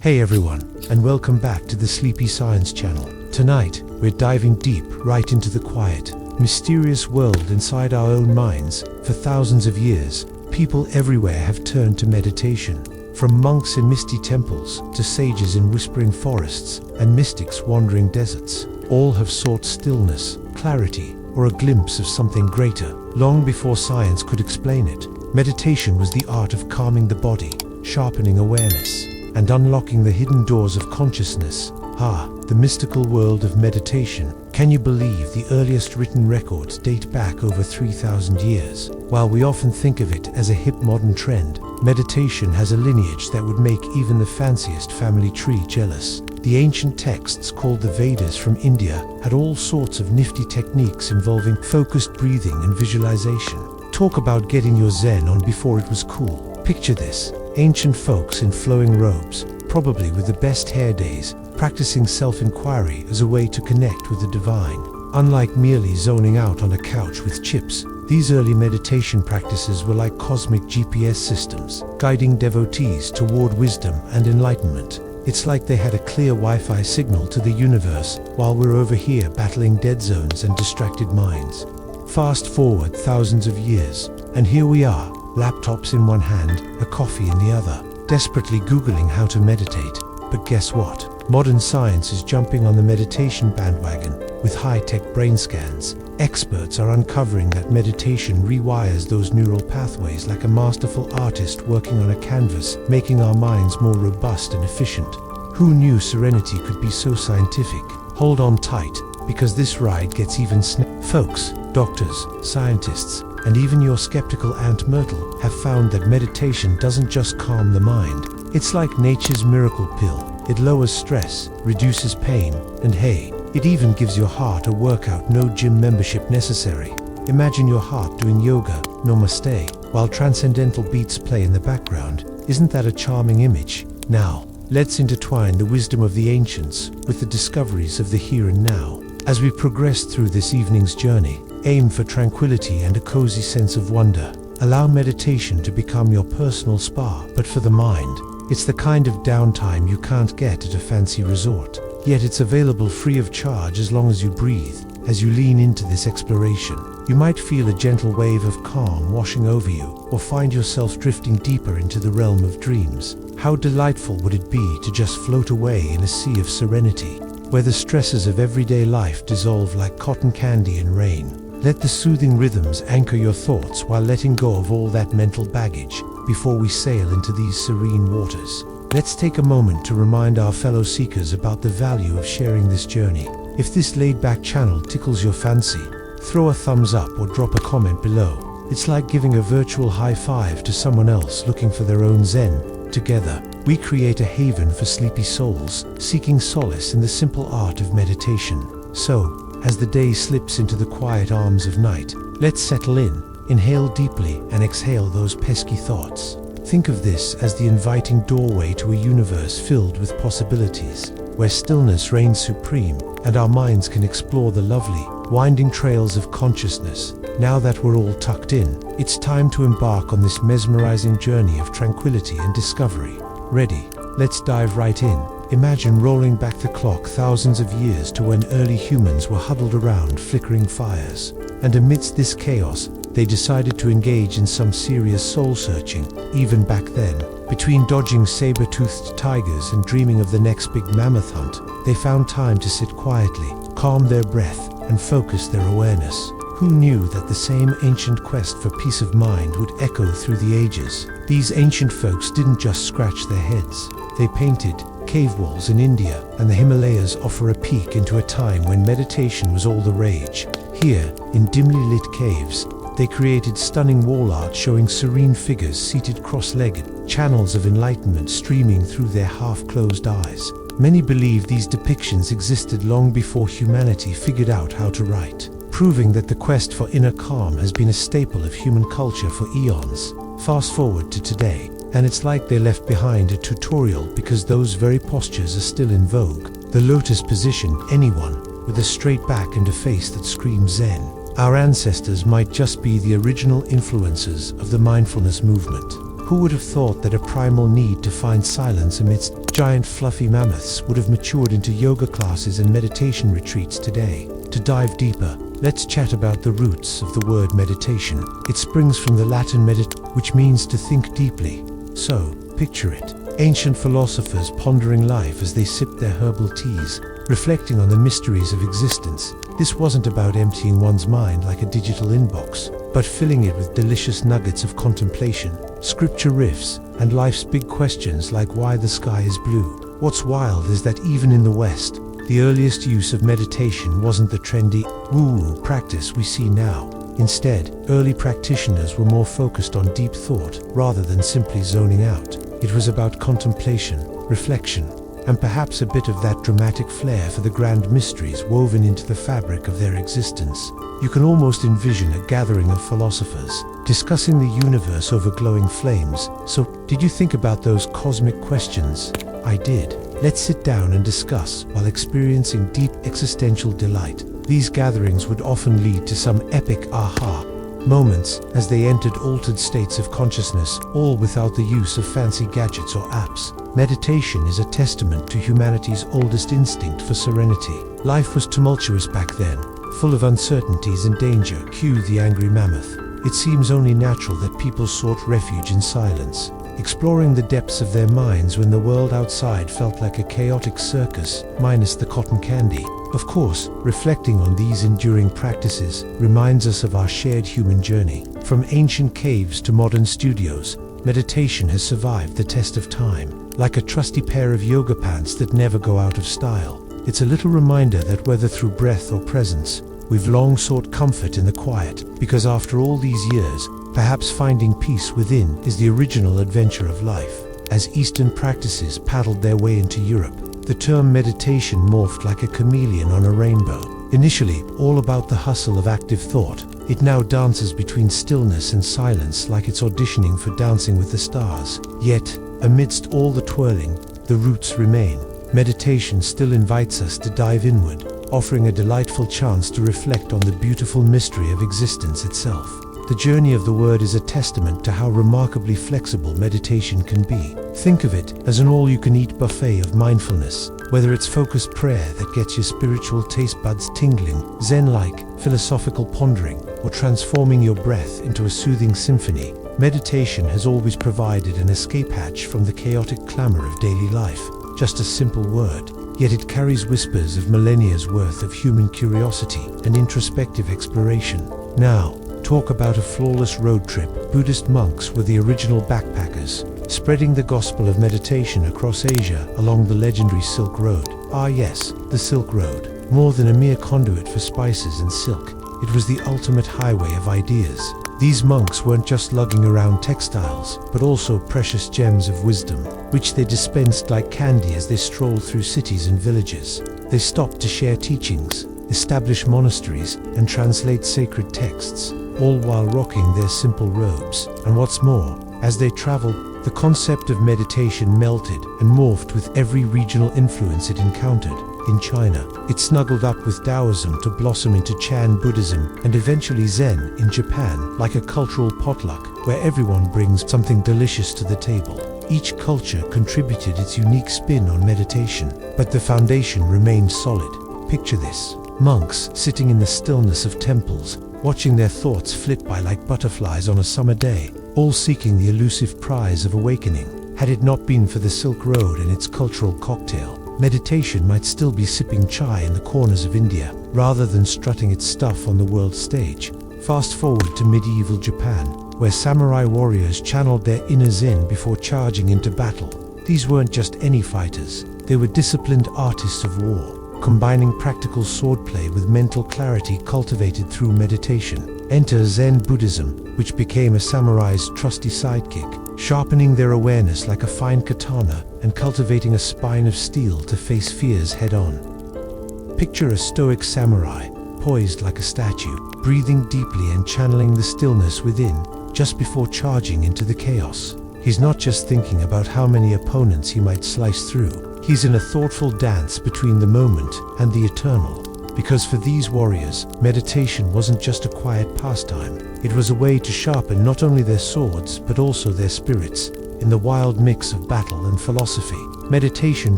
Hey everyone, and welcome back to the Sleepy Science Channel. Tonight, we're diving deep right into the quiet, mysterious world inside our own minds. For thousands of years, people everywhere have turned to meditation. From monks in misty temples to sages in whispering forests and mystics wandering deserts, all have sought stillness, clarity, or a glimpse of something greater. Long before science could explain it, meditation was the art of calming the body, sharpening awareness, and unlocking the hidden doors of consciousness. The mystical world of meditation. Can you believe the earliest written records date back over 3,000 years? While we often think of it as a hip modern trend, meditation has a lineage that would make even the fanciest family tree jealous. The ancient texts called the Vedas from India had all sorts of nifty techniques involving focused breathing and visualization. Talk about getting your zen on before it was cool. Picture this: ancient folks in flowing robes, probably with the best hair days, practicing self-inquiry as a way to connect with the divine. Unlike merely zoning out on a couch with chips, these early meditation practices were like cosmic GPS systems, guiding devotees toward wisdom and enlightenment. It's like they had a clear Wi-Fi signal to the universe, while we're over here battling dead zones and distracted minds. Fast forward thousands of years, and here we are, laptops in one hand, a coffee in the other, desperately Googling how to meditate. But guess what? Modern science is jumping on the meditation bandwagon with high-tech brain scans. Experts are uncovering that meditation rewires those neural pathways like a masterful artist working on a canvas, making our minds more robust and efficient. Who knew serenity could be so scientific? Hold on tight, because this ride gets even Folks, doctors, scientists, and even your skeptical Aunt Myrtle have found that meditation doesn't just calm the mind. It's like nature's miracle pill. It lowers stress, reduces pain, and hey, it even gives your heart a workout, no gym membership necessary. Imagine your heart doing yoga, namaste, while transcendental beats play in the background. Isn't that a charming image? Now, let's intertwine the wisdom of the ancients with the discoveries of the here and now. As we progress through this evening's journey, aim for tranquility and a cozy sense of wonder. Allow meditation to become your personal spa, but for the mind. It's the kind of downtime you can't get at a fancy resort. Yet it's available free of charge as long as you breathe. As you lean into this exploration, you might feel a gentle wave of calm washing over you, or find yourself drifting deeper into the realm of dreams. How delightful would it be to just float away in a sea of serenity, where the stresses of everyday life dissolve like cotton candy in rain? Let the soothing rhythms anchor your thoughts while letting go of all that mental baggage before we sail into these serene waters. Let's take a moment to remind our fellow seekers about the value of sharing this journey. If this laid-back channel tickles your fancy, throw a thumbs up or drop a comment below. It's like giving a virtual high five to someone else looking for their own zen. Together, we create a haven for sleepy souls, seeking solace in the simple art of meditation. So, as the day slips into the quiet arms of night, let's settle in, inhale deeply, and exhale those pesky thoughts. Think of this as the inviting doorway to a universe filled with possibilities, where stillness reigns supreme and our minds can explore the lovely, winding trails of consciousness. Now that we're all tucked in, it's time to embark on this mesmerizing journey of tranquility and discovery. Ready? Let's dive right in. Imagine rolling back the clock thousands of years to when early humans were huddled around flickering fires. And amidst this chaos, they decided to engage in some serious soul-searching. Even back then, between dodging saber-toothed tigers and dreaming of the next big mammoth hunt, they found time to sit quietly, calm their breath, and focus their awareness. Who knew that the same ancient quest for peace of mind would echo through the ages? These ancient folks didn't just scratch their heads. They painted cave walls in India, and the Himalayas offer a peek into a time when meditation was all the rage. Here, in dimly lit caves, they created stunning wall art showing serene figures seated cross-legged, channels of enlightenment streaming through their half-closed eyes. Many believe these depictions existed long before humanity figured out how to write, proving that the quest for inner calm has been a staple of human culture for eons. Fast forward to today, and it's like they left behind a tutorial because those very postures are still in vogue. The lotus position, anyone with a straight back and a face that screams Zen. Our ancestors might just be the original influencers of the mindfulness movement. Who would have thought that a primal need to find silence amidst giant fluffy mammoths would have matured into yoga classes and meditation retreats today? To dive deeper, let's chat about the roots of the word meditation. It springs from the Latin which means to think deeply. So, picture it. Ancient philosophers pondering life as they sipped their herbal teas, reflecting on the mysteries of existence. This wasn't about emptying one's mind like a digital inbox, but filling it with delicious nuggets of contemplation, scripture riffs, and life's big questions like why the sky is blue. What's wild is that even in the West, the earliest use of meditation wasn't the trendy, woo-woo practice we see now. Instead, early practitioners were more focused on deep thought rather than simply zoning out. It was about contemplation, reflection, and perhaps a bit of that dramatic flair for the grand mysteries woven into the fabric of their existence. You can almost envision a gathering of philosophers discussing the universe over glowing flames. So, did you think about those cosmic questions? I did. Let's sit down and discuss while experiencing deep existential delight. These gatherings would often lead to some epic aha moments as they entered altered states of consciousness, all without the use of fancy gadgets or apps. Meditation is a testament to humanity's oldest instinct for serenity. Life was tumultuous back then, full of uncertainties and danger. Cue the angry mammoth. It seems only natural that people sought refuge in silence, exploring the depths of their minds when the world outside felt like a chaotic circus, minus the cotton candy. Of course, reflecting on these enduring practices reminds us of our shared human journey. From ancient caves to modern studios, meditation has survived the test of time, like a trusty pair of yoga pants that never go out of style. It's a little reminder that whether through breath or presence, we've long sought comfort in the quiet, because after all these years, perhaps finding peace within is the original adventure of life. As Eastern practices paddled their way into Europe, the term meditation morphed like a chameleon on a rainbow. Initially, all about the hustle of active thought, it now dances between stillness and silence like it's auditioning for Dancing with the Stars. Yet, amidst all the twirling, the roots remain. Meditation still invites us to dive inward, offering a delightful chance to reflect on the beautiful mystery of existence itself. The journey of the word is a testament to how remarkably flexible meditation can be. Think of it as an all-you-can-eat buffet of mindfulness. Whether it's focused prayer that gets your spiritual taste buds tingling, Zen-like philosophical pondering, or transforming your breath into a soothing symphony, meditation has always provided an escape hatch from the chaotic clamor of daily life. Just a simple word, yet it carries whispers of millennia's worth of human curiosity and introspective exploration. Now, talk about a flawless road trip. Buddhist monks were the original backpackers, spreading the gospel of meditation across Asia along the legendary Silk Road. Ah yes, the Silk Road. More than a mere conduit for spices and silk, it was the ultimate highway of ideas. These monks weren't just lugging around textiles, but also precious gems of wisdom, which they dispensed like candy as they strolled through cities and villages. They stopped to share teachings, establish monasteries, and translate sacred texts, all while rocking their simple robes. And what's more, as they traveled, the concept of meditation melted and morphed with every regional influence it encountered. In China, it snuggled up with Taoism to blossom into Chan Buddhism and eventually Zen in Japan, like a cultural potluck where everyone brings something delicious to the table. Each culture contributed its unique spin on meditation, but the foundation remained solid. Picture this: monks sitting in the stillness of temples, watching their thoughts flit by like butterflies on a summer day, all seeking the elusive prize of awakening. Had it not been for the Silk Road and its cultural cocktail, meditation might still be sipping chai in the corners of India, rather than strutting its stuff on the world stage. Fast forward to medieval Japan, where samurai warriors channeled their inner zen before charging into battle. These weren't just any fighters, they were disciplined artists of war, combining practical swordplay with mental clarity cultivated through meditation. Enter Zen Buddhism, which became a samurai's trusty sidekick, sharpening their awareness like a fine katana and cultivating a spine of steel to face fears head-on. Picture a stoic samurai, poised like a statue, breathing deeply and channeling the stillness within, just before charging into the chaos. He's not just thinking about how many opponents he might slice through. He's in a thoughtful dance between the moment and the eternal. Because for these warriors, meditation wasn't just a quiet pastime. It was a way to sharpen not only their swords, but also their spirits. In the wild mix of battle and philosophy, meditation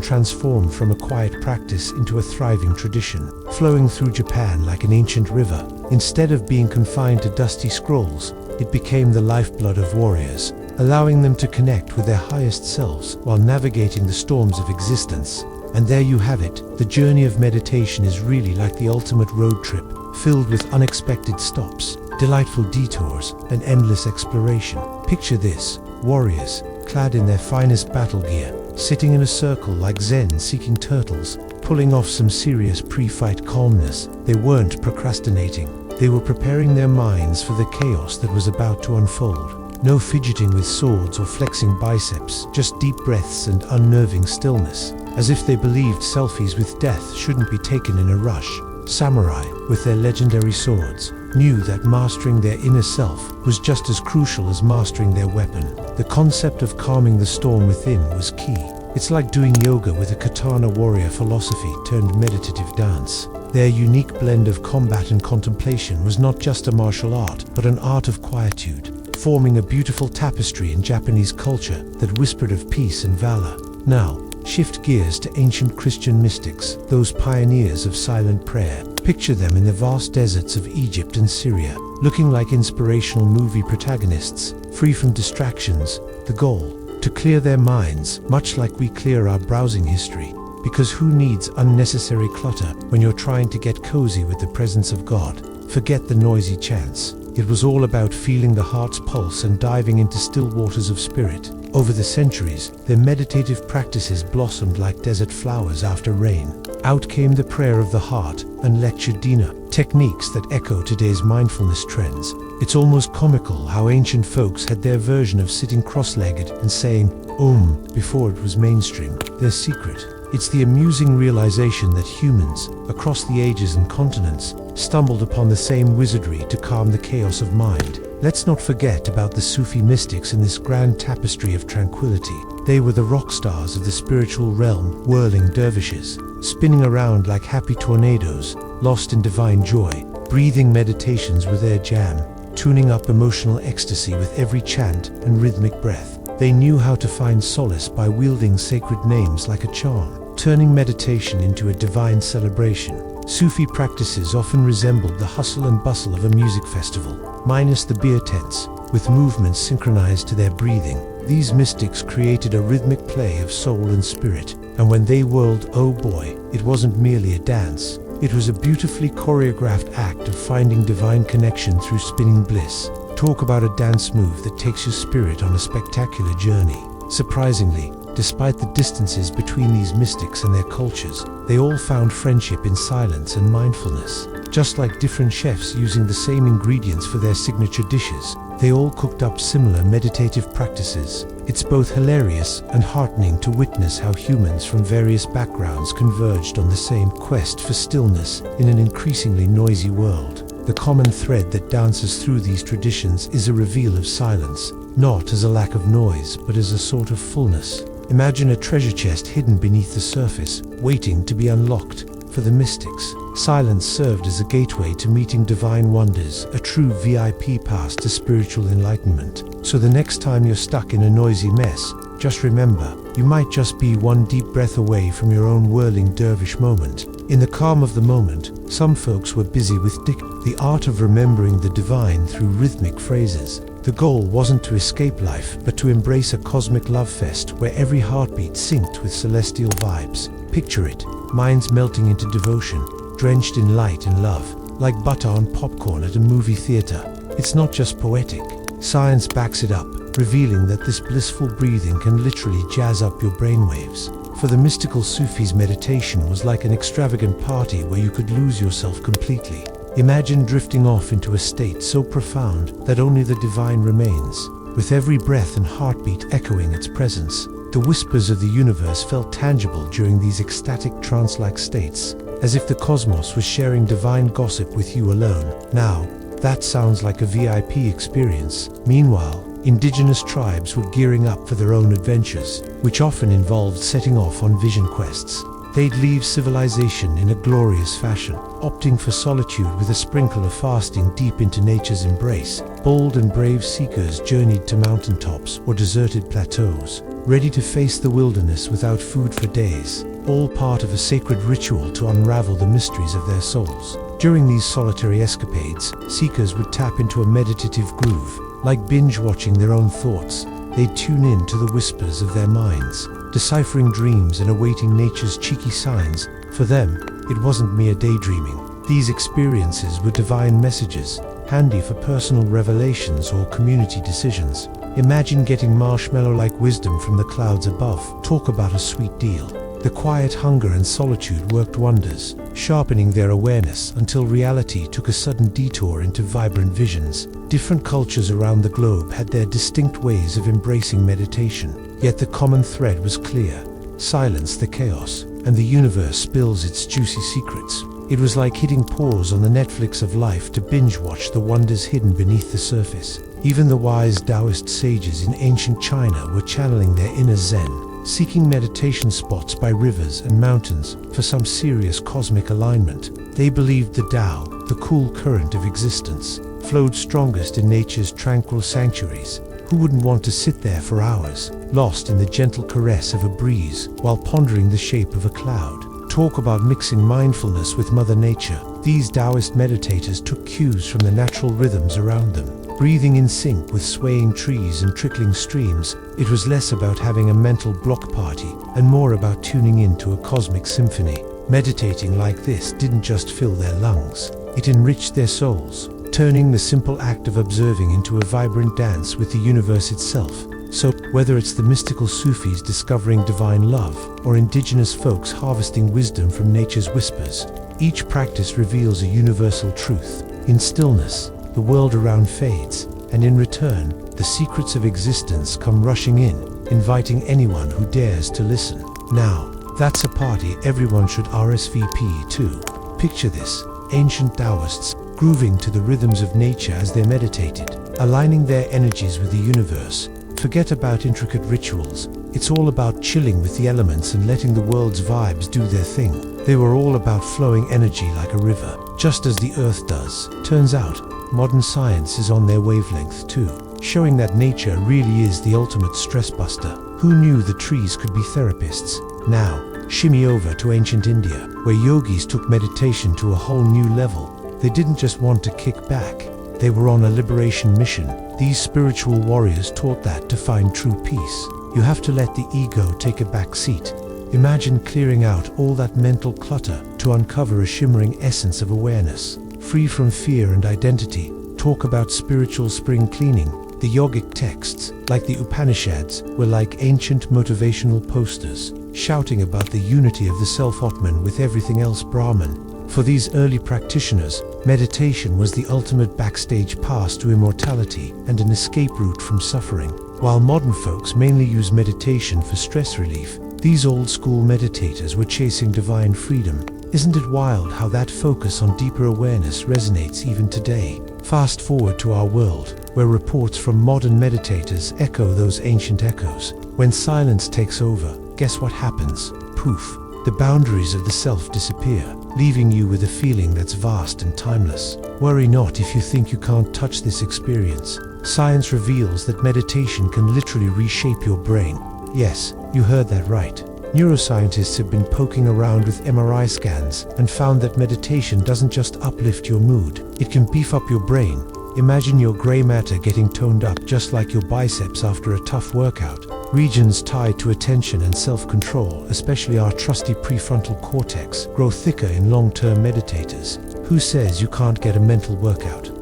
transformed from a quiet practice into a thriving tradition, flowing through Japan like an ancient river. Instead of being confined to dusty scrolls, it became the lifeblood of warriors, allowing them to connect with their highest selves while navigating the storms of existence. And there you have it. The journey of meditation is really like the ultimate road trip, filled with unexpected stops, delightful detours, and endless exploration. Picture this: warriors, clad in their finest battle gear, sitting in a circle like Zen seeking turtles, pulling off some serious pre-fight calmness. They weren't procrastinating. They were preparing their minds for the chaos that was about to unfold. No fidgeting with swords or flexing biceps, just deep breaths and unnerving stillness, as if they believed selfies with death shouldn't be taken in a rush. Samurai, with their legendary swords, knew that mastering their inner self was just as crucial as mastering their weapon. The concept of calming the storm within was key. It's like doing yoga with a katana warrior philosophy turned meditative dance. Their unique blend of combat and contemplation was not just a martial art, but an art of quietude, forming a beautiful tapestry in Japanese culture that whispered of peace and valor. Now, shift gears to ancient Christian mystics, those pioneers of silent prayer. Picture them in the vast deserts of Egypt and Syria, looking like inspirational movie protagonists, free from distractions. The goal: to clear their minds, much like we clear our browsing history. Because who needs unnecessary clutter when you're trying to get cozy with the presence of God? Forget the noisy chants. It was all about feeling the heart's pulse and diving into still waters of spirit. Over the centuries, their meditative practices blossomed like desert flowers after rain. Out came the prayer of the heart and lecture dina, techniques that echo today's mindfulness trends. It's almost comical how ancient folks had their version of sitting cross-legged and saying Om before it was mainstream. Their secret: it's the amusing realization that humans, across the ages and continents, stumbled upon the same wizardry to calm the chaos of mind. Let's not forget about the Sufi mystics in this grand tapestry of tranquility. They were the rock stars of the spiritual realm, whirling dervishes, spinning around like happy tornadoes, lost in divine joy, breathing meditations with their jam, tuning up emotional ecstasy with every chant and rhythmic breath. They knew how to find solace by wielding sacred names like a charm, turning meditation into a divine celebration. Sufi practices often resembled the hustle and bustle of a music festival, minus the beer tents, with movements synchronized to their breathing. These mystics created a rhythmic play of soul and spirit, and when they whirled, oh boy, it wasn't merely a dance. It was a beautifully choreographed act of finding divine connection through spinning bliss. Talk about a dance move that takes your spirit on a spectacular journey. Surprisingly, despite the distances between these mystics and their cultures, they all found friendship in silence and mindfulness. Just like different chefs using the same ingredients for their signature dishes, they all cooked up similar meditative practices. It's both hilarious and heartening to witness how humans from various backgrounds converged on the same quest for stillness in an increasingly noisy world. The common thread that dances through these traditions is a reveal of silence, not as a lack of noise, but as a sort of fullness. Imagine a treasure chest hidden beneath the surface, waiting to be unlocked. For the mystics, silence served as a gateway to meeting divine wonders, a true VIP pass to spiritual enlightenment. So the next time you're stuck in a noisy mess, just remember, you might just be one deep breath away from your own whirling dervish moment. In the calm of the moment, some folks were busy with the art of remembering the divine through rhythmic phrases. The goal wasn't to escape life, but to embrace a cosmic love fest where every heartbeat synced with celestial vibes. Picture it, minds melting into devotion, drenched in light and love, like butter on popcorn at a movie theater. It's not just poetic. Science backs it up, revealing that this blissful breathing can literally jazz up your brainwaves. For the mystical Sufis, meditation was like an extravagant party where you could lose yourself completely. Imagine drifting off into a state so profound that only the divine remains, with every breath and heartbeat echoing its presence. The whispers of the universe felt tangible during these ecstatic trance-like states, as if the cosmos was sharing divine gossip with you alone. Now, that sounds like a VIP experience. Meanwhile, indigenous tribes were gearing up for their own adventures, which often involved setting off on vision quests. They'd leave civilization in a glorious fashion, opting for solitude with a sprinkle of fasting deep into nature's embrace. Bold and brave seekers journeyed to mountaintops or deserted plateaus, ready to face the wilderness without food for days, all part of a sacred ritual to unravel the mysteries of their souls. During these solitary escapades, seekers would tap into a meditative groove. Like binge-watching their own thoughts, they'd tune in to the whispers of their minds, deciphering dreams and awaiting nature's cheeky signs. For them, it wasn't mere daydreaming. These experiences were divine messages, handy for personal revelations or community decisions. Imagine getting marshmallow-like wisdom from the clouds above. Talk about a sweet deal. The quiet hunger and solitude worked wonders, sharpening their awareness until reality took a sudden detour into vibrant visions. Different cultures around the globe had their distinct ways of embracing meditation, yet the common thread was clear: silence the chaos, and the universe spills its juicy secrets. It was like hitting pause on the Netflix of life to binge-watch the wonders hidden beneath the surface. Even the wise Taoist sages in ancient China were channeling their inner Zen, seeking meditation spots by rivers and mountains for some serious cosmic alignment. They believed the Tao, the cool current of existence, flowed strongest in nature's tranquil sanctuaries. Who wouldn't want to sit there for hours, lost in the gentle caress of a breeze, while pondering the shape of a cloud? Talk about mixing mindfulness with Mother Nature. These Taoist meditators took cues from the natural rhythms around them. Breathing in sync with swaying trees and trickling streams, it was less about having a mental block party and more about tuning into a cosmic symphony. Meditating like this didn't just fill their lungs, it enriched their souls, turning the simple act of observing into a vibrant dance with the universe itself. So, whether it's the mystical Sufis discovering divine love or indigenous folks harvesting wisdom from nature's whispers, each practice reveals a universal truth. In stillness, the world around fades, and in return, the secrets of existence come rushing in, inviting anyone who dares to listen. Now, that's a party everyone should RSVP to. Picture this: ancient Taoists grooving to the rhythms of nature as they meditated, aligning their energies with the universe. Forget about intricate rituals. It's all about chilling with the elements and letting the world's vibes do their thing. They were all about flowing energy like a river, just as the earth does. Turns out, modern science is on their wavelength too, showing that nature really is the ultimate stress buster. Who knew the trees could be therapists? Now, shimmy over to ancient India, where yogis took meditation to a whole new level. They didn't just want to kick back, they were on a liberation mission. These spiritual warriors taught that to find true peace, you have to let the ego take a back seat. Imagine clearing out all that mental clutter to uncover a shimmering essence of awareness, free from fear and identity. Talk about spiritual spring cleaning. The yogic texts, like the Upanishads, were like ancient motivational posters, shouting about the unity of the self-Atman with everything else Brahman. For these early practitioners, meditation was the ultimate backstage pass to immortality and an escape route from suffering. While modern folks mainly use meditation for stress relief, these old-school meditators were chasing divine freedom. Isn't it wild how that focus on deeper awareness resonates even today? Fast forward to our world, where reports from modern meditators echo those ancient echoes. When silence takes over, guess what happens? Poof! The boundaries of the self disappear, leaving you with a feeling that's vast and timeless. Worry not if you think you can't touch this experience. Science reveals that meditation can literally reshape your brain. Yes, you heard that right. Neuroscientists have been poking around with MRI scans and found that meditation doesn't just uplift your mood, it can beef up your brain. Imagine your gray matter getting toned up just like your biceps after a tough workout. Regions tied to attention and self-control, especially our trusty prefrontal cortex, grow thicker in long-term meditators. Who says you can't get a mental workout?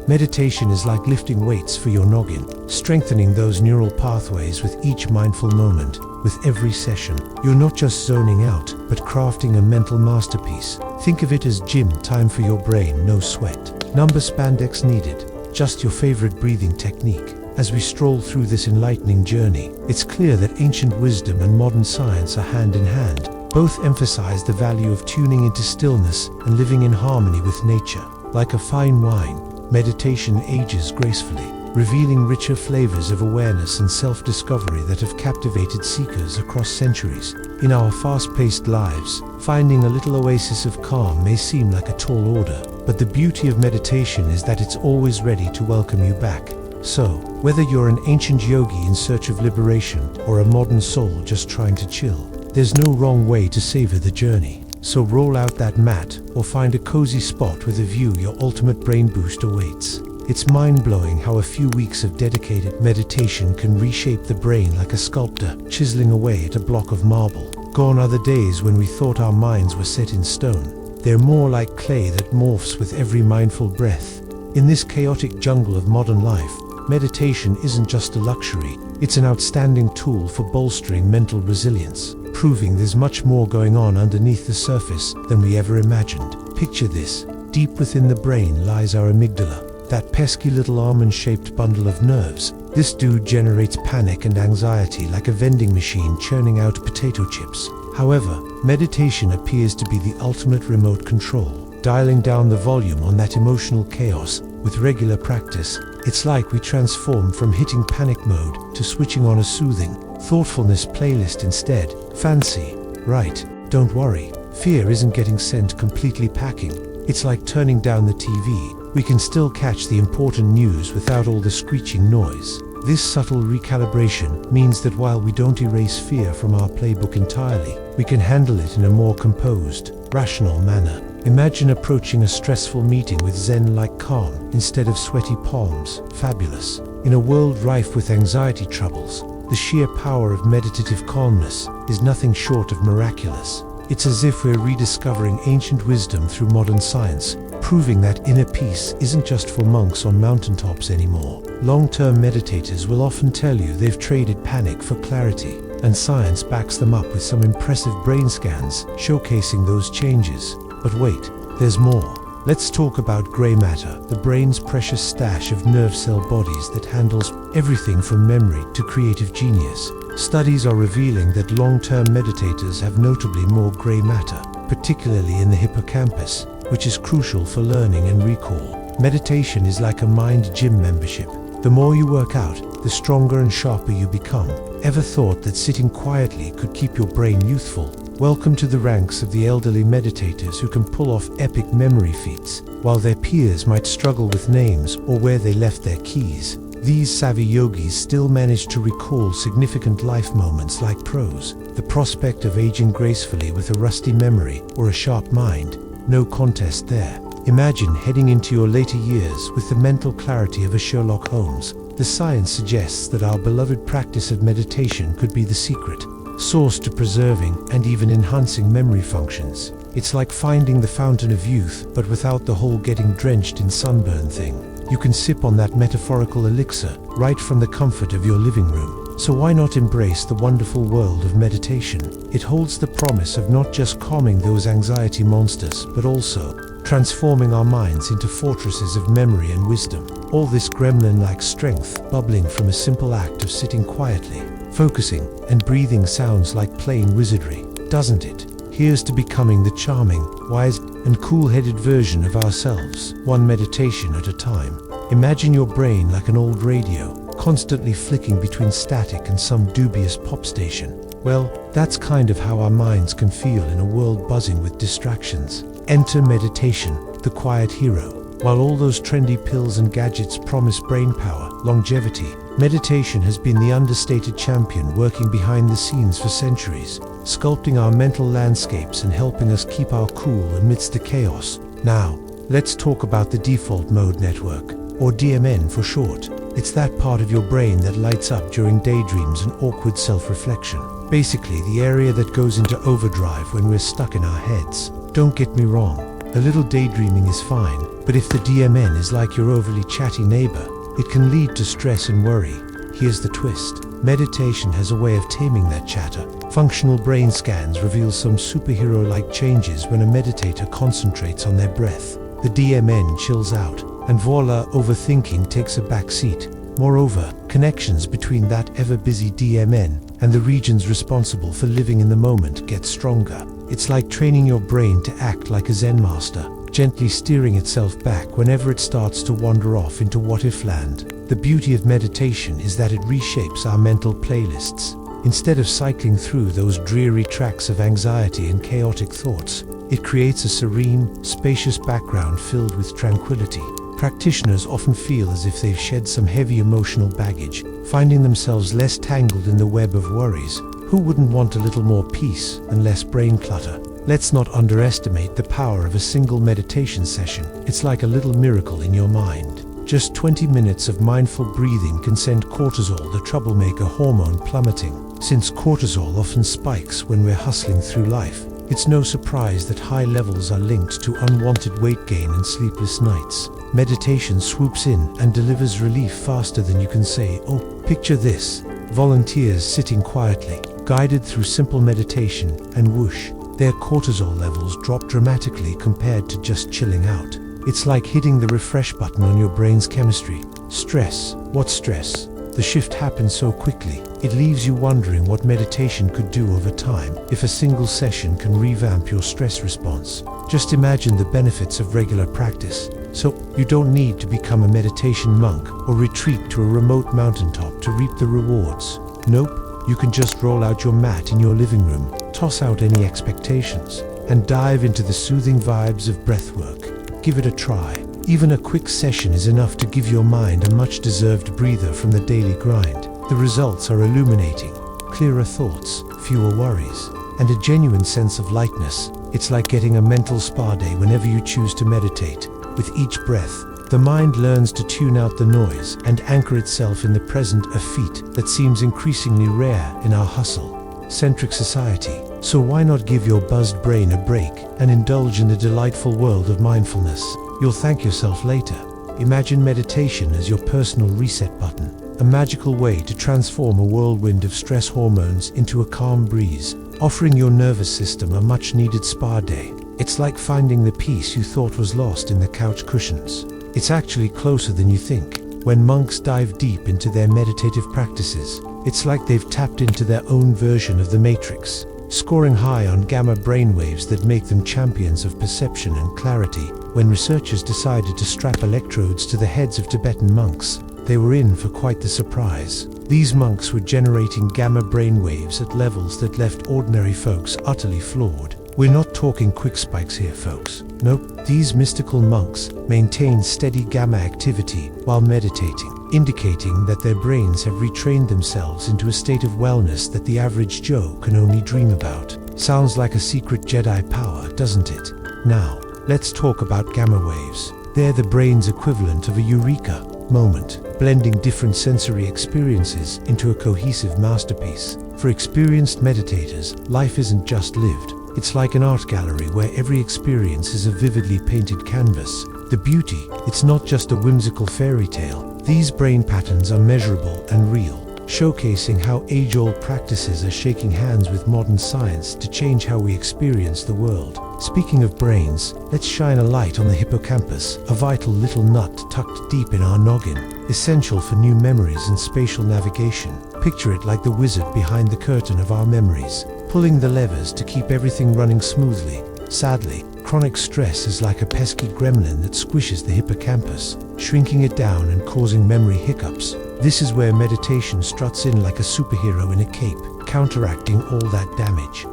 Meditation is like lifting weights for your noggin, strengthening those neural pathways with each mindful moment. With every session, you're not just zoning out, but crafting a mental masterpiece. Think of it as gym time for your brain, no sweat. Number spandex needed, just your favorite breathing technique. As we stroll through this enlightening journey, it's clear that ancient wisdom and modern science are hand in hand. Both emphasize the value of tuning into stillness and living in harmony with nature. Like a fine wine, meditation ages gracefully, revealing richer flavors of awareness and self-discovery that have captivated seekers across centuries. In our fast-paced lives, finding a little oasis of calm may seem like a tall order, but the beauty of meditation is that it's always ready to welcome you back. So, whether you're an ancient yogi in search of liberation or a modern soul just trying to chill, there's no wrong way to savor the journey. So roll out that mat or find a cozy spot with a view your ultimate brain boost awaits. It's mind-blowing how a few weeks of dedicated meditation can reshape the brain like a sculptor, chiseling away at a block of marble. Gone are the days when we thought our minds were set in stone. They're more like clay that morphs with every mindful breath. In this chaotic jungle of modern life, meditation isn't just a luxury, it's an outstanding tool for bolstering mental resilience, proving there's much more going on underneath the surface than we ever imagined. Picture this: deep within the brain lies our amygdala, that pesky little almond-shaped bundle of nerves. This dude generates panic and anxiety like a vending machine churning out potato chips. However, meditation appears to be the ultimate remote control, dialing down the volume on that emotional chaos. With regular practice, it's like we transform from hitting panic mode to switching on a soothing, thoughtfulness playlist instead. Fancy, right? Don't worry, fear isn't getting sent completely packing. It's like turning down the TV. We can still catch the important news without all the screeching noise. This subtle recalibration means that while we don't erase fear from our playbook entirely, we can handle it in a more composed, rational manner. Imagine approaching a stressful meeting with Zen-like calm instead of sweaty palms. Fabulous. In a world rife with anxiety troubles, the sheer power of meditative calmness is nothing short of miraculous. It's as if we're rediscovering ancient wisdom through modern science, proving that inner peace isn't just for monks on mountaintops anymore. Long-term meditators will often tell you they've traded panic for clarity, and science backs them up with some impressive brain scans showcasing those changes. But wait, there's more. Let's talk about gray matter, the brain's precious stash of nerve cell bodies that handles everything from memory to creative genius. Studies are revealing that long-term meditators have notably more gray matter, particularly in the hippocampus, which is crucial for learning and recall. Meditation is like a mind gym membership. The more you work out, the stronger and sharper you become. Ever thought that sitting quietly could keep your brain youthful? Welcome to the ranks of the elderly meditators who can pull off epic memory feats, while their peers might struggle with names or where they left their keys. These savvy yogis still manage to recall significant life moments like pros. The prospect of aging gracefully with a rusty memory or a sharp mind, no contest there. Imagine heading into your later years with the mental clarity of a Sherlock Holmes. The science suggests that our beloved practice of meditation could be the secret source to preserving and even enhancing memory functions. It's like finding the fountain of youth, but without the whole getting drenched in sunburn thing. You can sip on that metaphorical elixir right from the comfort of your living room. So why not embrace the wonderful world of meditation? It holds the promise of not just calming those anxiety monsters, but also transforming our minds into fortresses of memory and wisdom. All this gremlin-like strength bubbling from a simple act of sitting quietly, focusing, and breathing sounds like plain wizardry, doesn't it? Here's to becoming the charming, wise, and cool-headed version of ourselves, one meditation at a time. Imagine your brain like an old radio, constantly flicking between static and some dubious pop station. Well, that's kind of how our minds can feel in a world buzzing with distractions. Enter meditation, the quiet hero. While all those trendy pills and gadgets promise brain power, longevity, meditation has been the understated champion working behind the scenes for centuries, sculpting our mental landscapes and helping us keep our cool amidst the chaos. Now, let's talk about the default mode network, or DMN for short. It's that part of your brain that lights up during daydreams and awkward self-reflection. Basically, the area that goes into overdrive when we're stuck in our heads. Don't get me wrong, a little daydreaming is fine, but if the DMN is like your overly chatty neighbor, it can lead to stress and worry. Here's the twist. Meditation has a way of taming that chatter. Functional brain scans reveal some superhero-like changes when a meditator concentrates on their breath. The DMN chills out, and voila, overthinking takes a back seat. Moreover, connections between that ever-busy DMN and the regions responsible for living in the moment get stronger. It's like training your brain to act like a Zen master, gently steering itself back whenever it starts to wander off into what-if land. The beauty of meditation is that it reshapes our mental playlists. Instead of cycling through those dreary tracks of anxiety and chaotic thoughts, it creates a serene, spacious background filled with tranquility. Practitioners often feel as if they've shed some heavy emotional baggage, finding themselves less tangled in the web of worries. Who wouldn't want a little more peace and less brain clutter? Let's not underestimate the power of a single meditation session. It's like a little miracle in your mind. Just 20 minutes of mindful breathing can send cortisol, the troublemaker hormone, plummeting. Since cortisol often spikes when we're hustling through life, it's no surprise that high levels are linked to unwanted weight gain and sleepless nights. Meditation swoops in and delivers relief faster than you can say, "Oh." Picture this: volunteers sitting quietly, guided through simple meditation, and whoosh, their cortisol levels drop dramatically compared to just chilling out. It's like hitting the refresh button on your brain's chemistry. Stress. What stress? The shift happens so quickly, it leaves you wondering what meditation could do over time if a single session can revamp your stress response. Just imagine the benefits of regular practice. So, you don't need to become a meditation monk or retreat to a remote mountaintop to reap the rewards. Nope, you can just roll out your mat in your living room, toss out any expectations, and dive into the soothing vibes of breathwork. Give it a try. Even a quick session is enough to give your mind a much-deserved breather from the daily grind. The results are illuminating: clearer thoughts, fewer worries, and a genuine sense of lightness. It's like getting a mental spa day whenever you choose to meditate. With each breath, the mind learns to tune out the noise and anchor itself in the present, a feat that seems increasingly rare in our hustle-centric society. So why not give your buzzed brain a break and indulge in the delightful world of mindfulness? You'll thank yourself later. Imagine meditation as your personal reset button, a magical way to transform a whirlwind of stress hormones into a calm breeze, offering your nervous system a much-needed spa day. It's like finding the peace you thought was lost in the couch cushions. It's actually closer than you think. When monks dive deep into their meditative practices, it's like they've tapped into their own version of the Matrix, scoring high on gamma brainwaves that make them champions of perception and clarity. When researchers decided to strap electrodes to the heads of Tibetan monks, they were in for quite the surprise. These monks were generating gamma brainwaves at levels that left ordinary folks utterly floored. We're not talking quick spikes here, folks. Nope, these mystical monks maintain steady gamma activity while meditating, indicating that their brains have retrained themselves into a state of wellness that the average Joe can only dream about. Sounds like a secret Jedi power, doesn't it? Now, let's talk about gamma waves. They're the brain's equivalent of a eureka moment, blending different sensory experiences into a cohesive masterpiece. For experienced meditators, life isn't just lived. It's like an art gallery where every experience is a vividly painted canvas. The beauty, it's not just a whimsical fairy tale. These brain patterns are measurable and real, showcasing how age-old practices are shaking hands with modern science to change how we experience the world. Speaking of brains, let's shine a light on the hippocampus, a vital little nut tucked deep in our noggin, essential for new memories and spatial navigation. Picture it like the wizard behind the curtain of our memories, pulling the levers to keep everything running smoothly. Sadly, chronic stress is like a pesky gremlin that squishes the hippocampus, shrinking it down and causing memory hiccups. This is where meditation struts in like a superhero in a cape, counteracting all that damage.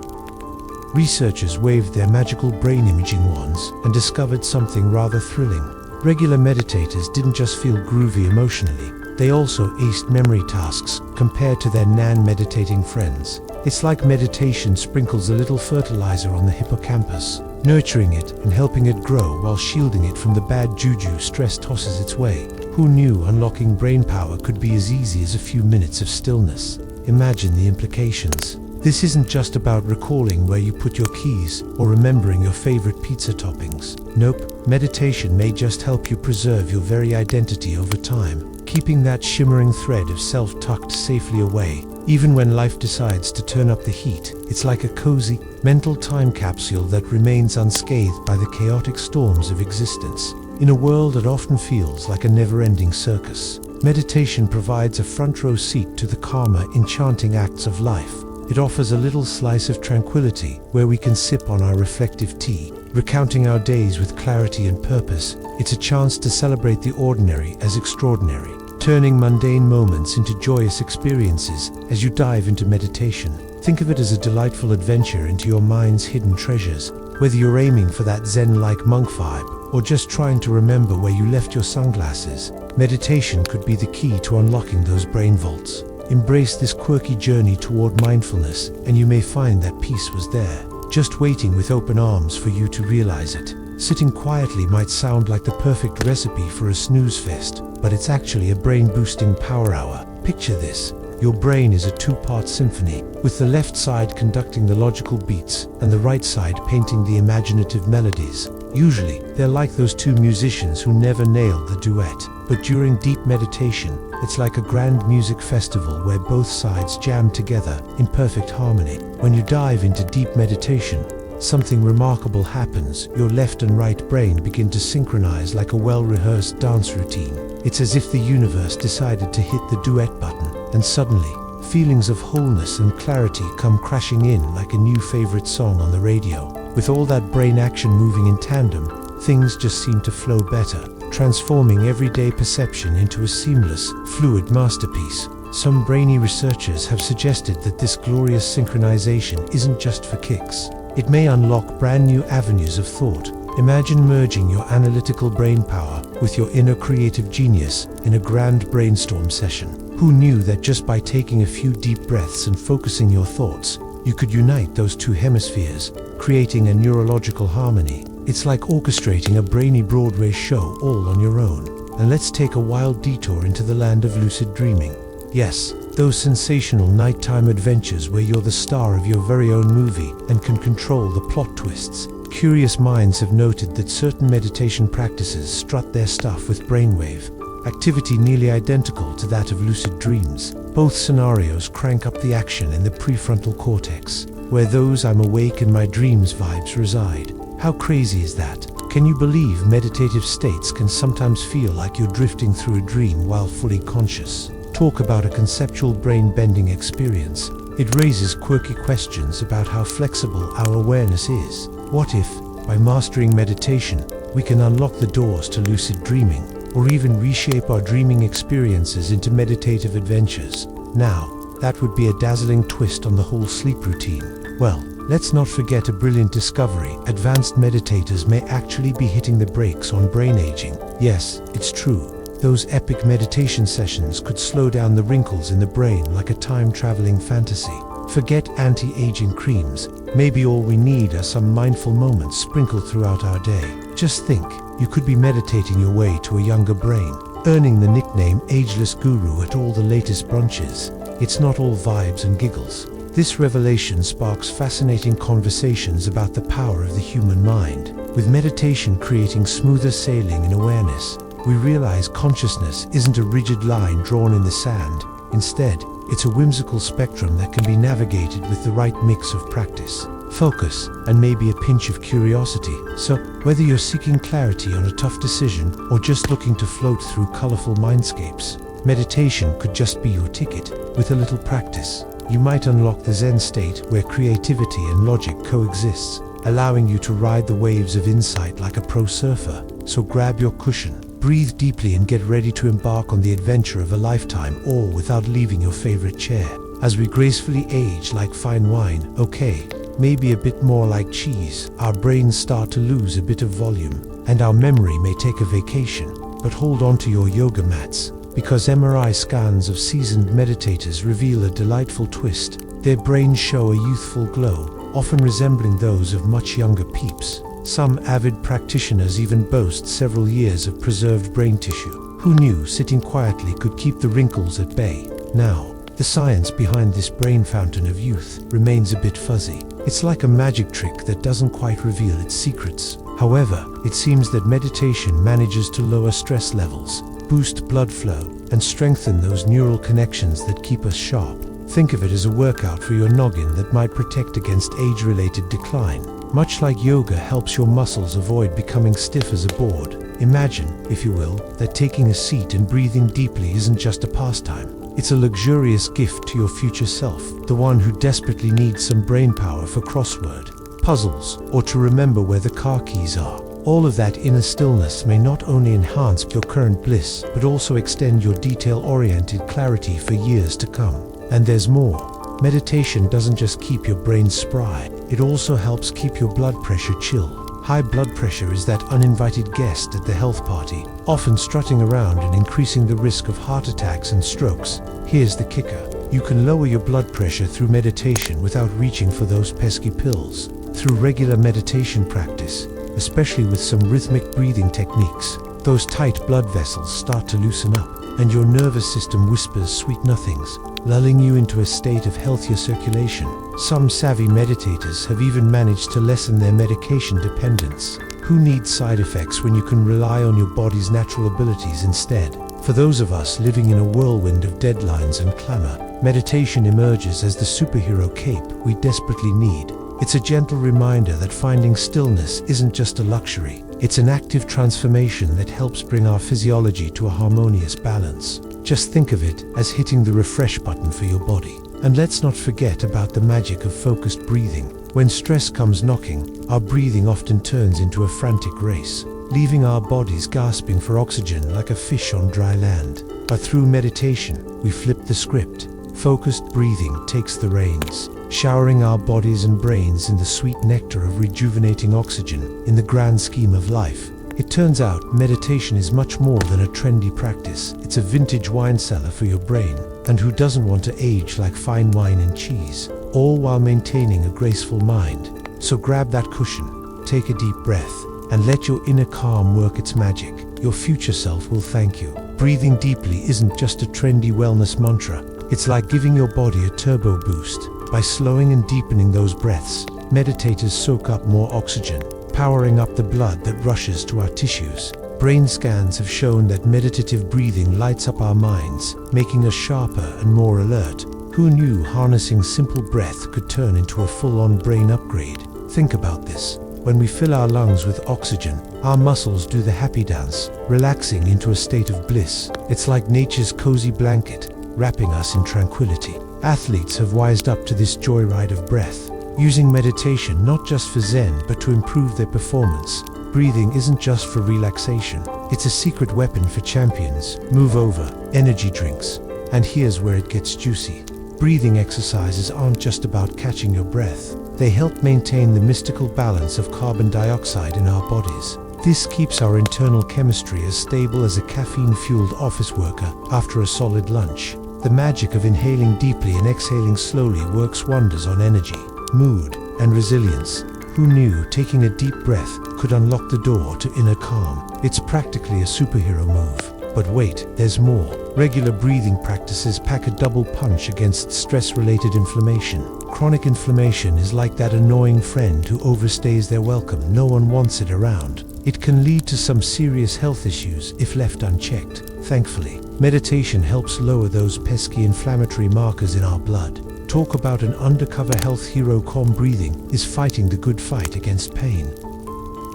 Researchers waved their magical brain imaging wands and discovered something rather thrilling. Regular meditators didn't just feel groovy emotionally, they also aced memory tasks compared to their non-meditating friends. It's like meditation sprinkles a little fertilizer on the hippocampus, nurturing it and helping it grow while shielding it from the bad juju stress tosses its way. Who knew unlocking brain power could be as easy as a few minutes of stillness? Imagine the implications. This isn't just about recalling where you put your keys or remembering your favorite pizza toppings. Nope, meditation may just help you preserve your very identity over time, keeping that shimmering thread of self tucked safely away. Even when life decides to turn up the heat, it's like a cozy, mental time capsule that remains unscathed by the chaotic storms of existence. In a world that often feels like a never-ending circus, meditation provides a front-row seat to the calmer, enchanting acts of life. It offers a little slice of tranquility where we can sip on our reflective tea, recounting our days with clarity and purpose. It's a chance to celebrate the ordinary as extraordinary, turning mundane moments into joyous experiences as you dive into meditation. Think of it as a delightful adventure into your mind's hidden treasures, whether you're aiming for that Zen-like monk vibe or just trying to remember where you left your sunglasses. Meditation could be the key to unlocking those brain vaults. Embrace this quirky journey toward mindfulness, and you may find that peace was there, just waiting with open arms for you to realize it. Sitting quietly might sound like the perfect recipe for a snooze fest, but it's actually a brain-boosting power hour. Picture this. Your brain is a two-part symphony, with the left side conducting the logical beats and the right side painting the imaginative melodies. Usually, they're like those two musicians who never nailed the duet. But during deep meditation, it's like a grand music festival where both sides jam together in perfect harmony. When you dive into deep meditation, something remarkable happens. Your left and right brain begin to synchronize like a well-rehearsed dance routine. It's as if the universe decided to hit the duet button, and suddenly, feelings of wholeness and clarity come crashing in like a new favorite song on the radio. With all that brain action moving in tandem, things just seem to flow better, transforming everyday perception into a seamless, fluid masterpiece. Some brainy researchers have suggested that this glorious synchronization isn't just for kicks. It may unlock brand new avenues of thought. Imagine merging your analytical brain power with your inner creative genius in a grand brainstorm session. Who knew that just by taking a few deep breaths and focusing your thoughts, you could unite those two hemispheres, creating a neurological harmony? It's like orchestrating a brainy Broadway show all on your own. And let's take a wild detour into the land of lucid dreaming. Yes, those sensational nighttime adventures where you're the star of your very own movie and can control the plot twists. Curious minds have noted that certain meditation practices strut their stuff with brainwave activity nearly identical to that of lucid dreams. Both scenarios crank up the action in the prefrontal cortex, where those "I'm awake in my dreams" vibes reside. How crazy is that? Can you believe meditative states can sometimes feel like you're drifting through a dream while fully conscious? Talk about a conceptual brain-bending experience. It raises quirky questions about how flexible our awareness is. What if, by mastering meditation, we can unlock the doors to lucid dreaming, or even reshape our dreaming experiences into meditative adventures? Now, that would be a dazzling twist on the whole sleep routine. Well, let's not forget a brilliant discovery. Advanced meditators may actually be hitting the brakes on brain aging. Yes, it's true. Those epic meditation sessions could slow down the wrinkles in the brain like a time-traveling fantasy. Forget anti-aging creams. Maybe all we need are some mindful moments sprinkled throughout our day. Just think, you could be meditating your way to a younger brain, earning the nickname Ageless Guru at all the latest brunches. It's not all vibes and giggles. This revelation sparks fascinating conversations about the power of the human mind. With meditation creating smoother sailing in awareness, we realize consciousness isn't a rigid line drawn in the sand. Instead, it's a whimsical spectrum that can be navigated with the right mix of practice, focus, and maybe a pinch of curiosity. So, whether you're seeking clarity on a tough decision or just looking to float through colorful mindscapes, meditation could just be your ticket. With a little practice, you might unlock the Zen state where creativity and logic coexists, allowing you to ride the waves of insight like a pro surfer. So grab your cushion, breathe deeply, and get ready to embark on the adventure of a lifetime, all without leaving your favorite chair. As we gracefully age like fine wine, okay, maybe a bit more like cheese, our brains start to lose a bit of volume, and our memory may take a vacation. But hold on to your yoga mats, because MRI scans of seasoned meditators reveal a delightful twist. Their brains show a youthful glow, often resembling those of much younger peeps. Some avid practitioners even boast several years of preserved brain tissue. Who knew sitting quietly could keep the wrinkles at bay? Now, the science behind this brain fountain of youth remains a bit fuzzy. It's like a magic trick that doesn't quite reveal its secrets. However, it seems that meditation manages to lower stress levels, boost blood flow, and strengthen those neural connections that keep us sharp. Think of it as a workout for your noggin that might protect against age-related decline. Much like yoga helps your muscles avoid becoming stiff as a board, imagine, if you will, that taking a seat and breathing deeply isn't just a pastime. It's a luxurious gift to your future self, the one who desperately needs some brain power for crossword puzzles, or to remember where the car keys are. All of that inner stillness may not only enhance your current bliss, but also extend your detail-oriented clarity for years to come. And there's more. Meditation doesn't just keep your brain spry, it also helps keep your blood pressure chill. High blood pressure is that uninvited guest at the health party, often strutting around and increasing the risk of heart attacks and strokes. Here's the kicker. You can lower your blood pressure through meditation without reaching for those pesky pills. Through regular meditation practice, especially with some rhythmic breathing techniques, those tight blood vessels start to loosen up, and your nervous system whispers sweet nothings, lulling you into a state of healthier circulation. Some savvy meditators have even managed to lessen their medication dependence. Who needs side effects when you can rely on your body's natural abilities instead? For those of us living in a whirlwind of deadlines and clamor, meditation emerges as the superhero cape we desperately need. It's a gentle reminder that finding stillness isn't just a luxury. It's an active transformation that helps bring our physiology to a harmonious balance. Just think of it as hitting the refresh button for your body. And let's not forget about the magic of focused breathing. When stress comes knocking, our breathing often turns into a frantic race, leaving our bodies gasping for oxygen like a fish on dry land. But through meditation, we flip the script. Focused breathing takes the reins, showering our bodies and brains in the sweet nectar of rejuvenating oxygen. In the grand scheme of life, it turns out meditation is much more than a trendy practice. It's a vintage wine cellar for your brain. And who doesn't want to age like fine wine and cheese, all while maintaining a graceful mind? So grab that cushion, take a deep breath, and let your inner calm work its magic. Your future self will thank you. Breathing deeply isn't just a trendy wellness mantra. It's like giving your body a turbo boost. By slowing and deepening those breaths, meditators soak up more oxygen, powering up the blood that rushes to our tissues. Brain scans have shown that meditative breathing lights up our minds, making us sharper and more alert. Who knew harnessing simple breath could turn into a full-on brain upgrade? Think about this. When we fill our lungs with oxygen, our muscles do the happy dance, relaxing into a state of bliss. It's like nature's cozy blanket, wrapping us in tranquility. Athletes have wised up to this joyride of breath, using meditation not just for zen but to improve their performance. Breathing isn't just for relaxation, it's a secret weapon for champions. Move over, energy drinks. And here's where it gets juicy. Breathing exercises aren't just about catching your breath. They help maintain the mystical balance of carbon dioxide in our bodies. This keeps our internal chemistry as stable as a caffeine-fueled office worker after a solid lunch. The magic of inhaling deeply and exhaling slowly works wonders on energy, mood, and resilience. Who knew taking a deep breath could unlock the door to inner calm? It's practically a superhero move. But wait, there's more. Regular breathing practices pack a double punch against stress-related inflammation. Chronic inflammation is like that annoying friend who overstays their welcome. No one wants it around. It can lead to some serious health issues if left unchecked. Thankfully, meditation helps lower those pesky inflammatory markers in our blood. Talk about an undercover health hero. Calm breathing is fighting the good fight against pain.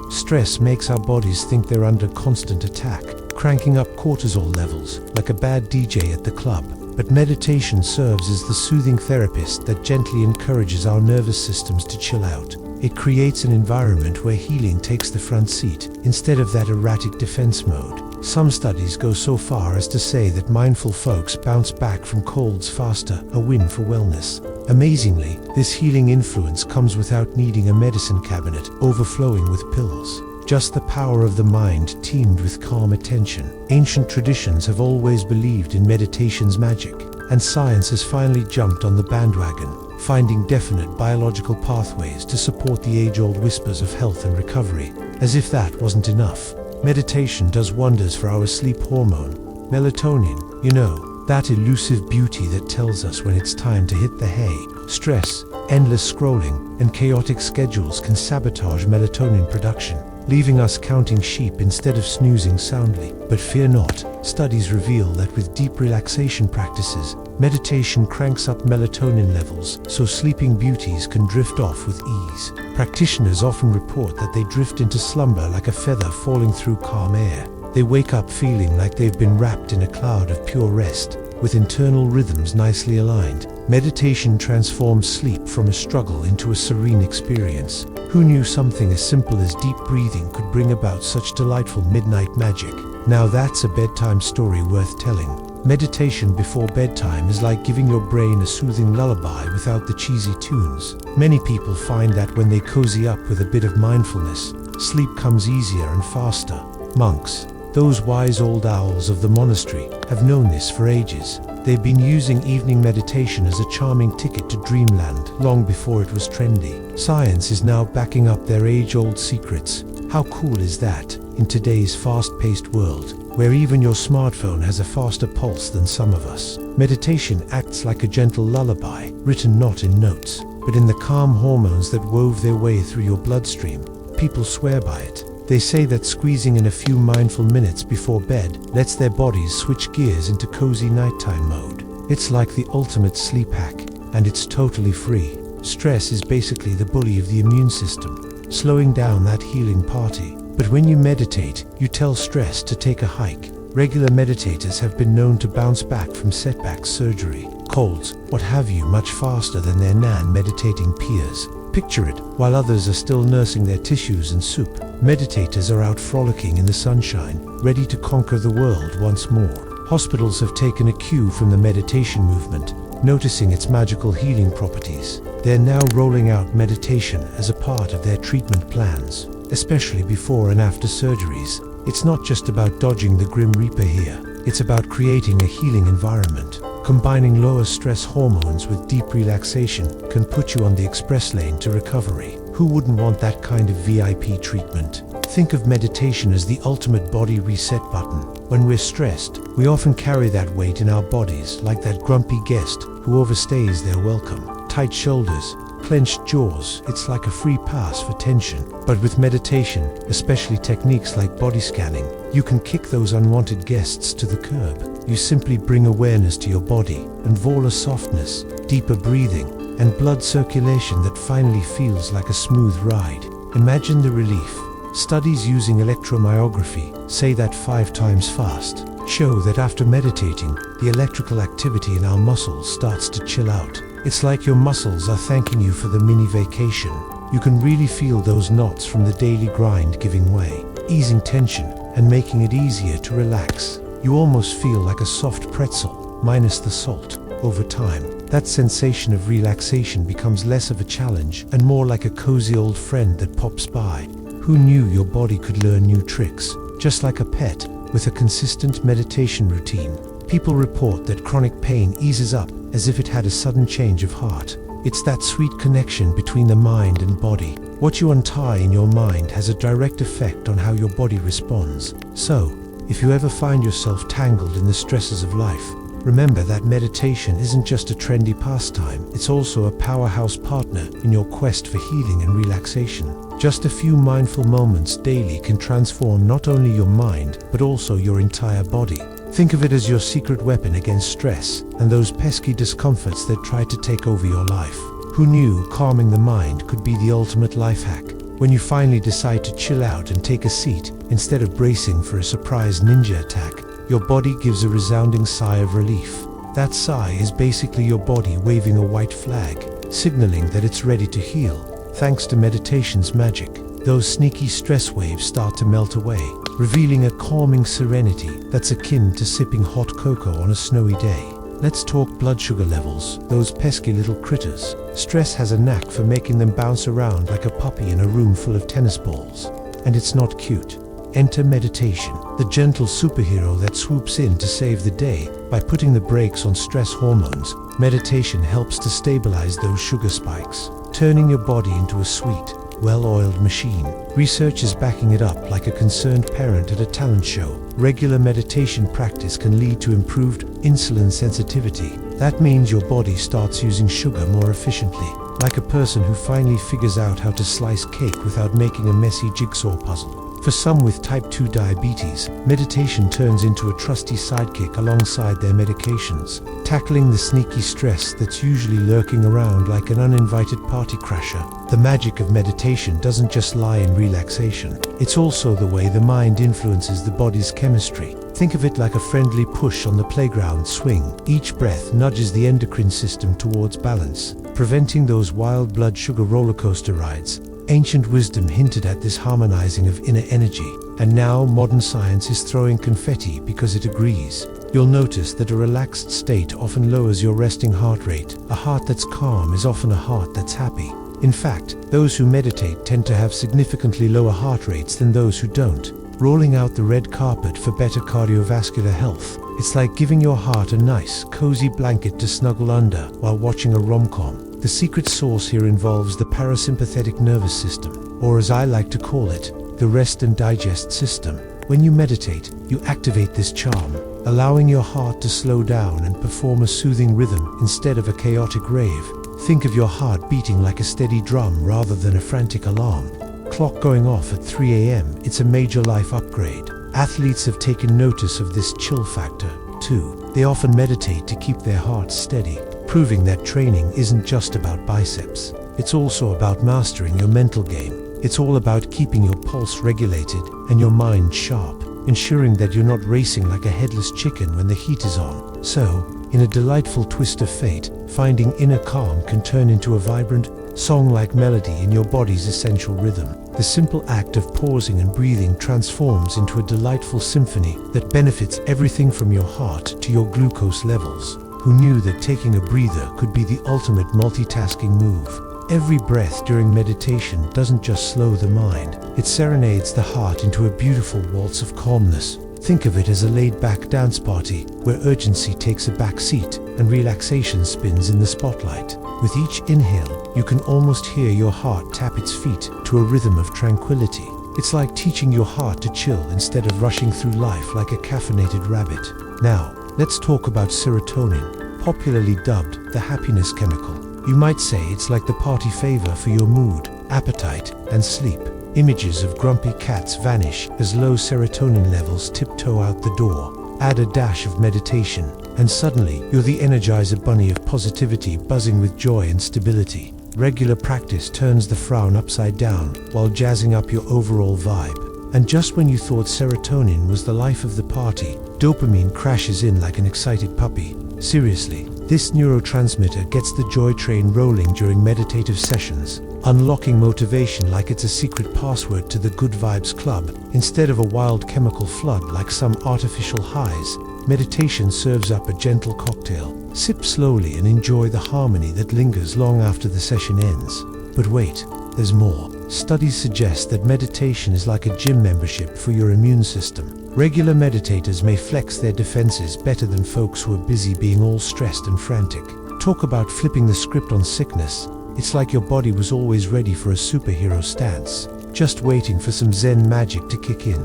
Stress makes our bodies think they're under constant attack, cranking up cortisol levels like a bad DJ at the club. But meditation serves as the soothing therapist that gently encourages our nervous systems to chill out. It creates an environment where healing takes the front seat, instead of that erratic defense mode. Some studies go so far as to say that mindful folks bounce back from colds faster, a win for wellness. Amazingly, this healing influence comes without needing a medicine cabinet overflowing with pills. Just the power of the mind teamed with calm attention. Ancient traditions have always believed in meditation's magic, and science has finally jumped on the bandwagon, finding definite biological pathways to support the age-old whispers of health and recovery. As if that wasn't enough, meditation does wonders for our sleep hormone, melatonin. You know, that elusive beauty that tells us when it's time to hit the hay. Stress, endless scrolling, and chaotic schedules can sabotage melatonin production, leaving us counting sheep instead of snoozing soundly. But fear not, studies reveal that with deep relaxation practices, meditation cranks up melatonin levels so sleeping beauties can drift off with ease. Practitioners often report that they drift into slumber like a feather falling through calm air. They wake up feeling like they've been wrapped in a cloud of pure rest, with internal rhythms nicely aligned. Meditation transforms sleep from a struggle into a serene experience. Who knew something as simple as deep breathing could bring about such delightful midnight magic? Now that's a bedtime story worth telling. Meditation before bedtime is like giving your brain a soothing lullaby without the cheesy tunes. Many people find that when they cozy up with a bit of mindfulness, sleep comes easier and faster. Monks, those wise old owls of the monastery, have known this for ages. They've been using evening meditation as a charming ticket to dreamland long before it was trendy. Science is now backing up their age-old secrets. How cool is that, in today's fast-paced world, where even your smartphone has a faster pulse than some of us? Meditation acts like a gentle lullaby, written not in notes, but in the calm hormones that wove their way through your bloodstream. People swear by it. They say that squeezing in a few mindful minutes before bed lets their bodies switch gears into cozy nighttime mode. It's like the ultimate sleep hack, and it's totally free. Stress is basically the bully of the immune system, slowing down that healing party. But when you meditate, you tell stress to take a hike. Regular meditators have been known to bounce back from setbacks, surgery, colds, what have you, much faster than their non-meditating peers. Picture it, while others are still nursing their tissues and soup, meditators are out frolicking in the sunshine, ready to conquer the world once more. Hospitals have taken a cue from the meditation movement, noticing its magical healing properties. They're now rolling out meditation as a part of their treatment plans, especially before and after surgeries. It's not just about dodging the grim reaper here. It's about creating a healing environment. Combining lower stress hormones with deep relaxation can put you on the express lane to recovery. Who wouldn't want that kind of VIP treatment? Think of meditation as the ultimate body reset button. When we're stressed, we often carry that weight in our bodies, like that grumpy guest who overstays their welcome. Tight shoulders, clenched jaws, it's like a free pass for tension. But with meditation, especially techniques like body scanning, you can kick those unwanted guests to the curb. You simply bring awareness to your body and voila softness, deeper breathing, and blood circulation that finally feels like a smooth ride. Imagine the relief. Studies using electromyography, say that 5 times fast, show that after meditating, the electrical activity in our muscles starts to chill out. It's like your muscles are thanking you for the mini vacation. You can really feel those knots from the daily grind giving way, easing tension and making it easier to relax. You almost feel like a soft pretzel, minus the salt. Over time, that sensation of relaxation becomes less of a challenge and more like a cozy old friend that pops by. Who knew your body could learn new tricks? Just like a pet, with a consistent meditation routine, people report that chronic pain eases up as if it had a sudden change of heart. It's that sweet connection between the mind and body. What you untie in your mind has a direct effect on how your body responds. So, if you ever find yourself tangled in the stresses of life, remember that meditation isn't just a trendy pastime, it's also a powerhouse partner in your quest for healing and relaxation. Just a few mindful moments daily can transform not only your mind, but also your entire body. Think of it as your secret weapon against stress and those pesky discomforts that try to take over your life. Who knew calming the mind could be the ultimate life hack? When you finally decide to chill out and take a seat, instead of bracing for a surprise ninja attack, your body gives a resounding sigh of relief. That sigh is basically your body waving a white flag, signaling that it's ready to heal. Thanks to meditation's magic, those sneaky stress waves start to melt away, revealing a calming serenity that's akin to sipping hot cocoa on a snowy day. Let's talk blood sugar levels, those pesky little critters. Stress has a knack for making them bounce around like a puppy in a room full of tennis balls. And it's not cute. Enter meditation, the gentle superhero that swoops in to save the day by putting the brakes on stress hormones. Meditation helps to stabilize those sugar spikes, turning your body into a sweet, well-oiled machine. Research is backing it up like a concerned parent at a talent show. Regular meditation practice can lead to improved insulin sensitivity. That means your body starts using sugar more efficiently, like a person who finally figures out how to slice cake without making a messy jigsaw puzzle. For some with type 2 diabetes, meditation turns into a trusty sidekick alongside their medications, tackling the sneaky stress that's usually lurking around like an uninvited party crasher. The magic of meditation doesn't just lie in relaxation. It's also the way the mind influences the body's chemistry. Think of it like a friendly push on the playground swing. Each breath nudges the endocrine system towards balance, preventing those wild blood sugar roller coaster rides. Ancient wisdom hinted at this harmonizing of inner energy, and now modern science is throwing confetti because it agrees. You'll notice that a relaxed state often lowers your resting heart rate. A heart that's calm is often a heart that's happy. In fact, those who meditate tend to have significantly lower heart rates than those who don't. Rolling out the red carpet for better cardiovascular health. It's like giving your heart a nice, cozy blanket to snuggle under while watching a rom-com. The secret sauce here involves the parasympathetic nervous system, or as I like to call it, the rest and digest system. When you meditate, you activate this charm, allowing your heart to slow down and perform a soothing rhythm instead of a chaotic rave. Think of your heart beating like a steady drum rather than a frantic alarm. Clock going off at 3 a.m., it's a major life upgrade. Athletes have taken notice of this chill factor, too. They often meditate to keep their hearts steady, proving that training isn't just about biceps. It's also about mastering your mental game. It's all about keeping your pulse regulated and your mind sharp, ensuring that you're not racing like a headless chicken when the heat is on. So, in a delightful twist of fate, finding inner calm can turn into a vibrant, song-like melody in your body's essential rhythm. The simple act of pausing and breathing transforms into a delightful symphony that benefits everything from your heart to your glucose levels. Who knew that taking a breather could be the ultimate multitasking move? Every breath during meditation doesn't just slow the mind, it serenades the heart into a beautiful waltz of calmness. Think of it as a laid-back dance party where urgency takes a back seat and relaxation spins in the spotlight. With each inhale, you can almost hear your heart tap its feet to a rhythm of tranquility. It's like teaching your heart to chill instead of rushing through life like a caffeinated rabbit. Now, let's talk about serotonin, popularly dubbed the happiness chemical. You might say it's like the party favor for your mood, appetite, and sleep. Images of grumpy cats vanish as low serotonin levels tiptoe out the door. Add a dash of meditation, and suddenly you're the Energizer Bunny of positivity buzzing with joy and stability. Regular practice turns the frown upside down while jazzing up your overall vibe. And just when you thought serotonin was the life of the party, dopamine crashes in like an excited puppy. Seriously, this neurotransmitter gets the joy train rolling during meditative sessions, unlocking motivation like it's a secret password to the Good Vibes Club. Instead of a wild chemical flood like some artificial highs, meditation serves up a gentle cocktail. Sip slowly and enjoy the harmony that lingers long after the session ends. But wait, there's more. Studies suggest that meditation is like a gym membership for your immune system. Regular meditators may flex their defenses better than folks who are busy being all stressed and frantic. Talk about flipping the script on sickness. It's like your body was always ready for a superhero stance, just waiting for some Zen magic to kick in.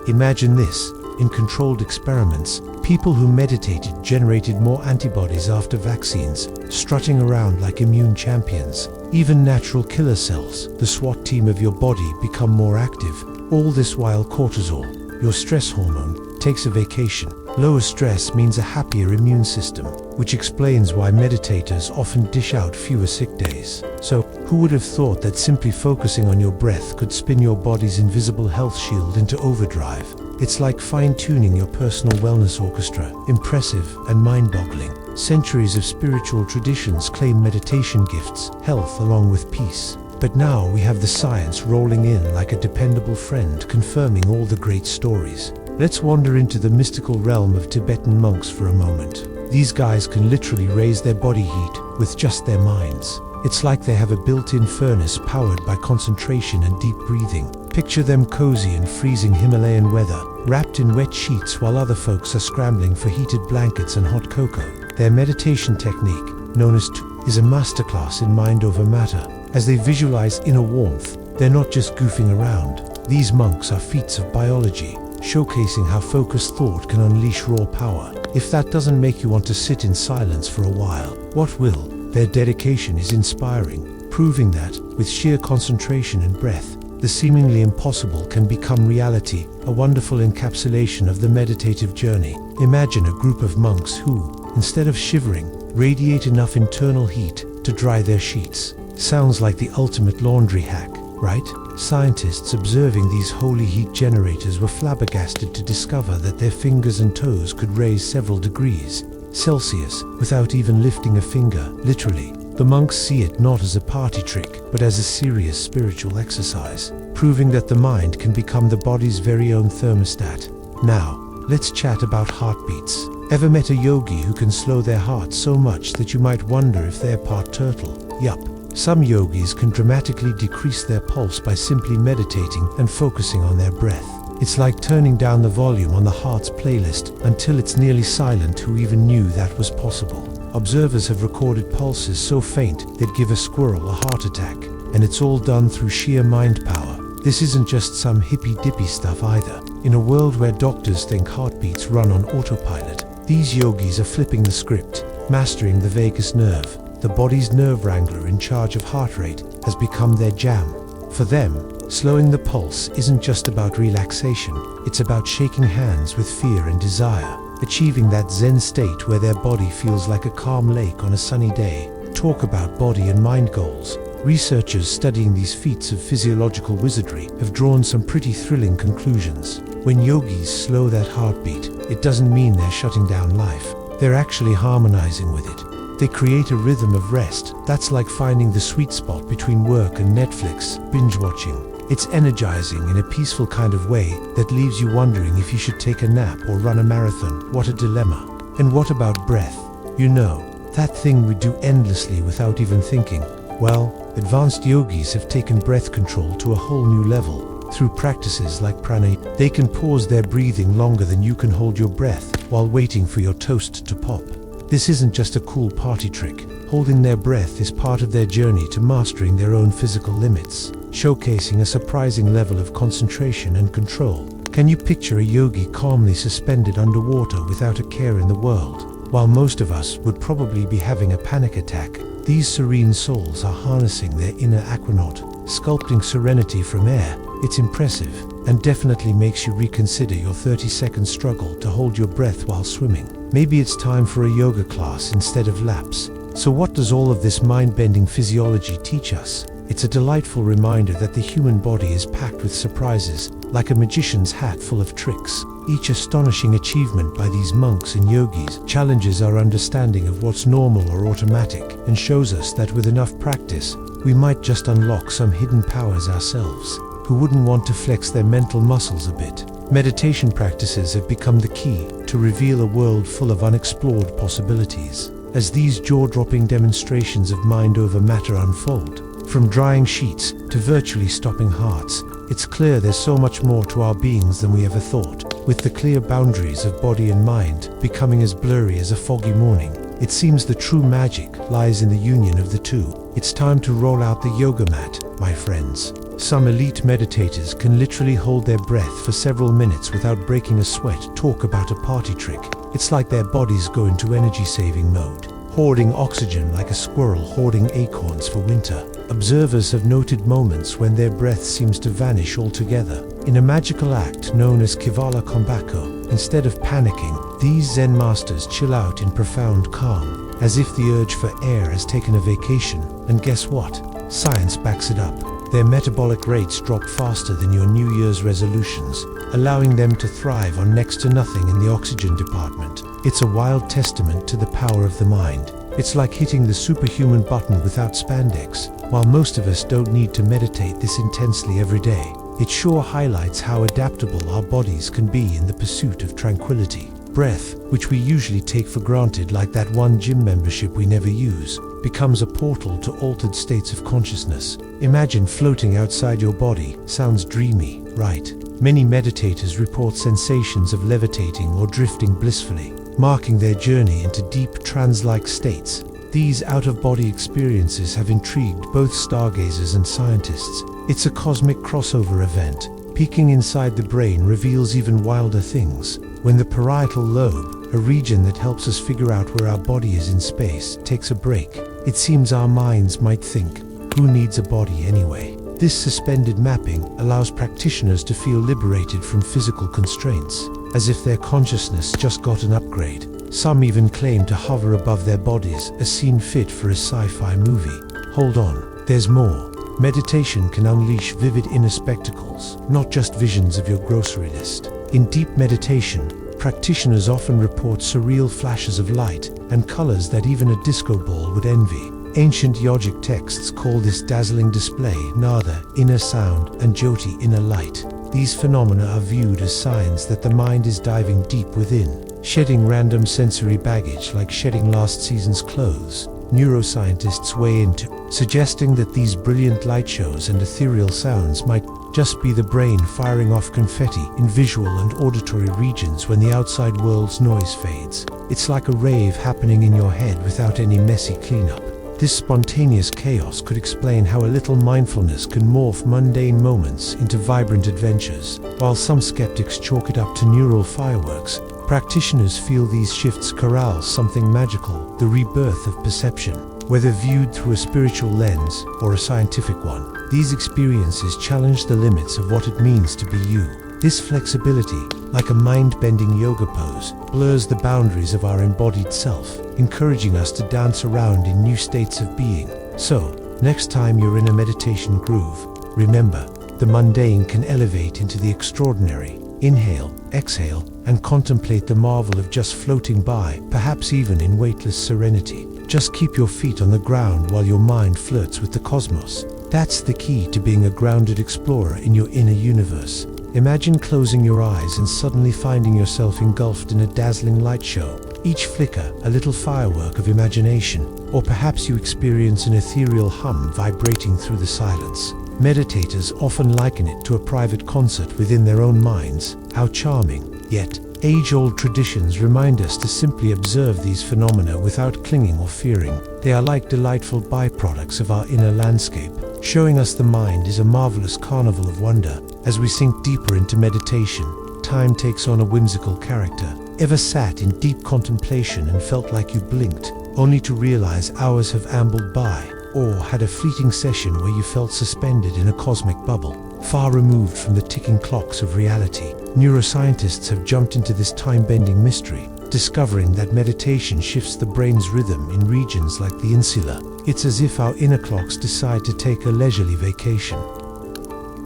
Imagine this. In controlled experiments, people who meditated generated more antibodies after vaccines, strutting around like immune champions. Even natural killer cells, the SWAT team of your body, become more active. All this while cortisol, your stress hormone, takes a vacation. Lower stress means a happier immune system, which explains why meditators often dish out fewer sick days. So, who would have thought that simply focusing on your breath could spin your body's invisible health shield into overdrive? It's like fine-tuning your personal wellness orchestra. Impressive and mind-boggling. Centuries of spiritual traditions claim meditation gifts health along with peace. But now we have the science rolling in like a dependable friend, confirming all the great stories. Let's wander into the mystical realm of Tibetan monks for a moment. These guys can literally raise their body heat with just their minds. It's like they have a built-in furnace powered by concentration and deep breathing. Picture them cozy in freezing Himalayan weather, wrapped in wet sheets while other folks are scrambling for heated blankets and hot cocoa. Their meditation technique, known as Tu, is a masterclass in mind over matter. As they visualize inner warmth, they're not just goofing around. These monks are feats of biology, showcasing how focused thought can unleash raw power. If that doesn't make you want to sit in silence for a while, what will? Their dedication is inspiring, proving that, with sheer concentration and breath, the seemingly impossible can become reality, a wonderful encapsulation of the meditative journey. Imagine a group of monks who, instead of shivering, radiate enough internal heat to dry their sheets. Sounds like the ultimate laundry hack, right? Scientists observing these holy heat generators were flabbergasted to discover that their fingers and toes could raise several degrees Celsius without even lifting a finger, literally. The monks see it not as a party trick, but as a serious spiritual exercise, proving that the mind can become the body's very own thermostat. Now, let's chat about heartbeats. Ever met a yogi who can slow their heart so much that you might wonder if they're part turtle? Yup. Some yogis can dramatically decrease their pulse by simply meditating and focusing on their breath. It's like turning down the volume on the heart's playlist until it's nearly silent. Who even knew that was possible? Observers have recorded pulses so faint they'd give a squirrel a heart attack, and it's all done through sheer mind power. This isn't just some hippy-dippy stuff either. In a world where doctors think heartbeats run on autopilot, these yogis are flipping the script, mastering the vagus nerve. The body's nerve wrangler in charge of heart rate has become their jam. For them, slowing the pulse isn't just about relaxation, it's about shaking hands with fear and desire, achieving that Zen state where their body feels like a calm lake on a sunny day. Talk about body and mind goals. Researchers studying these feats of physiological wizardry have drawn some pretty thrilling conclusions. When yogis slow that heartbeat, it doesn't mean they're shutting down life. They're actually harmonizing with it. They create a rhythm of rest that's like finding the sweet spot between work and Netflix binge watching. It's energizing in a peaceful kind of way that leaves you wondering if you should take a nap or run a marathon. What a dilemma. And what about breath? You know, that thing we do endlessly without even thinking. Well, advanced yogis have taken breath control to a whole new level. Through practices like pranayama, they can pause their breathing longer than you can hold your breath while waiting for your toast to pop. This isn't just a cool party trick. Holding their breath is part of their journey to mastering their own physical limits, showcasing a surprising level of concentration and control. Can you picture a yogi calmly suspended underwater without a care in the world? While most of us would probably be having a panic attack, these serene souls are harnessing their inner aquanaut, sculpting serenity from air. It's impressive, and definitely makes you reconsider your 30-second struggle to hold your breath while swimming. Maybe it's time for a yoga class instead of laps. So what does all of this mind-bending physiology teach us? It's a delightful reminder that the human body is packed with surprises, like a magician's hat full of tricks. Each astonishing achievement by these monks and yogis challenges our understanding of what's normal or automatic, and shows us that with enough practice, we might just unlock some hidden powers ourselves. Who wouldn't want to flex their mental muscles a bit? Meditation practices have become the key to reveal a world full of unexplored possibilities. As these jaw-dropping demonstrations of mind over matter unfold, from drying sheets to virtually stopping hearts, it's clear there's so much more to our beings than we ever thought. With the clear boundaries of body and mind becoming as blurry as a foggy morning, it seems the true magic lies in the union of the two. It's time to roll out the yoga mat, my friends. Some elite meditators can literally hold their breath for several minutes without breaking a sweat. Talk about a party trick. It's like their bodies go into energy-saving mode, hoarding oxygen like a squirrel hoarding acorns for winter. Observers have noted moments when their breath seems to vanish altogether. In a magical act known as Kivala Kombako, instead of panicking, these Zen masters chill out in profound calm, as if the urge for air has taken a vacation. And guess what? Science backs it up. Their metabolic rates drop faster than your New Year's resolutions, allowing them to thrive on next to nothing in the oxygen department. It's a wild testament to the power of the mind. It's like hitting the superhuman button without spandex. While most of us don't need to meditate this intensely every day, it sure highlights how adaptable our bodies can be in the pursuit of tranquility. Breath, which we usually take for granted like that one gym membership we never use, becomes a portal to altered states of consciousness. Imagine floating outside your body. Sounds dreamy, right? Many meditators report sensations of levitating or drifting blissfully, marking their journey into deep trance-like states. These out-of-body experiences have intrigued both stargazers and scientists. It's a cosmic crossover event. Peeking inside the brain reveals even wilder things. When the parietal lobe, a region that helps us figure out where our body is in space, takes a break, it seems our minds might think, who needs a body anyway? This suspended mapping allows practitioners to feel liberated from physical constraints, as if their consciousness just got an upgrade. Some even claim to hover above their bodies, a scene fit for a sci-fi movie. Hold on, there's more. Meditation can unleash vivid inner spectacles, not just visions of your grocery list. In deep meditation, practitioners often report surreal flashes of light and colors that even a disco ball would envy. Ancient yogic texts call this dazzling display nada, inner sound, and jyoti, inner light. These phenomena are viewed as signs that the mind is diving deep within, shedding random sensory baggage like shedding last season's clothes. Neuroscientists weigh in too, suggesting that these brilliant light shows and ethereal sounds might just be the brain firing off confetti in visual and auditory regions when the outside world's noise fades. It's like a rave happening in your head without any messy cleanup. This spontaneous chaos could explain how a little mindfulness can morph mundane moments into vibrant adventures. While some skeptics chalk it up to neural fireworks, practitioners feel these shifts corral something magical, the rebirth of perception. Whether viewed through a spiritual lens or a scientific one, these experiences challenge the limits of what it means to be you. This flexibility, like a mind-bending yoga pose, blurs the boundaries of our embodied self, encouraging us to dance around in new states of being. So, next time you're in a meditation groove, remember, the mundane can elevate into the extraordinary. Inhale, exhale, and contemplate the marvel of just floating by, perhaps even in weightless serenity. Just keep your feet on the ground while your mind flirts with the cosmos. That's the key to being a grounded explorer in your inner universe. Imagine closing your eyes and suddenly finding yourself engulfed in a dazzling light show. Each flicker, a little firework of imagination, or perhaps you experience an ethereal hum vibrating through the silence. Meditators often liken it to a private concert within their own minds. How charming! Yet, age-old traditions remind us to simply observe these phenomena without clinging or fearing. They are like delightful byproducts of our inner landscape, showing us the mind is a marvelous carnival of wonder. As we sink deeper into meditation, time takes on a whimsical character. Ever sat in deep contemplation and felt like you blinked, only to realize hours have ambled by? Or had a fleeting session where you felt suspended in a cosmic bubble, far removed from the ticking clocks of reality? Neuroscientists have jumped into this time-bending mystery, discovering that meditation shifts the brain's rhythm in regions like the insula. It's as if our inner clocks decide to take a leisurely vacation.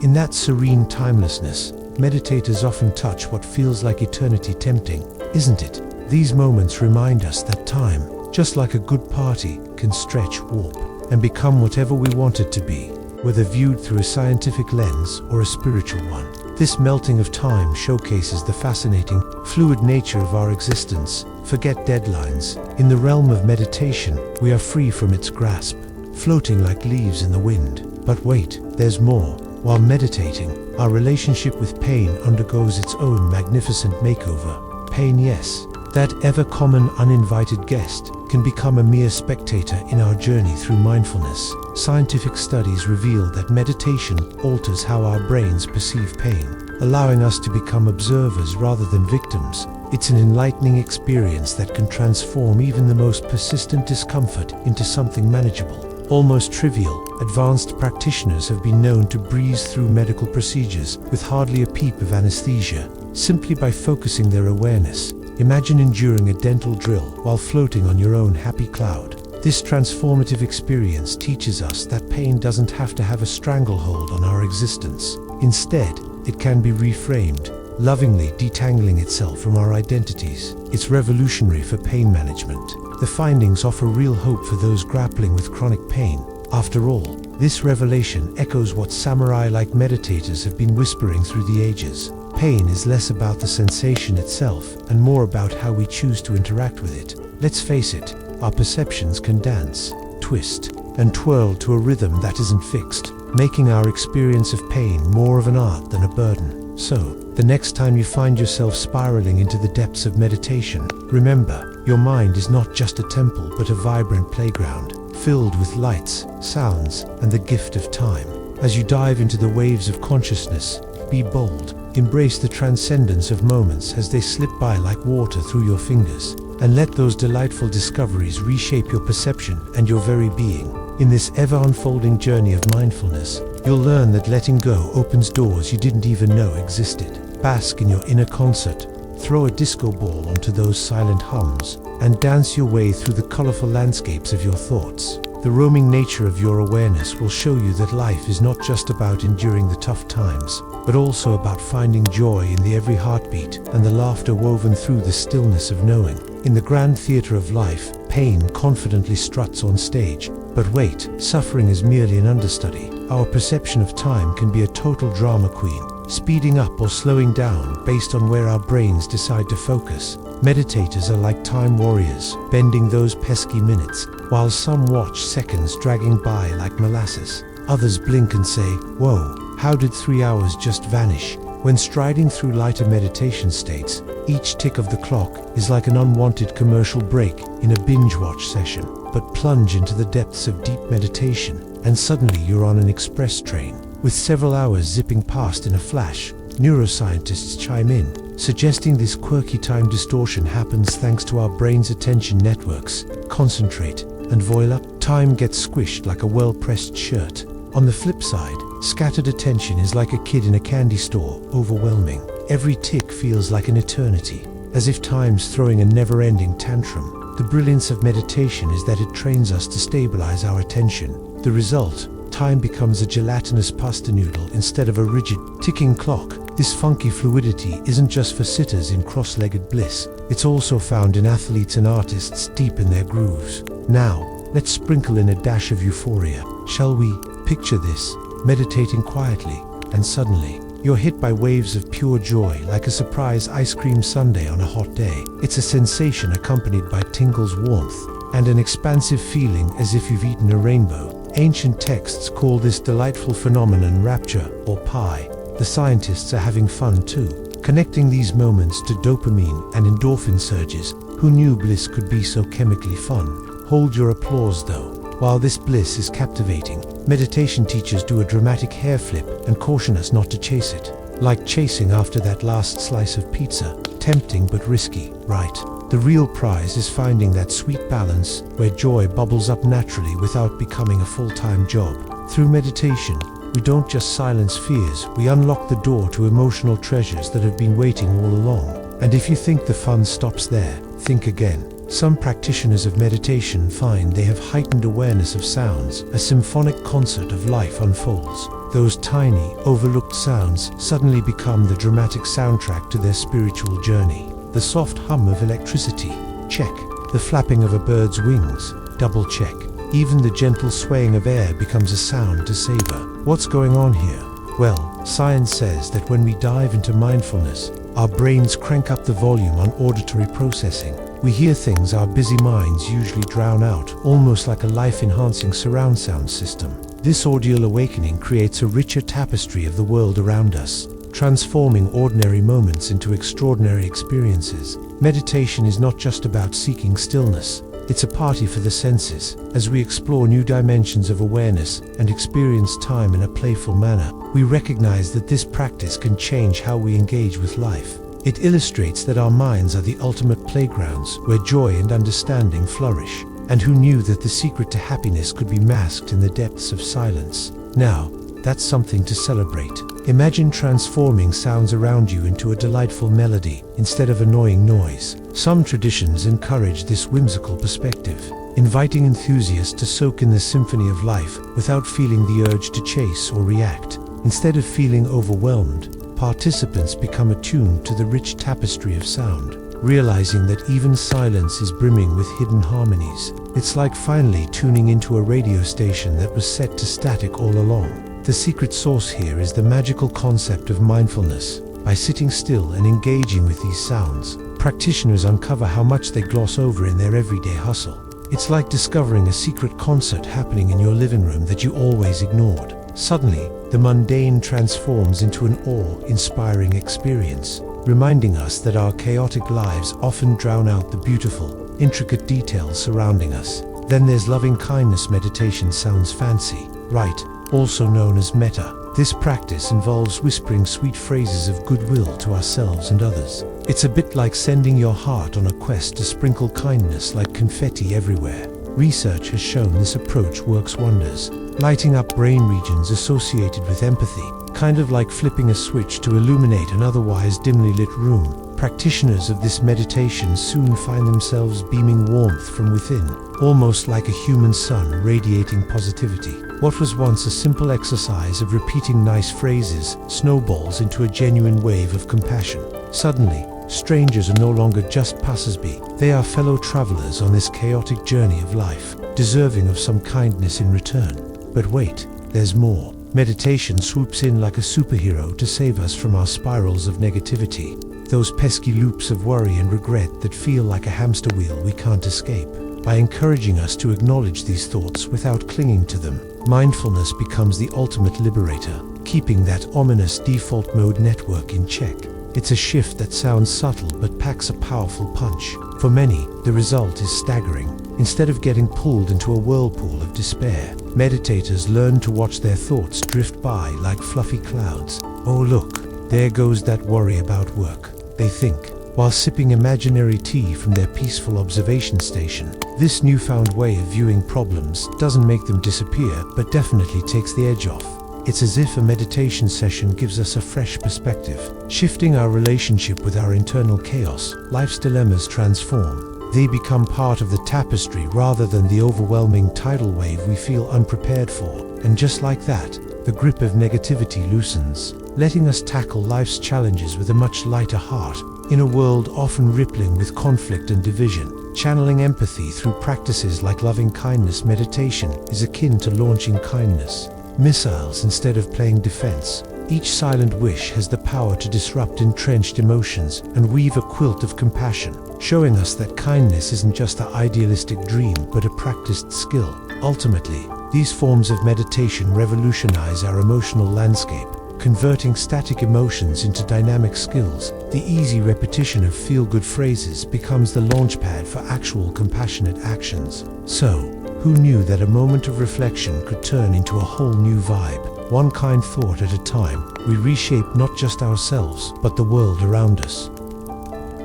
In that serene timelessness, meditators often touch what feels like eternity, tempting, isn't it? These moments remind us that time, just like a good party, can stretch, warp, and become whatever we want it to be, whether viewed through a scientific lens or a spiritual one. This melting of time showcases the fascinating, fluid nature of our existence. Forget deadlines. In the realm of meditation, we are free from its grasp, floating like leaves in the wind. But wait, there's more. While meditating, our relationship with pain undergoes its own magnificent makeover. Pain, yes, that ever-common uninvited guest, can become a mere spectator in our journey through mindfulness. Scientific studies reveal that meditation alters how our brains perceive pain, allowing us to become observers rather than victims. It's an enlightening experience that can transform even the most persistent discomfort into something manageable, almost trivial. Advanced practitioners have been known to breeze through medical procedures with hardly a peep of anesthesia, simply by focusing their awareness. Imagine enduring a dental drill while floating on your own happy cloud. This transformative experience teaches us that pain doesn't have to have a stranglehold on our existence. Instead, it can be reframed, lovingly detangling itself from our identities. It's revolutionary for pain management. The findings offer real hope for those grappling with chronic pain. After all, this revelation echoes what samurai-like meditators have been whispering through the ages. Pain is less about the sensation itself and more about how we choose to interact with it. Let's face it, our perceptions can dance, twist, and twirl to a rhythm that isn't fixed, making our experience of pain more of an art than a burden. So, the next time you find yourself spiraling into the depths of meditation, remember, your mind is not just a temple but a vibrant playground, filled with lights, sounds, and the gift of time. As you dive into the waves of consciousness, be bold. Embrace the transcendence of moments as they slip by like water through your fingers, and let those delightful discoveries reshape your perception and your very being. In this ever-unfolding journey of mindfulness, you'll learn that letting go opens doors you didn't even know existed. Bask in your inner concert, throw a disco ball onto those silent hums, and dance your way through the colorful landscapes of your thoughts. The roaming nature of your awareness will show you that life is not just about enduring the tough times, but also about finding joy in the every heartbeat and the laughter woven through the stillness of knowing. In the grand theater of life, pain confidently struts on stage. But wait, suffering is merely an understudy. Our perception of time can be a total drama queen, speeding up or slowing down based on where our brains decide to focus. Meditators are like time warriors, bending those pesky minutes, while some watch seconds dragging by like molasses. Others blink and say, "Whoa, how did 3 hours just vanish?" When striding through lighter meditation states, each tick of the clock is like an unwanted commercial break in a binge-watch session. But plunge into the depths of deep meditation, and suddenly you're on an express train, with several hours zipping past in a flash. Neuroscientists chime in, suggesting this quirky time distortion happens thanks to our brain's attention networks. Concentrate, and voila, time gets squished like a well-pressed shirt. On the flip side, scattered attention is like a kid in a candy store, overwhelming. Every tick feels like an eternity, as if time's throwing a never-ending tantrum. The brilliance of meditation is that it trains us to stabilize our attention. The result, time becomes a gelatinous pasta noodle instead of a rigid, ticking clock. This funky fluidity isn't just for sitters in cross-legged bliss. It's also found in athletes and artists deep in their grooves. Now, let's sprinkle in a dash of euphoria, shall we? Picture this, meditating quietly, and suddenly, you're hit by waves of pure joy like a surprise ice cream sundae on a hot day. It's a sensation accompanied by tingles, warmth, and an expansive feeling as if you've eaten a rainbow. Ancient texts call this delightful phenomenon rapture or pi. The scientists are having fun too, connecting these moments to dopamine and endorphin surges. Who knew bliss could be so chemically fun? Hold your applause though. While this bliss is captivating, meditation teachers do a dramatic hair flip and caution us not to chase it. Like chasing after that last slice of pizza, tempting but risky, right? The real prize is finding that sweet balance where joy bubbles up naturally without becoming a full-time job. Through meditation, we don't just silence fears, we unlock the door to emotional treasures that have been waiting all along. And if you think the fun stops there, think again. Some practitioners of meditation find they have heightened awareness of sounds. A symphonic concert of life unfolds. Those tiny, overlooked sounds suddenly become the dramatic soundtrack to their spiritual journey. The soft hum of electricity, check. The flapping of a bird's wings, double check. Even the gentle swaying of air becomes a sound to savor. What's going on here? Well, science says that when we dive into mindfulness, our brains crank up the volume on auditory processing. We hear things our busy minds usually drown out, almost like a life-enhancing surround sound system. This audial awakening creates a richer tapestry of the world around us, transforming ordinary moments into extraordinary experiences. Meditation is not just about seeking stillness. It's a party for the senses. As we explore new dimensions of awareness and experience time in a playful manner, we recognize that this practice can change how we engage with life. It illustrates that our minds are the ultimate playgrounds where joy and understanding flourish. And who knew that the secret to happiness could be masked in the depths of silence? Now, that's something to celebrate. Imagine transforming sounds around you into a delightful melody instead of annoying noise. Some traditions encourage this whimsical perspective, inviting enthusiasts to soak in the symphony of life without feeling the urge to chase or react. Instead of feeling overwhelmed, participants become attuned to the rich tapestry of sound, realizing that even silence is brimming with hidden harmonies. It's like finally tuning into a radio station that was set to static all along. The secret sauce here is the magical concept of mindfulness. By sitting still and engaging with these sounds, practitioners uncover how much they gloss over in their everyday hustle. It's like discovering a secret concert happening in your living room that you always ignored. Suddenly, the mundane transforms into an awe-inspiring experience, reminding us that our chaotic lives often drown out the beautiful, intricate details surrounding us. Then there's loving kindness meditation. Sounds fancy, right? Also known as metta. This practice involves whispering sweet phrases of goodwill to ourselves and others. It's a bit like sending your heart on a quest to sprinkle kindness like confetti everywhere. Research has shown this approach works wonders, lighting up brain regions associated with empathy, kind of like flipping a switch to illuminate an otherwise dimly lit room. Practitioners of this meditation soon find themselves beaming warmth from within, almost like a human sun radiating positivity. What was once a simple exercise of repeating nice phrases snowballs into a genuine wave of compassion. Suddenly, Strangers are no longer just passers-by. They are fellow travelers on this chaotic journey of life, deserving of some kindness in return. But wait, there's more. Meditation swoops in like a superhero to save us from our spirals of negativity, those pesky loops of worry and regret that feel like a hamster wheel we can't escape. By encouraging us to acknowledge these thoughts without clinging to them, mindfulness becomes the ultimate liberator, keeping that ominous default mode network in check. It's a shift that sounds subtle but packs a powerful punch. For many, the result is staggering. Instead of getting pulled into a whirlpool of despair, meditators learn to watch their thoughts drift by like fluffy clouds. Oh look, there goes that worry about work, they think, while sipping imaginary tea from their peaceful observation station. This newfound way of viewing problems doesn't make them disappear, but definitely takes the edge off. It's as if a meditation session gives us a fresh perspective, shifting our relationship with our internal chaos. Life's dilemmas transform. They become part of the tapestry rather than the overwhelming tidal wave we feel unprepared for. And just like that, the grip of negativity loosens, letting us tackle life's challenges with a much lighter heart. In a world often rippling with conflict and division, channeling empathy through practices like loving kindness meditation is akin to launching kindness missiles instead of playing defense. Each silent wish has the power to disrupt entrenched emotions and weave a quilt of compassion, showing us that kindness isn't just an idealistic dream but a practiced skill. Ultimately, these forms of meditation revolutionize our emotional landscape, converting static emotions into dynamic skills. The easy repetition of feel-good phrases becomes the launchpad for actual compassionate actions. So, who knew that a moment of reflection could turn into a whole new vibe? One kind thought at a time, we reshape not just ourselves, but the world around us.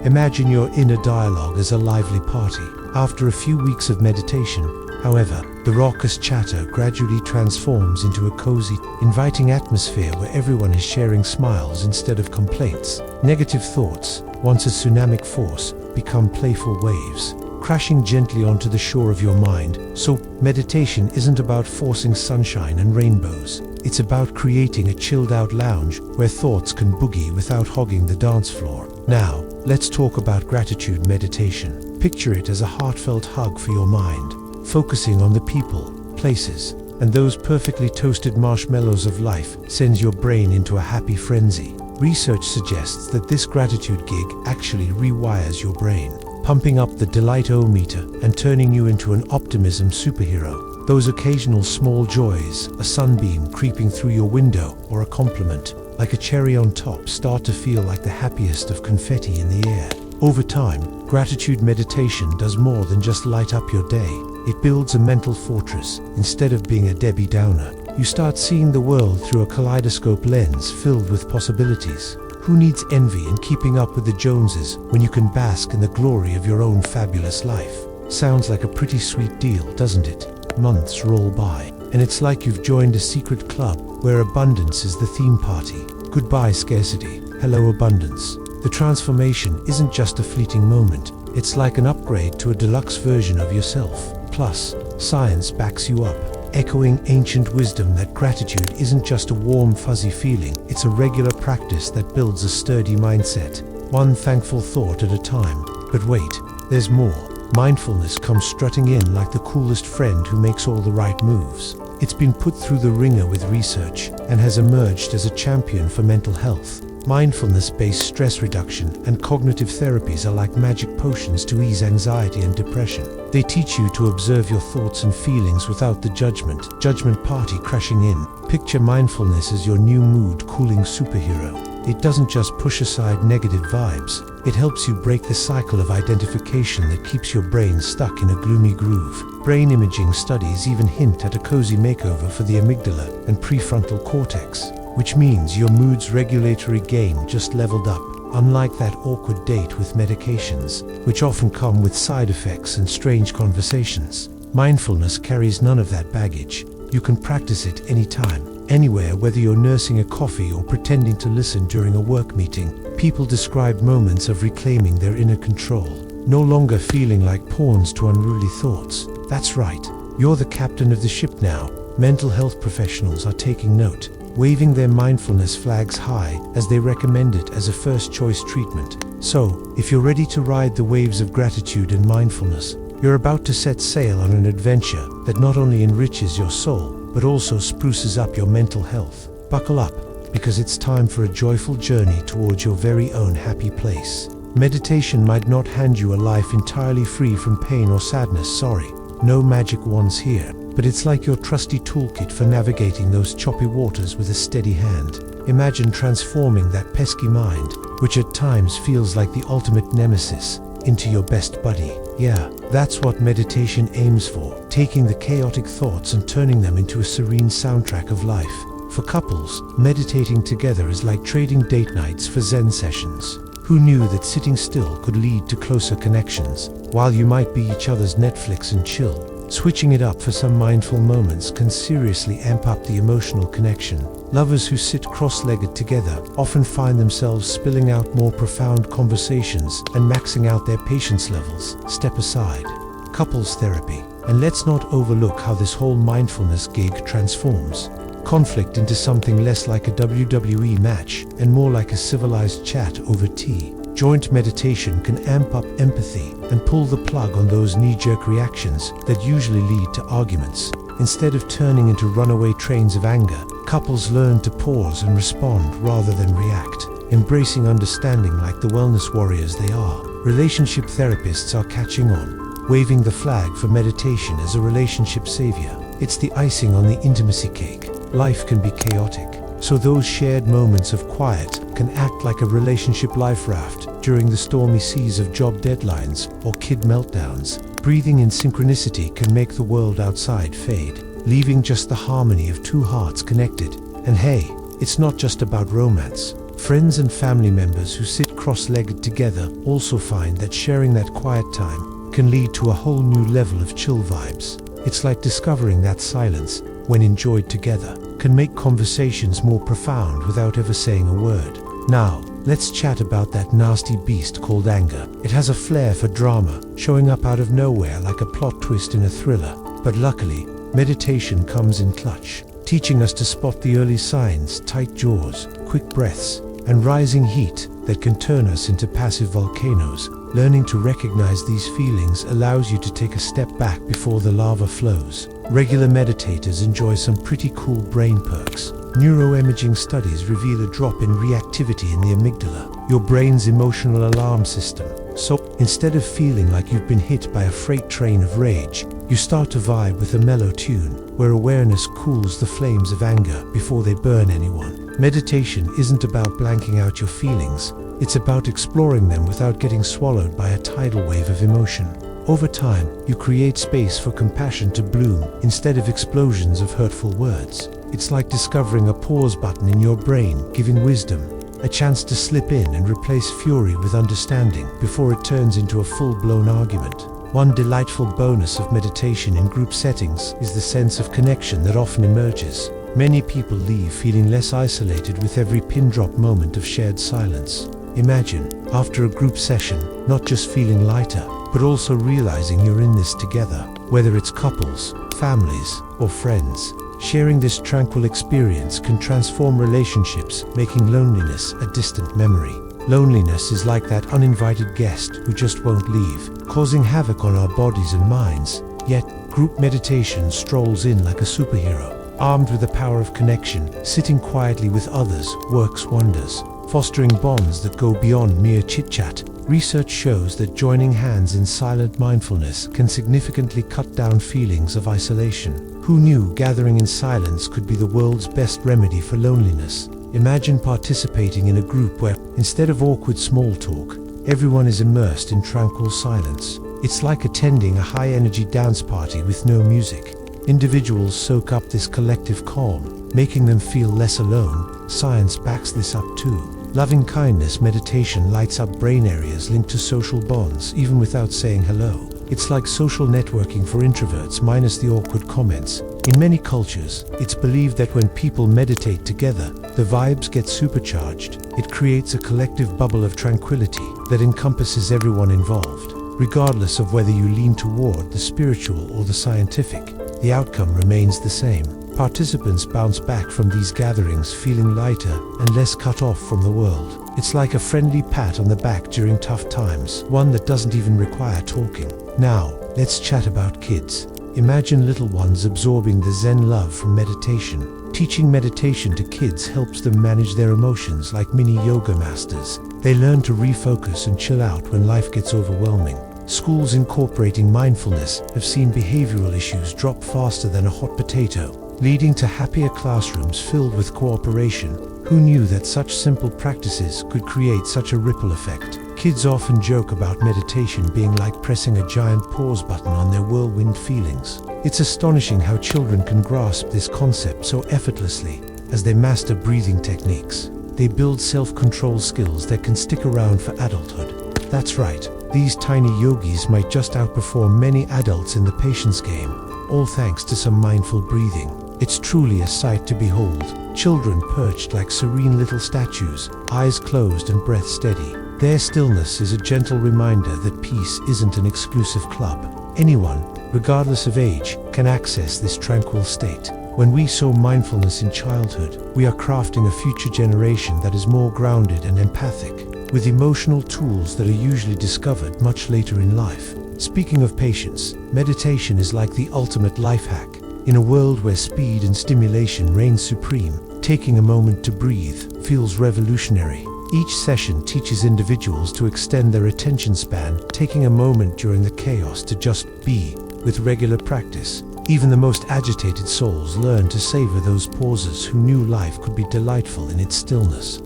Imagine your inner dialogue as a lively party. After a few weeks of meditation, however, the raucous chatter gradually transforms into a cozy, inviting atmosphere where everyone is sharing smiles instead of complaints. Negative thoughts, once a tsunamic force, become playful waves, crashing gently onto the shore of your mind. So, meditation isn't about forcing sunshine and rainbows. It's about creating a chilled-out lounge where thoughts can boogie without hogging the dance floor. Now, let's talk about gratitude meditation. Picture it as a heartfelt hug for your mind, focusing on the people, places, and those perfectly toasted marshmallows of life sends your brain into a happy frenzy. Research suggests that this gratitude gig actually rewires your brain, pumping up the delight-o-meter and turning you into an optimism superhero. Those occasional small joys, a sunbeam creeping through your window or a compliment, like a cherry on top, start to feel like the happiest of confetti in the air. Over time, gratitude meditation does more than just light up your day. It builds a mental fortress. Instead of being a Debbie Downer, you start seeing the world through a kaleidoscope lens filled with possibilities. Who needs envy and keeping up with the Joneses when you can bask in the glory of your own fabulous life? Sounds like a pretty sweet deal, doesn't it? Months roll by, and it's like you've joined a secret club where abundance is the theme party. Goodbye scarcity, hello abundance. The transformation isn't just a fleeting moment, it's like an upgrade to a deluxe version of yourself. Plus, science backs you up, echoing ancient wisdom that gratitude isn't just a warm, fuzzy feeling, it's a regular practice that builds a sturdy mindset, one thankful thought at a time. But wait, there's more. Mindfulness comes strutting in like the coolest friend who makes all the right moves. It's been put through the ringer with research and has emerged as a champion for mental health. Mindfulness-based stress reduction and cognitive therapies are like magic potions to ease anxiety and depression. They teach you to observe your thoughts and feelings without the judgment party crashing in. Picture mindfulness as your new mood-cooling superhero. It doesn't just push aside negative vibes, it helps you break the cycle of identification that keeps your brain stuck in a gloomy groove. Brain imaging studies even hint at a cozy makeover for the amygdala and prefrontal cortex, which means your mood's regulatory game just leveled up. Unlike that awkward date with medications, which often come with side effects and strange conversations, mindfulness carries none of that baggage. You can practice it anytime, anywhere, whether you're nursing a coffee or pretending to listen during a work meeting. People describe moments of reclaiming their inner control, no longer feeling like pawns to unruly thoughts. That's right, you're the captain of the ship now. Mental health professionals are taking note, waving their mindfulness flags high as they recommend it as a first-choice treatment. So, if you're ready to ride the waves of gratitude and mindfulness, you're about to set sail on an adventure that not only enriches your soul, but also spruces up your mental health. Buckle up, because it's time for a joyful journey towards your very own happy place. Meditation might not hand you a life entirely free from pain or sadness, sorry, no magic wands here, but it's like your trusty toolkit for navigating those choppy waters with a steady hand. Imagine transforming that pesky mind, which at times feels like the ultimate nemesis, into your best buddy. Yeah, that's what meditation aims for, taking the chaotic thoughts and turning them into a serene soundtrack of life. For couples, meditating together is like trading date nights for Zen sessions. Who knew that sitting still could lead to closer connections? While you might be each other's Netflix and chill, switching it up for some mindful moments can seriously amp up the emotional connection. Lovers who sit cross-legged together often find themselves spilling out more profound conversations and maxing out their patience levels. Step aside. Couples therapy. And let's not overlook how this whole mindfulness gig transforms conflict into something less like a WWE match and more like a civilized chat over tea. Joint meditation can amp up empathy and pull the plug on those knee-jerk reactions that usually lead to arguments. Instead of turning into runaway trains of anger, couples learn to pause and respond rather than react, embracing understanding like the wellness warriors they are. Relationship therapists are catching on, waving the flag for meditation as a relationship savior. It's the icing on the intimacy cake. Life can be chaotic, so those shared moments of quiet can act like a relationship life raft during the stormy seas of job deadlines or kid meltdowns. Breathing in synchronicity can make the world outside fade, leaving just the harmony of two hearts connected. And hey, it's not just about romance. Friends and family members who sit cross-legged together also find that sharing that quiet time can lead to a whole new level of chill vibes. It's like discovering that silence, when enjoyed together, can make conversations more profound without ever saying a word. Now, let's chat about that nasty beast called anger. It has a flair for drama, showing up out of nowhere like a plot twist in a thriller. But luckily, meditation comes in clutch, teaching us to spot the early signs, tight jaws, quick breaths, and rising heat that can turn us into passive volcanoes. Learning to recognize these feelings allows you to take a step back before the lava flows. Regular meditators enjoy some pretty cool brain perks. Neuroimaging studies reveal a drop in reactivity in the amygdala, your brain's emotional alarm system. So, instead of feeling like you've been hit by a freight train of rage, you start to vibe with a mellow tune, where awareness cools the flames of anger before they burn anyone. Meditation isn't about blanking out your feelings, it's about exploring them without getting swallowed by a tidal wave of emotion. Over time, you create space for compassion to bloom instead of explosions of hurtful words. It's like discovering a pause button in your brain, giving wisdom a chance to slip in and replace fury with understanding before it turns into a full-blown argument. One delightful bonus of meditation in group settings is the sense of connection that often emerges. Many people leave feeling less isolated with every pin-drop moment of shared silence. Imagine, after a group session, not just feeling lighter, but also realizing you're in this together. Whether it's couples, families, or friends, sharing this tranquil experience can transform relationships, making loneliness a distant memory. Loneliness is like that uninvited guest who just won't leave, causing havoc on our bodies and minds. Yet, group meditation strolls in like a superhero. Armed with the power of connection, sitting quietly with others works wonders, fostering bonds that go beyond mere chit-chat. Research shows that joining hands in silent mindfulness can significantly cut down feelings of isolation. Who knew gathering in silence could be the world's best remedy for loneliness? Imagine participating in a group where, instead of awkward small talk, everyone is immersed in tranquil silence. It's like attending a high-energy dance party with no music. Individuals soak up this collective calm, making them feel less alone. Science backs this up too. Loving-kindness meditation lights up brain areas linked to social bonds even without saying hello. It's like social networking for introverts minus the awkward comments. In many cultures, it's believed that when people meditate together, the vibes get supercharged. It creates a collective bubble of tranquility that encompasses everyone involved. Regardless of whether you lean toward the spiritual or the scientific, the outcome remains the same. Participants bounce back from these gatherings feeling lighter and less cut off from the world. It's like a friendly pat on the back during tough times, one that doesn't even require talking. Now, let's chat about kids. Imagine little ones absorbing the Zen love from meditation. Teaching meditation to kids helps them manage their emotions like mini yoga masters. They learn to refocus and chill out when life gets overwhelming. Schools incorporating mindfulness have seen behavioral issues drop faster than a hot potato, leading to happier classrooms filled with cooperation. Who knew that such simple practices could create such a ripple effect? Kids often joke about meditation being like pressing a giant pause button on their whirlwind feelings. It's astonishing how children can grasp this concept so effortlessly as they master breathing techniques. They build self-control skills that can stick around for adulthood. That's right, these tiny yogis might just outperform many adults in the patience game, all thanks to some mindful breathing. It's truly a sight to behold. Children perched like serene little statues, eyes closed and breath steady. Their stillness is a gentle reminder that peace isn't an exclusive club. Anyone, regardless of age, can access this tranquil state. When we sow mindfulness in childhood, we are crafting a future generation that is more grounded and empathic, with emotional tools that are usually discovered much later in life. Speaking of patience, meditation is like the ultimate life hack. In a world where speed and stimulation reign supreme, taking a moment to breathe feels revolutionary. Each session teaches individuals to extend their attention span, taking a moment during the chaos to just be. With regular practice, even the most agitated souls learn to savor those pauses who knew life could be delightful in its stillness.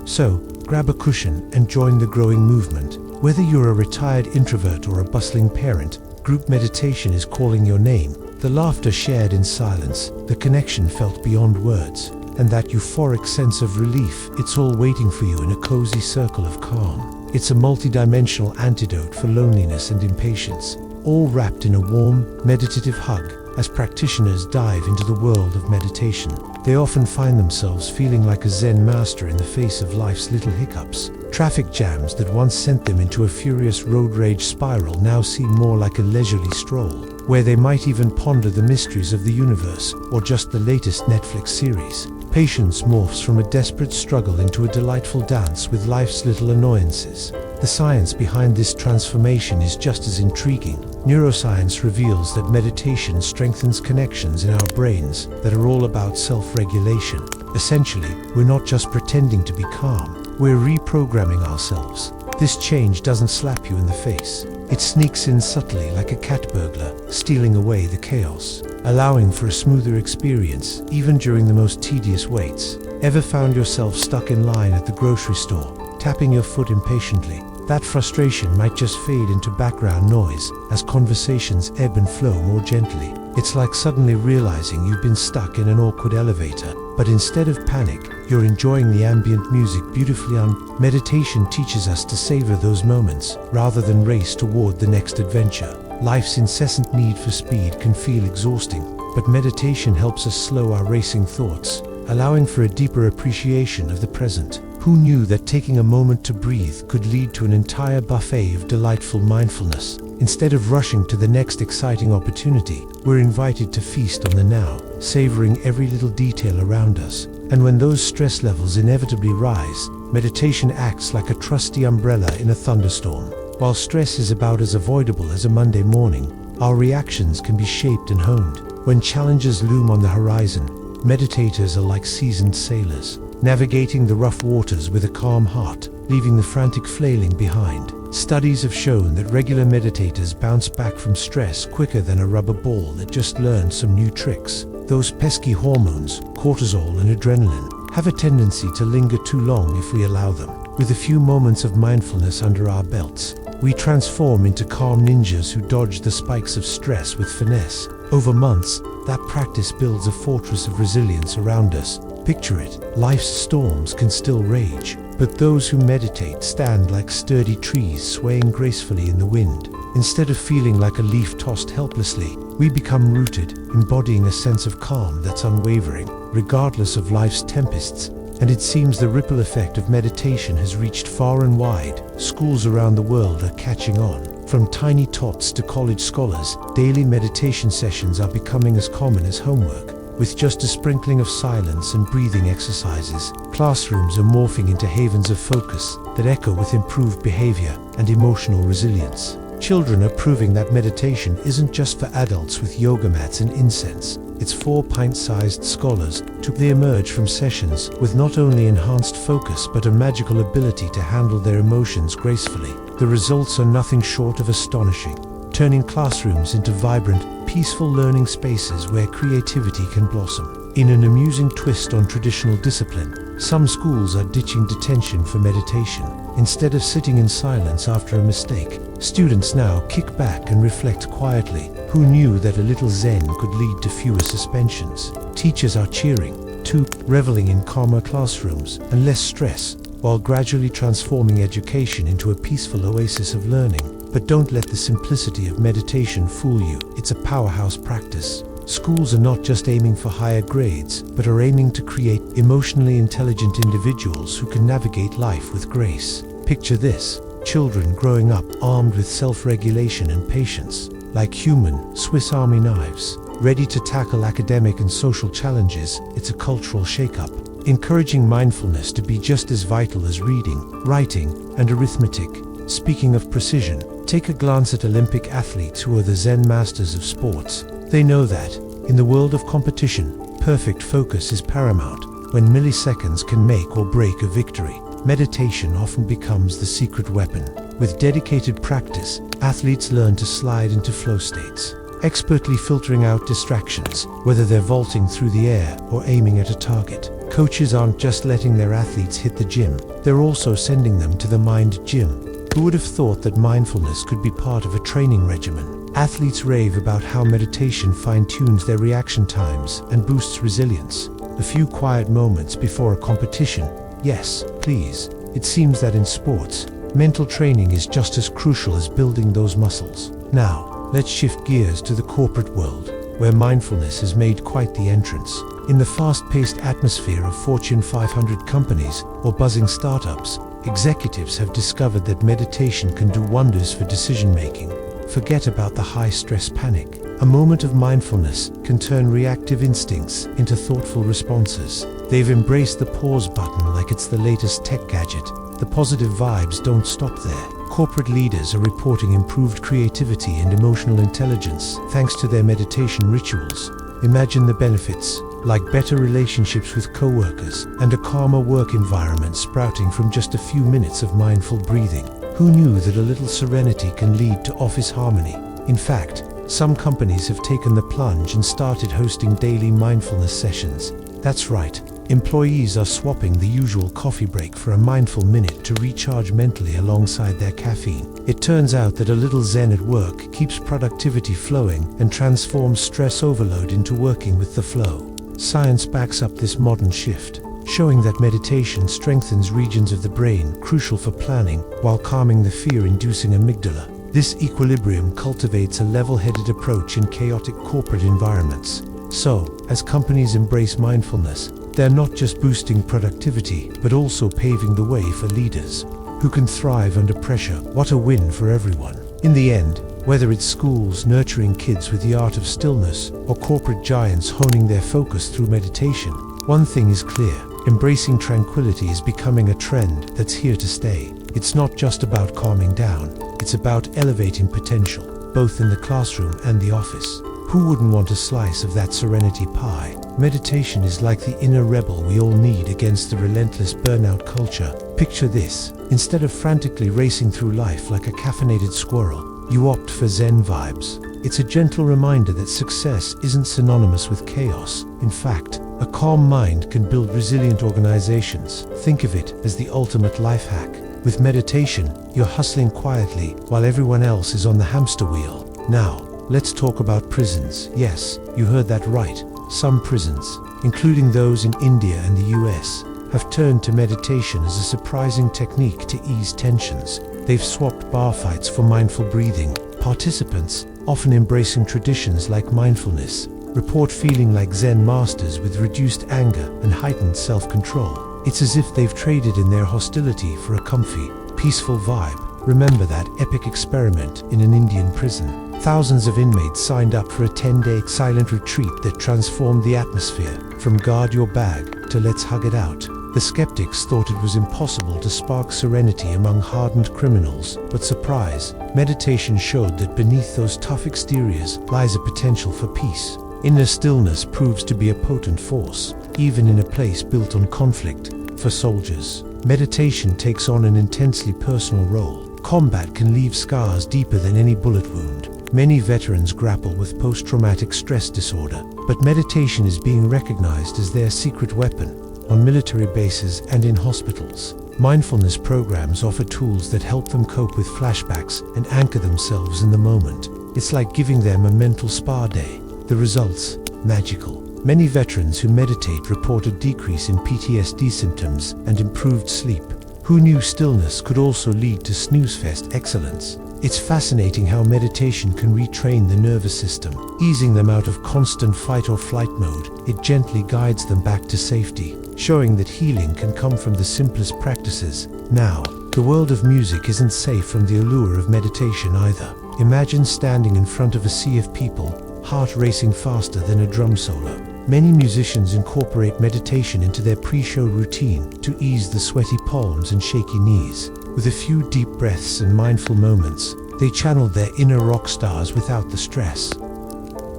So, grab a cushion and join the growing movement. Whether you're a retired introvert or a bustling parent, group meditation is calling your name. The laughter shared in silence, the connection felt beyond words, and that euphoric sense of relief, it's all waiting for you in a cozy circle of calm. It's a multidimensional antidote for loneliness and impatience, all wrapped in a warm, meditative hug. As practitioners dive into the world of meditation, they often find themselves feeling like a Zen master in the face of life's little hiccups. Traffic jams that once sent them into a furious road rage spiral now seem more like a leisurely stroll, where they might even ponder the mysteries of the universe or just the latest Netflix series. Patience morphs from a desperate struggle into a delightful dance with life's little annoyances. The science behind this transformation is just as intriguing. Neuroscience reveals that meditation strengthens connections in our brains that are all about self-regulation. Essentially, we're not just pretending to be calm, we're reprogramming ourselves. This change doesn't slap you in the face. It sneaks in subtly like a cat burglar, stealing away the chaos, allowing for a smoother experience, even during the most tedious waits. Ever found yourself stuck in line at the grocery store, tapping your foot impatiently? That frustration might just fade into background noise as conversations ebb and flow more gently. It's like suddenly realizing you've been stuck in an awkward elevator, but instead of panic, you're enjoying the ambient music beautifully Meditation teaches us to savor those moments, rather than race toward the next adventure. Life's incessant need for speed can feel exhausting, but meditation helps us slow our racing thoughts, allowing for a deeper appreciation of the present. Who knew that taking a moment to breathe could lead to an entire buffet of delightful mindfulness? Instead of rushing to the next exciting opportunity, we're invited to feast on the now, savoring every little detail around us. And when those stress levels inevitably rise, meditation acts like a trusty umbrella in a thunderstorm. While stress is about as avoidable as a Monday morning, our reactions can be shaped and honed. When challenges loom on the horizon, meditators are like seasoned sailors, navigating the rough waters with a calm heart, leaving the frantic flailing behind. Studies have shown that regular meditators bounce back from stress quicker than a rubber ball that just learned some new tricks. Those pesky hormones, cortisol and adrenaline, have a tendency to linger too long if we allow them. With a few moments of mindfulness under our belts, we transform into calm ninjas who dodge the spikes of stress with finesse. Over months, that practice builds a fortress of resilience around us. Picture it, life's storms can still rage, but those who meditate stand like sturdy trees swaying gracefully in the wind. Instead of feeling like a leaf tossed helplessly, we become rooted, embodying a sense of calm that's unwavering, regardless of life's tempests. And it seems the ripple effect of meditation has reached far and wide. Schools around the world are catching on. From tiny tots to college scholars, daily meditation sessions are becoming as common as homework. With just a sprinkling of silence and breathing exercises, classrooms are morphing into havens of focus that echo with improved behavior and emotional resilience. Children are proving that meditation isn't just for adults with yoga mats and incense. It's for pint-sized scholars too. They emerge from sessions with not only enhanced focus but a magical ability to handle their emotions gracefully. The results are nothing short of astonishing, turning classrooms into vibrant, peaceful learning spaces where creativity can blossom. In an amusing twist on traditional discipline, some schools are ditching detention for meditation. Instead of sitting in silence after a mistake, students now kick back and reflect quietly. Who knew that a little Zen could lead to fewer suspensions? Teachers are cheering, too, reveling in calmer classrooms and less stress, while gradually transforming education into a peaceful oasis of learning. But don't let the simplicity of meditation fool you. It's a powerhouse practice. Schools are not just aiming for higher grades, but are aiming to create emotionally intelligent individuals who can navigate life with grace. Picture this: children growing up armed with self-regulation and patience, like human Swiss Army knives, ready to tackle academic and social challenges. It's a cultural shake-up, encouraging mindfulness to be just as vital as reading, writing, and arithmetic. Speaking of precision, take a glance at Olympic athletes who are the Zen masters of sports. They know that, in the world of competition, perfect focus is paramount. When milliseconds can make or break a victory, meditation often becomes the secret weapon. With dedicated practice, athletes learn to slide into flow states, expertly filtering out distractions, whether they're vaulting through the air or aiming at a target. Coaches aren't just letting their athletes hit the gym, they're also sending them to the mind gym. Who would have thought that mindfulness could be part of a training regimen? Athletes rave about how meditation fine-tunes their reaction times and boosts resilience. A few quiet moments before a competition. Yes, please. It seems that in sports, mental training is just as crucial as building those muscles. Now, let's shift gears to the corporate world, where mindfulness has made quite the entrance. In the fast-paced atmosphere of Fortune 500 companies or buzzing startups, executives have discovered that meditation can do wonders for decision-making. Forget about the high-stress panic. A moment of mindfulness can turn reactive instincts into thoughtful responses. They've embraced the pause button like it's the latest tech gadget. The positive vibes don't stop there. Corporate leaders are reporting improved creativity and emotional intelligence thanks to their meditation rituals. Imagine the benefits, like better relationships with co-workers and a calmer work environment sprouting from just a few minutes of mindful breathing. Who knew that a little serenity can lead to office harmony? In fact, some companies have taken the plunge and started hosting daily mindfulness sessions. That's right, employees are swapping the usual coffee break for a mindful minute to recharge mentally alongside their caffeine. It turns out that a little Zen at work keeps productivity flowing and transforms stress overload into working with the flow. Science backs up this modern shift, showing that meditation strengthens regions of the brain crucial for planning while calming the fear-inducing amygdala. This equilibrium cultivates a level-headed approach in chaotic corporate environments. So, as companies embrace mindfulness, they're not just boosting productivity, but also paving the way for leaders who can thrive under pressure. What a win for everyone. In the end, whether it's schools nurturing kids with the art of stillness or corporate giants honing their focus through meditation, one thing is clear: embracing tranquility is becoming a trend that's here to stay. It's not just about calming down, it's about elevating potential, both in the classroom and the office. Who wouldn't want a slice of that serenity pie? Meditation is like the inner rebel we all need against the relentless burnout culture. Picture this: instead of frantically racing through life like a caffeinated squirrel, you opt for Zen vibes. It's a gentle reminder that success isn't synonymous with chaos. In fact, a calm mind can build resilient organizations. Think of it as the ultimate life hack. With meditation, you're hustling quietly while everyone else is on the hamster wheel. Now, let's talk about prisons. Yes, you heard that right. Some prisons, including those in India and the US, have turned to meditation as a surprising technique to ease tensions. They've swapped bar fights for mindful breathing. Participants, often embracing traditions like mindfulness, report feeling like Zen masters with reduced anger and heightened self-control. It's as if they've traded in their hostility for a comfy, peaceful vibe. Remember that epic experiment in an Indian prison? Thousands of inmates signed up for a 10-day silent retreat that transformed the atmosphere, from guard your bag to let's hug it out. The skeptics thought it was impossible to spark serenity among hardened criminals, but surprise, meditation showed that beneath those tough exteriors lies a potential for peace. Inner stillness proves to be a potent force, even in a place built on conflict. For soldiers, meditation takes on an intensely personal role. Combat can leave scars deeper than any bullet wound. Many veterans grapple with post-traumatic stress disorder, but meditation is being recognized as their secret weapon. On military bases and in hospitals, mindfulness programs offer tools that help them cope with flashbacks and anchor themselves in the moment. It's like giving them a mental spa day. The results? Magical. Many veterans who meditate report a decrease in PTSD symptoms and improved sleep. Who knew stillness could also lead to snooze-fest excellence? It's fascinating how meditation can retrain the nervous system, easing them out of constant fight-or-flight mode. It gently guides them back to safety, showing that healing can come from the simplest practices. Now, the world of music isn't safe from the allure of meditation either. Imagine standing in front of a sea of people, heart racing faster than a drum solo. Many musicians incorporate meditation into their pre-show routine to ease the sweaty palms and shaky knees. With a few deep breaths and mindful moments, they channel their inner rock stars without the stress.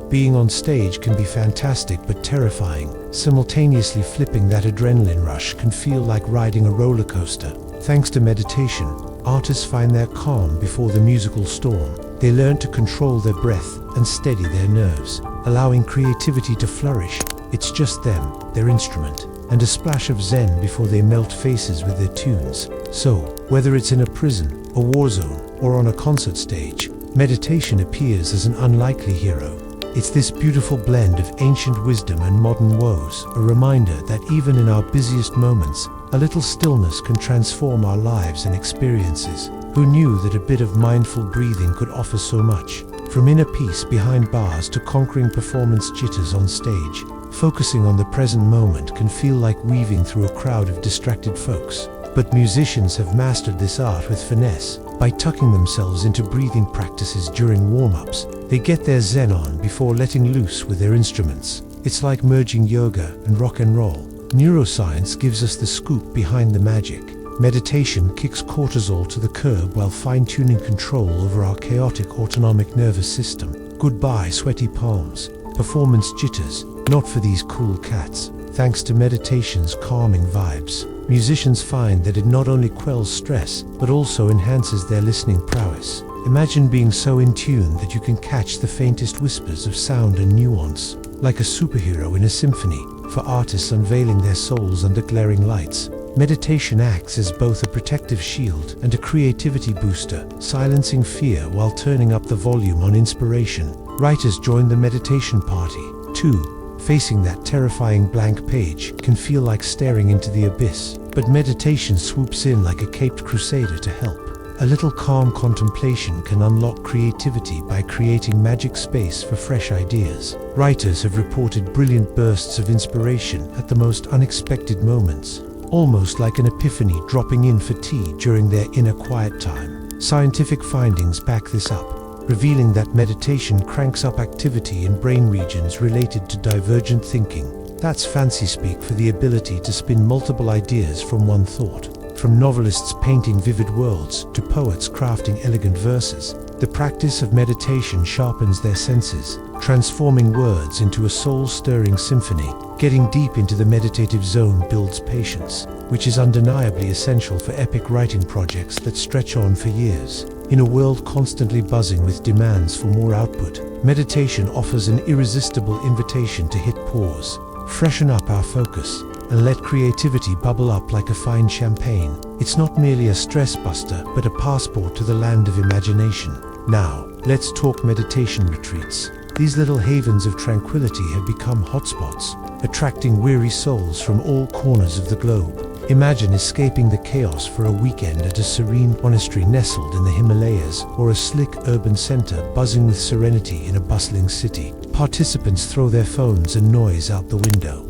Being on stage can be fantastic but terrifying. Simultaneously flipping that adrenaline rush can feel like riding a roller coaster. Thanks to meditation, artists find their calm before the musical storm. They learn to control their breath and steady their nerves, allowing creativity to flourish. It's just them, their instrument, and a splash of zen before they melt faces with their tunes. So, whether it's in a prison, a war zone, or on a concert stage, meditation appears as an unlikely hero. It's this beautiful blend of ancient wisdom and modern woes, a reminder that even in our busiest moments, a little stillness can transform our lives and experiences. Who knew that a bit of mindful breathing could offer so much? From inner peace behind bars to conquering performance jitters on stage, focusing on the present moment can feel like weaving through a crowd of distracted folks. But musicians have mastered this art with finesse. By tucking themselves into breathing practices during warm-ups, they get their zen on before letting loose with their instruments. It's like merging yoga and rock and roll. Neuroscience gives us the scoop behind the magic. Meditation kicks cortisol to the curb while fine-tuning control over our chaotic autonomic nervous system. Goodbye sweaty palms, performance jitters, not for these cool cats. Thanks to meditation's calming vibes, musicians find that it not only quells stress, but also enhances their listening prowess. Imagine being so in tune that you can catch the faintest whispers of sound and nuance, like a superhero in a symphony. For artists unveiling their souls under glaring lights, meditation acts as both a protective shield and a creativity booster, silencing fear while turning up the volume on inspiration. Writers join the meditation party, too. Facing that terrifying blank page can feel like staring into the abyss, but meditation swoops in like a caped crusader to help. A little calm contemplation can unlock creativity by creating magic space for fresh ideas. Writers have reported brilliant bursts of inspiration at the most unexpected moments, almost like an epiphany dropping in for tea during their inner quiet time. Scientific findings back this up, revealing that meditation cranks up activity in brain regions related to divergent thinking. That's fancy speak for the ability to spin multiple ideas from one thought. From novelists painting vivid worlds to poets crafting elegant verses, the practice of meditation sharpens their senses, transforming words into a soul-stirring symphony. Getting deep into the meditative zone builds patience, which is undeniably essential for epic writing projects that stretch on for years. In a world constantly buzzing with demands for more output, meditation offers an irresistible invitation to hit pause, freshen up our focus, and let creativity bubble up like a fine champagne. It's not merely a stress buster, but a passport to the land of imagination. Now, let's talk meditation retreats. These little havens of tranquility have become hotspots, attracting weary souls from all corners of the globe. Imagine escaping the chaos for a weekend at a serene monastery nestled in the Himalayas, or a slick urban center buzzing with serenity in a bustling city. Participants throw their phones and noise out the window,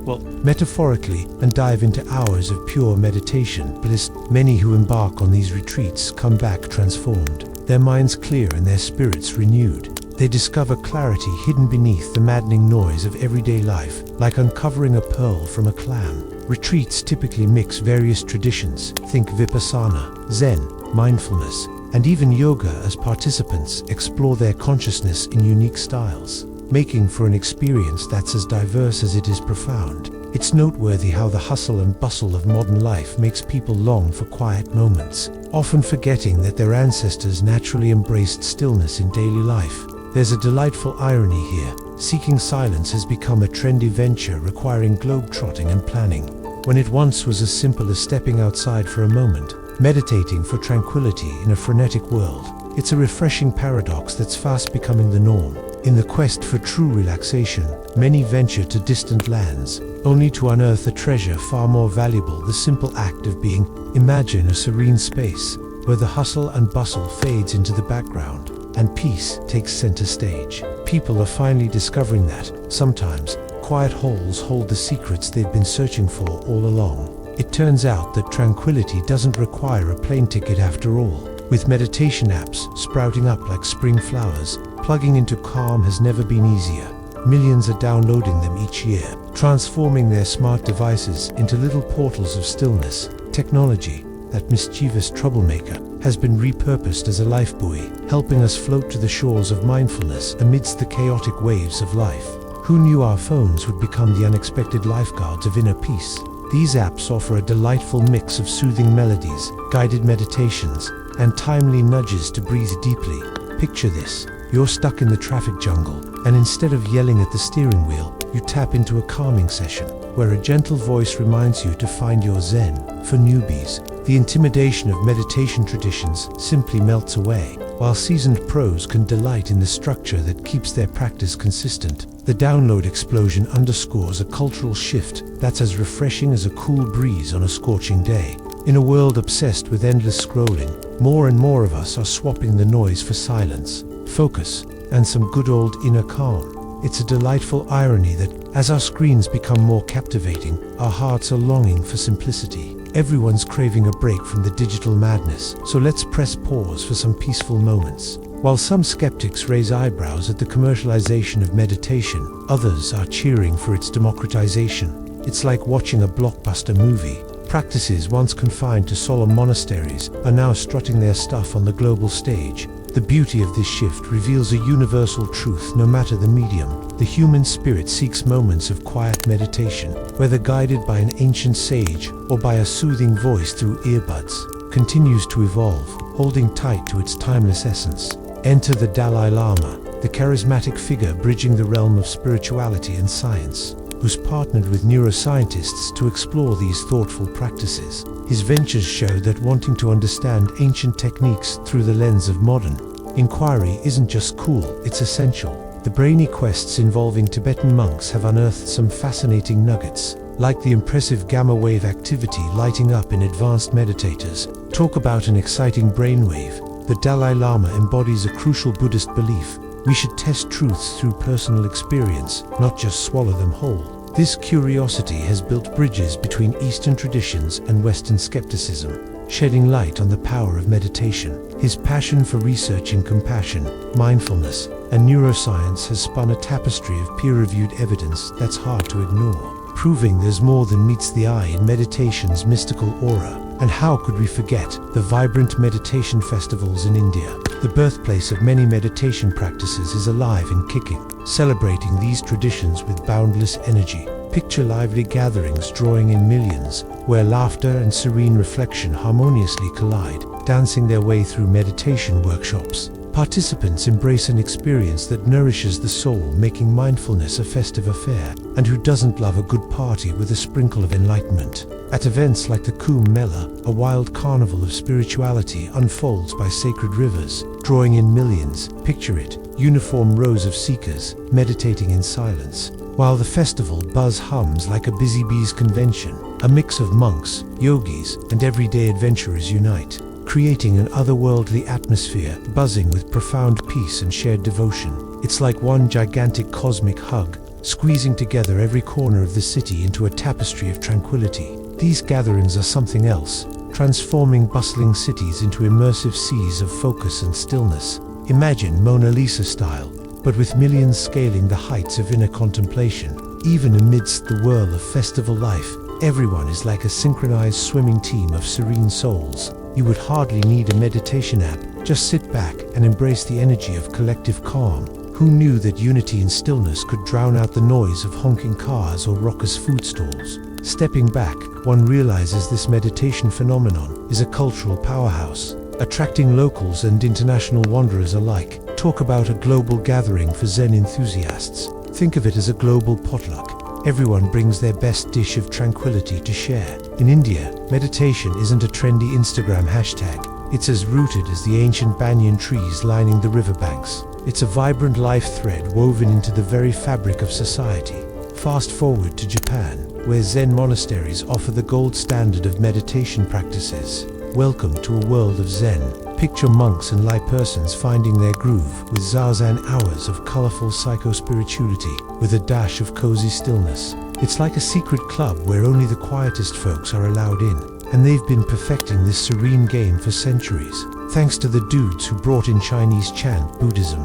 metaphorically, and dive into hours of pure meditation bliss. Many who embark on these retreats come back transformed, their minds clear and their spirits renewed. They discover clarity hidden beneath the maddening noise of everyday life, like uncovering a pearl from a clam. Retreats typically mix various traditions, think Vipassana, Zen, mindfulness, and even yoga, as participants explore their consciousness in unique styles, making for an experience that's as diverse as it is profound. It's noteworthy how the hustle and bustle of modern life makes people long for quiet moments, often forgetting that their ancestors naturally embraced stillness in daily life. There's a delightful irony here. Seeking silence has become a trendy venture requiring globe-trotting and planning, when it once was as simple as stepping outside for a moment, meditating for tranquility in a frenetic world. It's a refreshing paradox that's fast becoming the norm. In the quest for true relaxation, many venture to distant lands, only to unearth a treasure far more valuable: the simple act of being. Imagine a serene space, where the hustle and bustle fades into the background, and peace takes center stage. People are finally discovering that, sometimes, quiet halls hold the secrets they've been searching for all along. It turns out that tranquility doesn't require a plane ticket after all. With meditation apps sprouting up like spring flowers, plugging into calm has never been easier. Millions are downloading them each year, transforming their smart devices into little portals of stillness. Technology, that mischievous troublemaker, has been repurposed as a lifebuoy, helping us float to the shores of mindfulness amidst the chaotic waves of life. Who knew our phones would become the unexpected lifeguards of inner peace? These apps offer a delightful mix of soothing melodies, guided meditations, and timely nudges to breathe deeply. Picture this: you're stuck in the traffic jungle, and instead of yelling at the steering wheel, you tap into a calming session, where a gentle voice reminds you to find your zen. For newbies, the intimidation of meditation traditions simply melts away, while seasoned pros can delight in the structure that keeps their practice consistent. The download explosion underscores a cultural shift that's as refreshing as a cool breeze on a scorching day. In a world obsessed with endless scrolling, more and more of us are swapping the noise for silence, focus, and some good old inner calm. It's a delightful irony that, as our screens become more captivating, our hearts are longing for simplicity. Everyone's craving a break from the digital madness, so let's press pause for some peaceful moments. While some skeptics raise eyebrows at the commercialization of meditation, others are cheering for its democratization. It's like watching a blockbuster movie. Practices once confined to solemn monasteries are now strutting their stuff on the global stage. The beauty of this shift reveals a universal truth: no matter the medium, the human spirit seeks moments of quiet meditation, whether guided by an ancient sage or by a soothing voice through earbuds. Continues to evolve, holding tight to its timeless essence. Enter the Dalai Lama, the charismatic figure bridging the realm of spirituality and science, who's partnered with neuroscientists to explore these thoughtful practices. His ventures show that wanting to understand ancient techniques through the lens of modern inquiry isn't just cool, it's essential. The brainy quests involving Tibetan monks have unearthed some fascinating nuggets, like the impressive gamma wave activity lighting up in advanced meditators. Talk about an exciting brainwave. The Dalai Lama embodies a crucial Buddhist belief: we should test truths through personal experience, not just swallow them whole. This curiosity has built bridges between Eastern traditions and Western skepticism, shedding light on the power of meditation. His passion for researching compassion, mindfulness, and neuroscience has spun a tapestry of peer-reviewed evidence that's hard to ignore, proving there's more than meets the eye in meditation's mystical aura. And how could we forget the vibrant meditation festivals in India? The birthplace of many meditation practices is alive and kicking, celebrating these traditions with boundless energy. Picture lively gatherings drawing in millions, where laughter and serene reflection harmoniously collide, dancing their way through meditation workshops. Participants embrace an experience that nourishes the soul, making mindfulness a festive affair. And who doesn't love a good party with a sprinkle of enlightenment? At events like the Kumbh Mela, a wild carnival of spirituality unfolds by sacred rivers, drawing in millions. Picture it, uniform rows of seekers, meditating in silence, while the festival buzz hums like a busy bee's convention. A mix of monks, yogis, and everyday adventurers unite, creating an otherworldly atmosphere buzzing with profound peace and shared devotion. It's like one gigantic cosmic hug, squeezing together every corner of the city into a tapestry of tranquility. These gatherings are something else, transforming bustling cities into immersive seas of focus and stillness. Imagine Mona Lisa style, but with millions scaling the heights of inner contemplation. Even amidst the whirl of festival life, everyone is like a synchronized swimming team of serene souls. You would hardly need a meditation app, just sit back and embrace the energy of collective calm. Who knew that unity and stillness could drown out the noise of honking cars or raucous food stalls? Stepping back, one realizes this meditation phenomenon is a cultural powerhouse, attracting locals and international wanderers alike. Talk about a global gathering for Zen enthusiasts. Think of it as a global potluck. Everyone brings their best dish of tranquility to share. In India, meditation isn't a trendy Instagram hashtag. It's as rooted as the ancient banyan trees lining the riverbanks. It's a vibrant life thread woven into the very fabric of society. Fast forward to Japan, where Zen monasteries offer the gold standard of meditation practices. Welcome to a world of Zen. Picture monks and laypersons finding their groove with zazen hours of colorful psycho-spirituality with a dash of cozy stillness. It's like a secret club where only the quietest folks are allowed in, and they've been perfecting this serene game for centuries, thanks to the dudes who brought in Chinese chant Buddhism.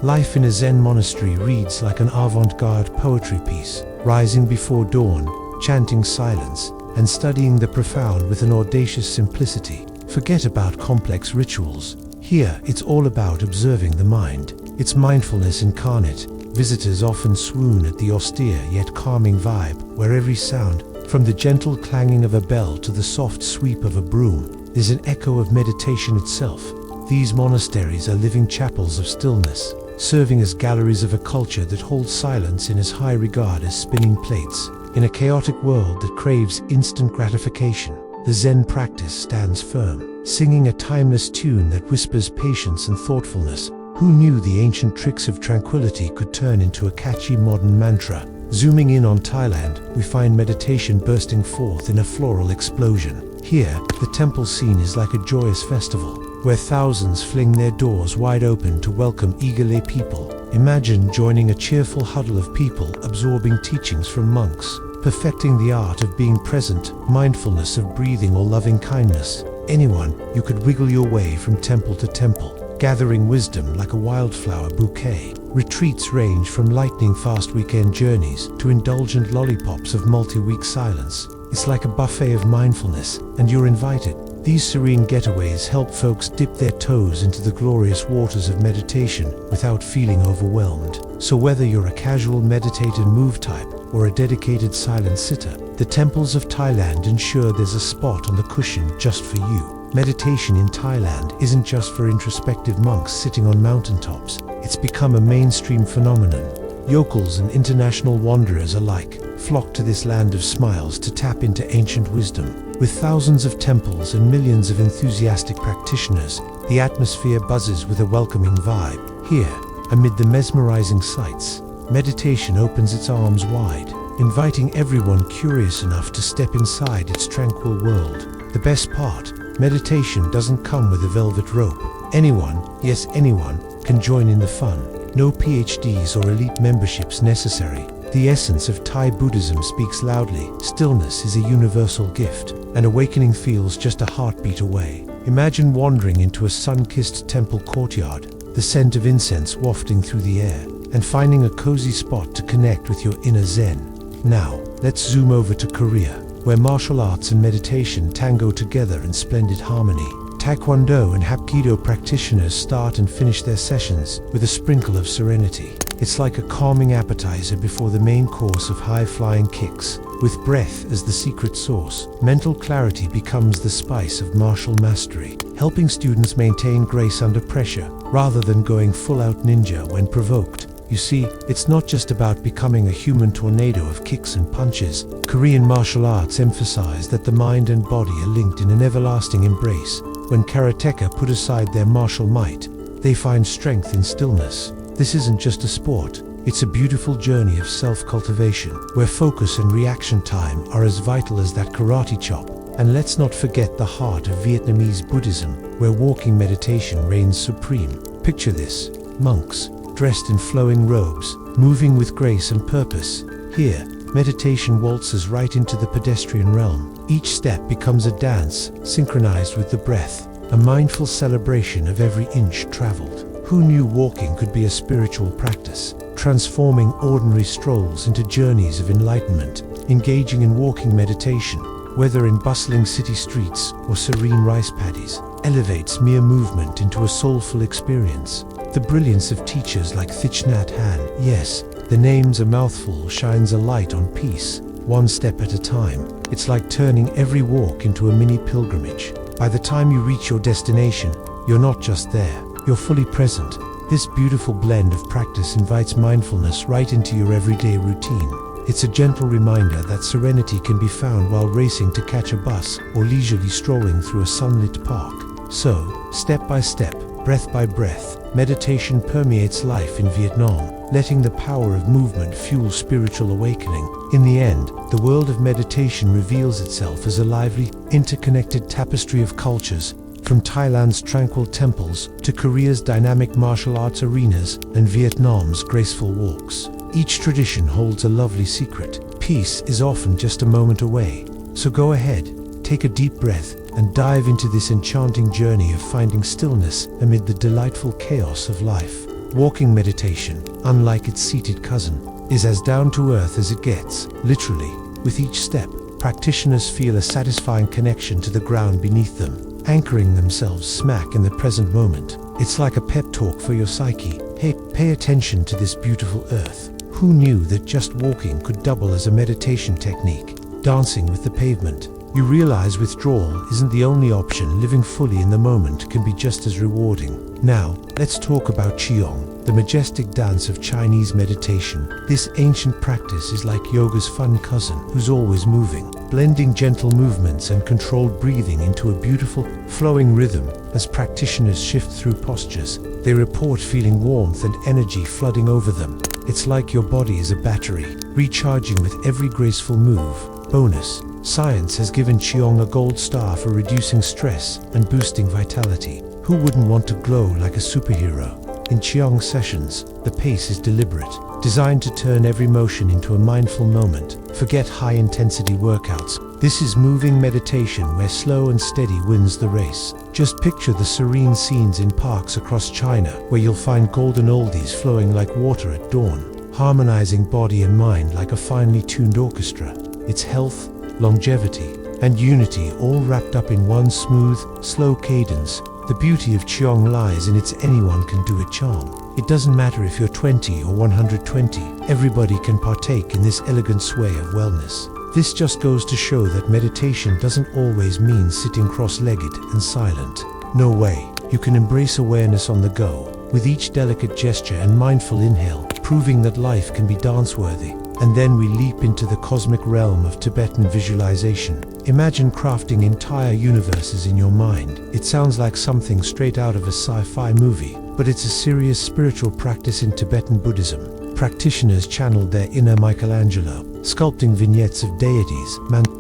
Life in a Zen monastery reads like an avant-garde poetry piece, rising before dawn, chanting silence, and studying the profound with an audacious simplicity. Forget about complex rituals. Here, it's all about observing the mind. It's mindfulness incarnate. Visitors often swoon at the austere yet calming vibe, where every sound, from the gentle clanging of a bell to the soft sweep of a broom, is an echo of meditation itself. These monasteries are living chapels of stillness, serving as galleries of a culture that holds silence in as high regard as spinning plates. In a chaotic world that craves instant gratification, the Zen practice stands firm, singing a timeless tune that whispers patience and thoughtfulness. Who knew the ancient tricks of tranquility could turn into a catchy modern mantra? Zooming in on Thailand, we find meditation bursting forth in a floral explosion. Here, the temple scene is like a joyous festival, where thousands fling their doors wide open to welcome eager lay people. Imagine joining a cheerful huddle of people absorbing teachings from monks, perfecting the art of being present, mindfulness of breathing or loving kindness. Anyone, you could wiggle your way from temple to temple, gathering wisdom like a wildflower bouquet. Retreats range from lightning-fast weekend journeys to indulgent lollipops of multi-week silence. It's like a buffet of mindfulness, and you're invited. These serene getaways help folks dip their toes into the glorious waters of meditation without feeling overwhelmed. So whether you're a casual meditative move type or a dedicated silent sitter, the temples of Thailand ensure there's a spot on the cushion just for you. Meditation in Thailand isn't just for introspective monks sitting on mountaintops. It's become a mainstream phenomenon. Yokels and international wanderers alike flock to this land of smiles to tap into ancient wisdom. With thousands of temples and millions of enthusiastic practitioners, the atmosphere buzzes with a welcoming vibe. Here, amid the mesmerizing sights, meditation opens its arms wide, inviting everyone curious enough to step inside its tranquil world. The best part, meditation doesn't come with a velvet rope. Anyone, yes anyone, can join in the fun. No PhDs or elite memberships necessary. The essence of Thai Buddhism speaks loudly. Stillness is a universal gift, and awakening feels just a heartbeat away. Imagine wandering into a sun-kissed temple courtyard, the scent of incense wafting through the air, and finding a cozy spot to connect with your inner Zen. Now, let's zoom over to Korea, where martial arts and meditation tango together in splendid harmony. Taekwondo and Hapkido practitioners start and finish their sessions with a sprinkle of serenity. It's like a calming appetizer before the main course of high-flying kicks. With breath as the secret sauce, mental clarity becomes the spice of martial mastery, helping students maintain grace under pressure, rather than going full-out ninja when provoked. You see, it's not just about becoming a human tornado of kicks and punches. Korean martial arts emphasize that the mind and body are linked in an everlasting embrace. When karateka put aside their martial might, they find strength in stillness. This isn't just a sport, it's a beautiful journey of self-cultivation, where focus and reaction time are as vital as that karate chop. And let's not forget the heart of Vietnamese Buddhism, where walking meditation reigns supreme. Picture this: monks, dressed in flowing robes, moving with grace and purpose. Here, meditation waltzes right into the pedestrian realm. Each step becomes a dance, synchronized with the breath, a mindful celebration of every inch traveled. Who knew walking could be a spiritual practice, transforming ordinary strolls into journeys of enlightenment? Engaging in walking meditation, whether in bustling city streets or serene rice paddies, elevates mere movement into a soulful experience. The brilliance of teachers like Thich Nhat Hanh, yes, the name's a mouthful, shines a light on peace, one step at a time. It's like turning every walk into a mini pilgrimage. By the time you reach your destination, you're not just there, you're fully present. This beautiful blend of practice invites mindfulness right into your everyday routine. It's a gentle reminder that serenity can be found while racing to catch a bus or leisurely strolling through a sunlit park. So, step by step, breath by breath, meditation permeates life in Vietnam, letting the power of movement fuel spiritual awakening. In the end, the world of meditation reveals itself as a lively, interconnected tapestry of cultures, from Thailand's tranquil temples to Korea's dynamic martial arts arenas and Vietnam's graceful walks. Each tradition holds a lovely secret. Peace is often just a moment away. So go ahead, take a deep breath, and dive into this enchanting journey of finding stillness amid the delightful chaos of life. Walking meditation, unlike its seated cousin, is as down-to-earth as it gets. Literally, with each step, practitioners feel a satisfying connection to the ground beneath them, anchoring themselves smack in the present moment. It's like a pep talk for your psyche. Hey, pay attention to this beautiful earth. Who knew that just walking could double as a meditation technique? Dancing with the pavement. You realize withdrawal isn't the only option. Living fully in the moment can be just as rewarding. Now, let's talk about Qigong, the majestic dance of Chinese meditation. This ancient practice is like yoga's fun cousin, who's always moving, blending gentle movements and controlled breathing into a beautiful, flowing rhythm. As practitioners shift through postures, they report feeling warmth and energy flooding over them. It's like your body is a battery, recharging with every graceful move. Bonus: science has given Qigong a gold star for reducing stress and boosting vitality. Who wouldn't want to glow like a superhero? In Qigong sessions, the pace is deliberate, designed to turn every motion into a mindful moment. Forget high-intensity workouts. This is moving meditation where slow and steady wins the race. Just picture the serene scenes in parks across China, where you'll find golden oldies flowing like water at dawn, harmonizing body and mind like a finely tuned orchestra. It's health, longevity, and unity all wrapped up in one smooth, slow cadence. The beauty of Qigong lies in its anyone can do it charm. It doesn't matter if you're 20 or 120, everybody can partake in this elegant sway of wellness. This just goes to show that meditation doesn't always mean sitting cross-legged and silent. No way. You can embrace awareness on the go, with each delicate gesture and mindful inhale, proving that life can be dance-worthy. And then we leap into the cosmic realm of Tibetan visualization. Imagine crafting entire universes in your mind. It sounds like something straight out of a sci-fi movie, but it's a serious spiritual practice in Tibetan Buddhism. Practitioners channeled their inner Michelangelo, sculpting vignettes of deities,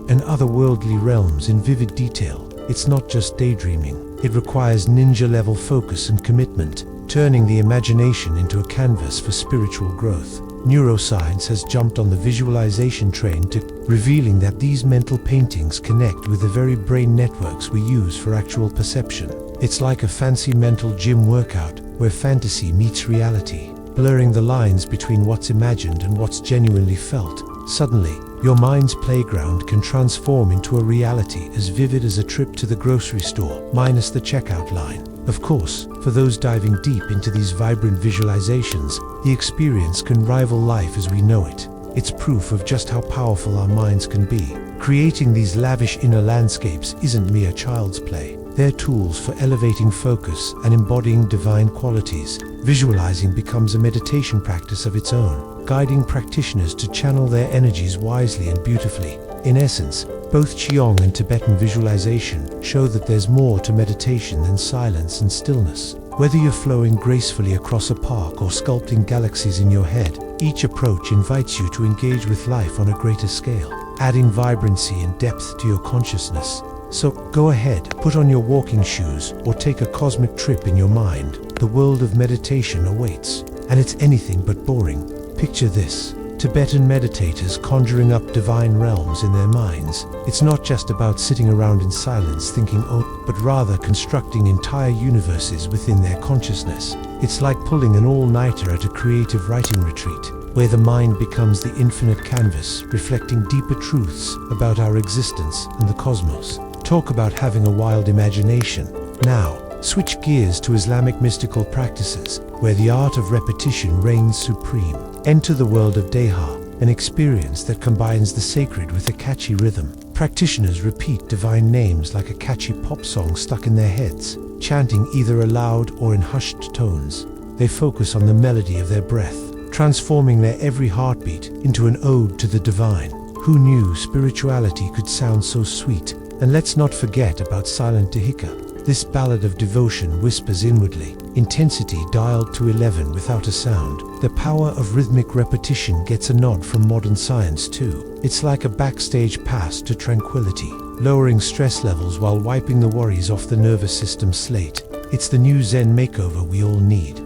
and otherworldly realms in vivid detail. It's not just daydreaming. It requires ninja-level focus and commitment, turning the imagination into a canvas for spiritual growth. Neuroscience has jumped on the visualization train, revealing that these mental paintings connect with the very brain networks we use for actual perception. It's like a fancy mental gym workout, where fantasy meets reality, blurring the lines between what's imagined and what's genuinely felt. Suddenly, your mind's playground can transform into a reality as vivid as a trip to the grocery store, minus the checkout line. Of course, for those diving deep into these vibrant visualizations, the experience can rival life as we know it. It's proof of just how powerful our minds can be. Creating these lavish inner landscapes isn't mere child's play. They're tools for elevating focus and embodying divine qualities. Visualizing becomes a meditation practice of its own, guiding practitioners to channel their energies wisely and beautifully. In essence, both Qigong and Tibetan visualization show that there's more to meditation than silence and stillness. Whether you're flowing gracefully across a park or sculpting galaxies in your head, each approach invites you to engage with life on a greater scale, adding vibrancy and depth to your consciousness. So go ahead, put on your walking shoes, or take a cosmic trip in your mind. The world of meditation awaits, and it's anything but boring. Picture this: Tibetan meditators conjuring up divine realms in their minds. It's not just about sitting around in silence thinking, oh, but rather constructing entire universes within their consciousness. It's like pulling an all-nighter at a creative writing retreat, where the mind becomes the infinite canvas, reflecting deeper truths about our existence and the cosmos. Talk about having a wild imagination. Now, switch gears to Islamic mystical practices, where the art of repetition reigns supreme. Enter the world of Deha, an experience that combines the sacred with a catchy rhythm. Practitioners repeat divine names like a catchy pop song stuck in their heads, chanting either aloud or in hushed tones. They focus on the melody of their breath, transforming their every heartbeat into an ode to the divine. Who knew spirituality could sound so sweet? And let's not forget about silent Dehika. This ballad of devotion whispers inwardly, intensity dialed to 11 without a sound. The power of rhythmic repetition gets a nod from modern science too. It's like a backstage pass to tranquility, lowering stress levels while wiping the worries off the nervous system slate. It's the new Zen makeover we all need.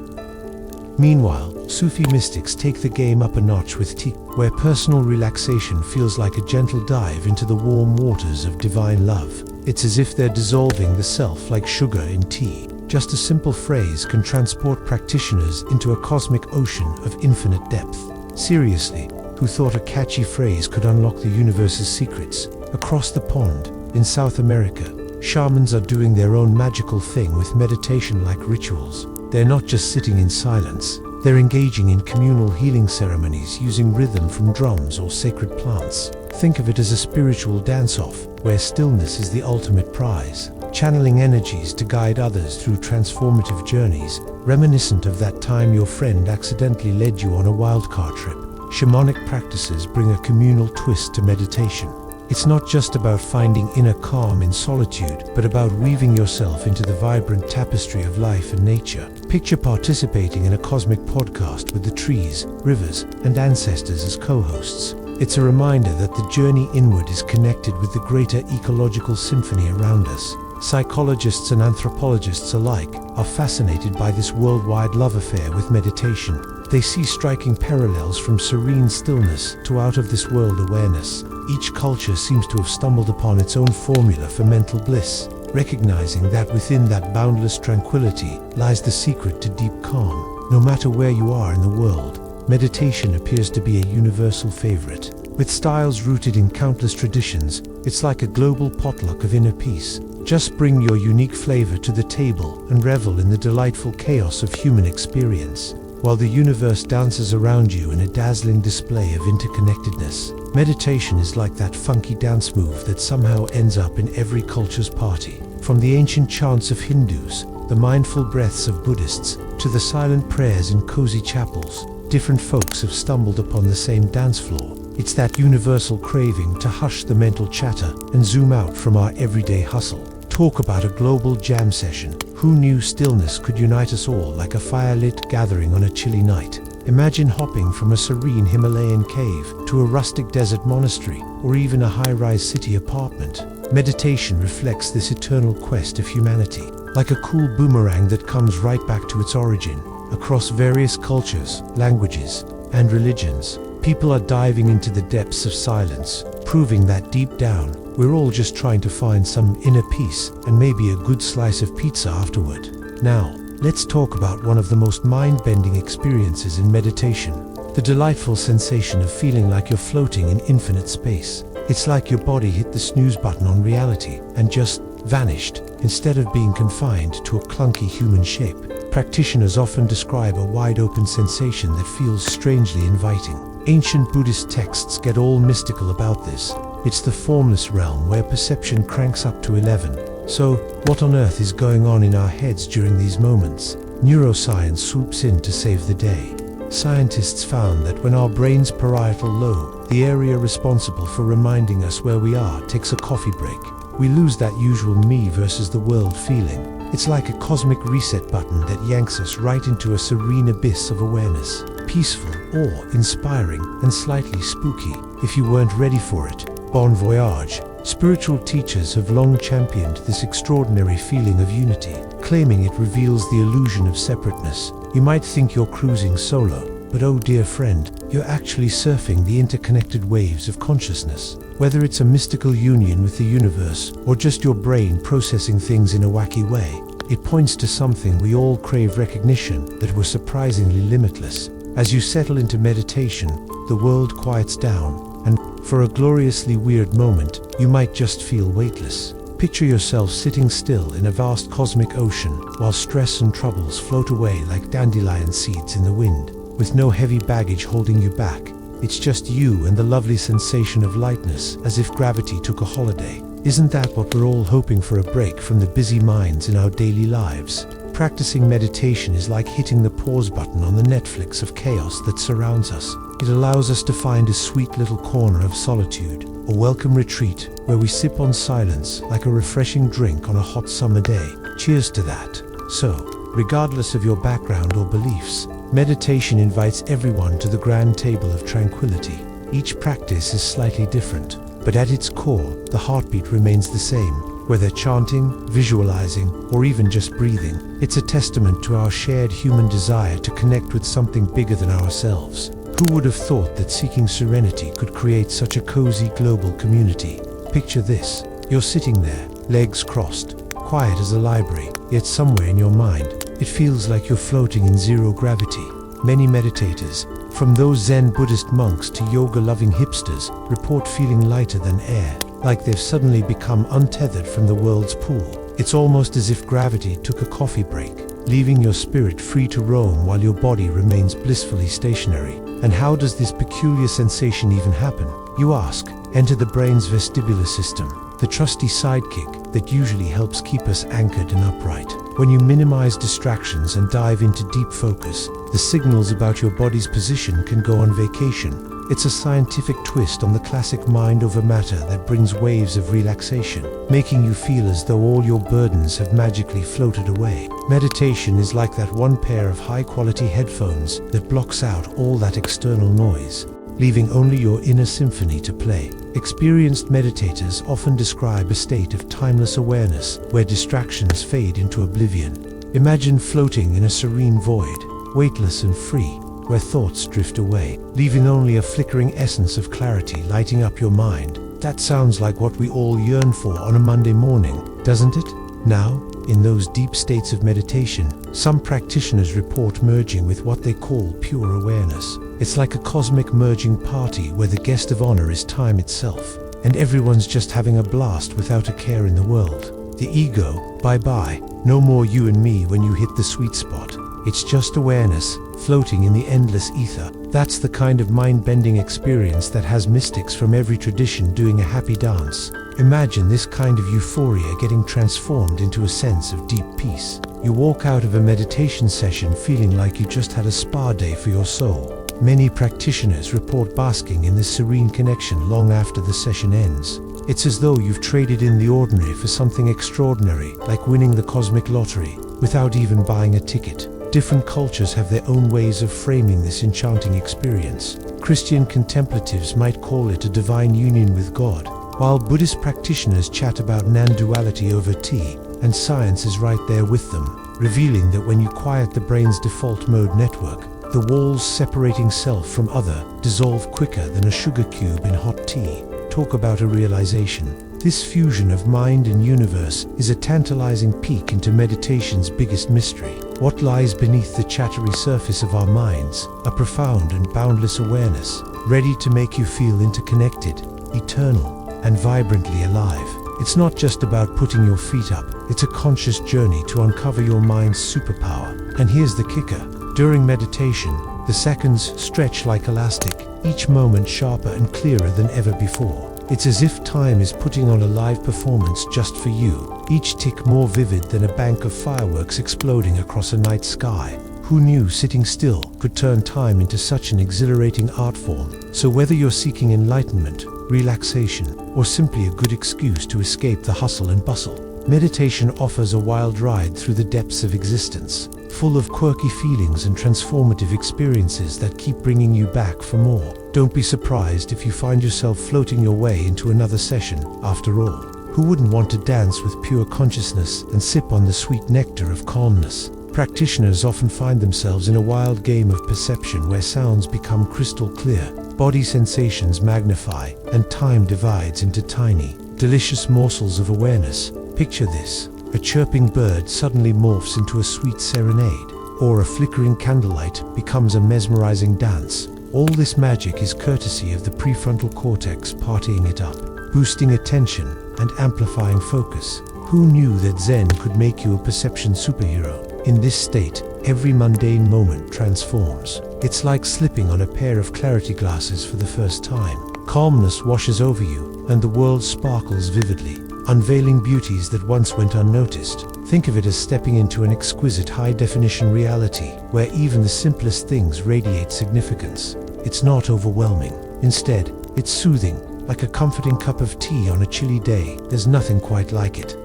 Meanwhile, Sufi mystics take the game up a notch with tea, where personal relaxation feels like a gentle dive into the warm waters of divine love. It's as if they're dissolving the self like sugar in tea. Just a simple phrase can transport practitioners into a cosmic ocean of infinite depth. Seriously, who thought a catchy phrase could unlock the universe's secrets? Across the pond, in South America, shamans are doing their own magical thing with meditation-like rituals. They're not just sitting in silence. They're engaging in communal healing ceremonies using rhythm from drums or sacred plants. Think of it as a spiritual dance-off, where stillness is the ultimate prize, channeling energies to guide others through transformative journeys, reminiscent of that time your friend accidentally led you on a wildcard trip. Shamanic practices bring a communal twist to meditation. It's not just about finding inner calm in solitude, but about weaving yourself into the vibrant tapestry of life and nature. Picture participating in a cosmic podcast with the trees, rivers, and ancestors as co-hosts. It's a reminder that the journey inward is connected with the greater ecological symphony around us. Psychologists and anthropologists alike are fascinated by this worldwide love affair with meditation. They see striking parallels from serene stillness to out-of-this-world awareness. Each culture seems to have stumbled upon its own formula for mental bliss, recognizing that within that boundless tranquility lies the secret to deep calm. No matter where you are in the world, meditation appears to be a universal favorite. With styles rooted in countless traditions, it's like a global potluck of inner peace. Just bring your unique flavor to the table and revel in the delightful chaos of human experience, while the universe dances around you in a dazzling display of interconnectedness. Meditation is like that funky dance move that somehow ends up in every culture's party. From the ancient chants of Hindus, the mindful breaths of Buddhists, to the silent prayers in cozy chapels, different folks have stumbled upon the same dance floor. It's that universal craving to hush the mental chatter and zoom out from our everyday hustle. Talk about a global jam session. Who knew stillness could unite us all like a fire-lit gathering on a chilly night? Imagine hopping from a serene Himalayan cave to a rustic desert monastery, or even a high-rise city apartment. Meditation reflects this eternal quest of humanity, like a cool boomerang that comes right back to its origin. Across various cultures, languages, and religions, people are diving into the depths of silence, proving that deep down, we're all just trying to find some inner peace and maybe a good slice of pizza afterward. Now, let's talk about one of the most mind-bending experiences in meditation, the delightful sensation of feeling like you're floating in infinite space. It's like your body hit the snooze button on reality and just vanished, instead of being confined to a clunky human shape. Practitioners often describe a wide-open sensation that feels strangely inviting. Ancient Buddhist texts get all mystical about this. It's the formless realm where perception cranks up to 11. So, what on earth is going on in our heads during these moments? Neuroscience swoops in to save the day. Scientists found that when our brain's parietal lobe, the area responsible for reminding us where we are, takes a coffee break, we lose that usual me versus the world feeling. It's like a cosmic reset button that yanks us right into a serene abyss of awareness. Peaceful, awe-inspiring, and slightly spooky. If you weren't ready for it, bon voyage. Spiritual teachers have long championed this extraordinary feeling of unity, claiming it reveals the illusion of separateness. You might think you're cruising solo, But oh dear friend, you're actually surfing the interconnected waves of consciousness. Whether it's a mystical union with the universe or just your brain processing things in a wacky way, it points to something we all crave recognition, that we're surprisingly limitless. As you settle into meditation, the world quiets down, and for a gloriously weird moment, you might just feel weightless. Picture yourself sitting still in a vast cosmic ocean, while stress and troubles float away like dandelion seeds in the wind, with no heavy baggage holding you back. It's just you and the lovely sensation of lightness, as if gravity took a holiday. Isn't that what we're all hoping for, a break from the busy minds in our daily lives? Practicing meditation is like hitting the pause button on the Netflix of chaos that surrounds us. It allows us to find a sweet little corner of solitude, a welcome retreat where we sip on silence like a refreshing drink on a hot summer day. Cheers to that. So, regardless of your background or beliefs, meditation invites everyone to the grand table of tranquility. Each practice is slightly different, but at its core, the heartbeat remains the same. Whether chanting, visualizing, or even just breathing, it's a testament to our shared human desire to connect with something bigger than ourselves. Who would have thought that seeking serenity could create such a cozy global community? Picture this. You're sitting there, legs crossed, quiet as a library, yet somewhere in your mind, it feels like you're floating in zero gravity. Many meditators, from those Zen Buddhist monks to yoga-loving hipsters, report feeling lighter than air, like they've suddenly become untethered from the world's pool. It's almost as if gravity took a coffee break, leaving your spirit free to roam while your body remains blissfully stationary. And how does this peculiar sensation even happen? You ask. Enter the brain's vestibular system, the trusty sidekick that usually helps keep us anchored and upright. When you minimize distractions and dive into deep focus, the signals about your body's position can go on vacation. It's a scientific twist on the classic mind over matter that brings waves of relaxation, making you feel as though all your burdens have magically floated away. Meditation is like that one pair of high-quality headphones that blocks out all that external noise, leaving only your inner symphony to play. Experienced meditators often describe a state of timeless awareness where distractions fade into oblivion. Imagine floating in a serene void, weightless and free, where thoughts drift away, leaving only a flickering essence of clarity lighting up your mind. That sounds like what we all yearn for on a Monday morning, doesn't it? Now, in those deep states of meditation, some practitioners report merging with what they call pure awareness. It's like a cosmic merging party where the guest of honor is time itself, and everyone's just having a blast without a care in the world. The ego, bye-bye, no more you and me when you hit the sweet spot. It's just awareness, floating in the endless ether. That's the kind of mind-bending experience that has mystics from every tradition doing a happy dance. Imagine this kind of euphoria getting transformed into a sense of deep peace. You walk out of a meditation session feeling like you just had a spa day for your soul. Many practitioners report basking in this serene connection long after the session ends. It's as though you've traded in the ordinary for something extraordinary, like winning the cosmic lottery, without even buying a ticket. Different cultures have their own ways of framing this enchanting experience. Christian contemplatives might call it a divine union with God, while Buddhist practitioners chat about non-duality over tea, and science is right there with them, revealing that when you quiet the brain's default mode network, the walls separating self from other dissolve quicker than a sugar cube in hot tea. Talk about a realization. This fusion of mind and universe is a tantalizing peek into meditation's biggest mystery. What lies beneath the chattery surface of our minds? A profound and boundless awareness, ready to make you feel interconnected, eternal, and vibrantly alive. It's not just about putting your feet up, it's a conscious journey to uncover your mind's superpower. And here's the kicker. During meditation, the seconds stretch like elastic, each moment sharper and clearer than ever before. It's as if time is putting on a live performance just for you, each tick more vivid than a bank of fireworks exploding across a night sky. Who knew sitting still could turn time into such an exhilarating art form? So whether you're seeking enlightenment, relaxation, or simply a good excuse to escape the hustle and bustle, meditation offers a wild ride through the depths of existence, full of quirky feelings and transformative experiences that keep bringing you back for more. Don't be surprised if you find yourself floating your way into another session. After all, who wouldn't want to dance with pure consciousness and sip on the sweet nectar of calmness? Practitioners often find themselves in a wild game of perception where sounds become crystal clear, body sensations magnify, and time divides into tiny, delicious morsels of awareness. Picture this: a chirping bird suddenly morphs into a sweet serenade, or a flickering candlelight becomes a mesmerizing dance. All this magic is courtesy of the prefrontal cortex partying it up, boosting attention and amplifying focus. Who knew that Zen could make you a perception superhero? In this state, every mundane moment transforms. It's like slipping on a pair of clarity glasses for the first time. Calmness washes over you, and the world sparkles vividly, unveiling beauties that once went unnoticed. Think of it as stepping into an exquisite high-definition reality, where even the simplest things radiate significance. It's not overwhelming. Instead, it's soothing, like a comforting cup of tea on a chilly day. There's nothing quite like it.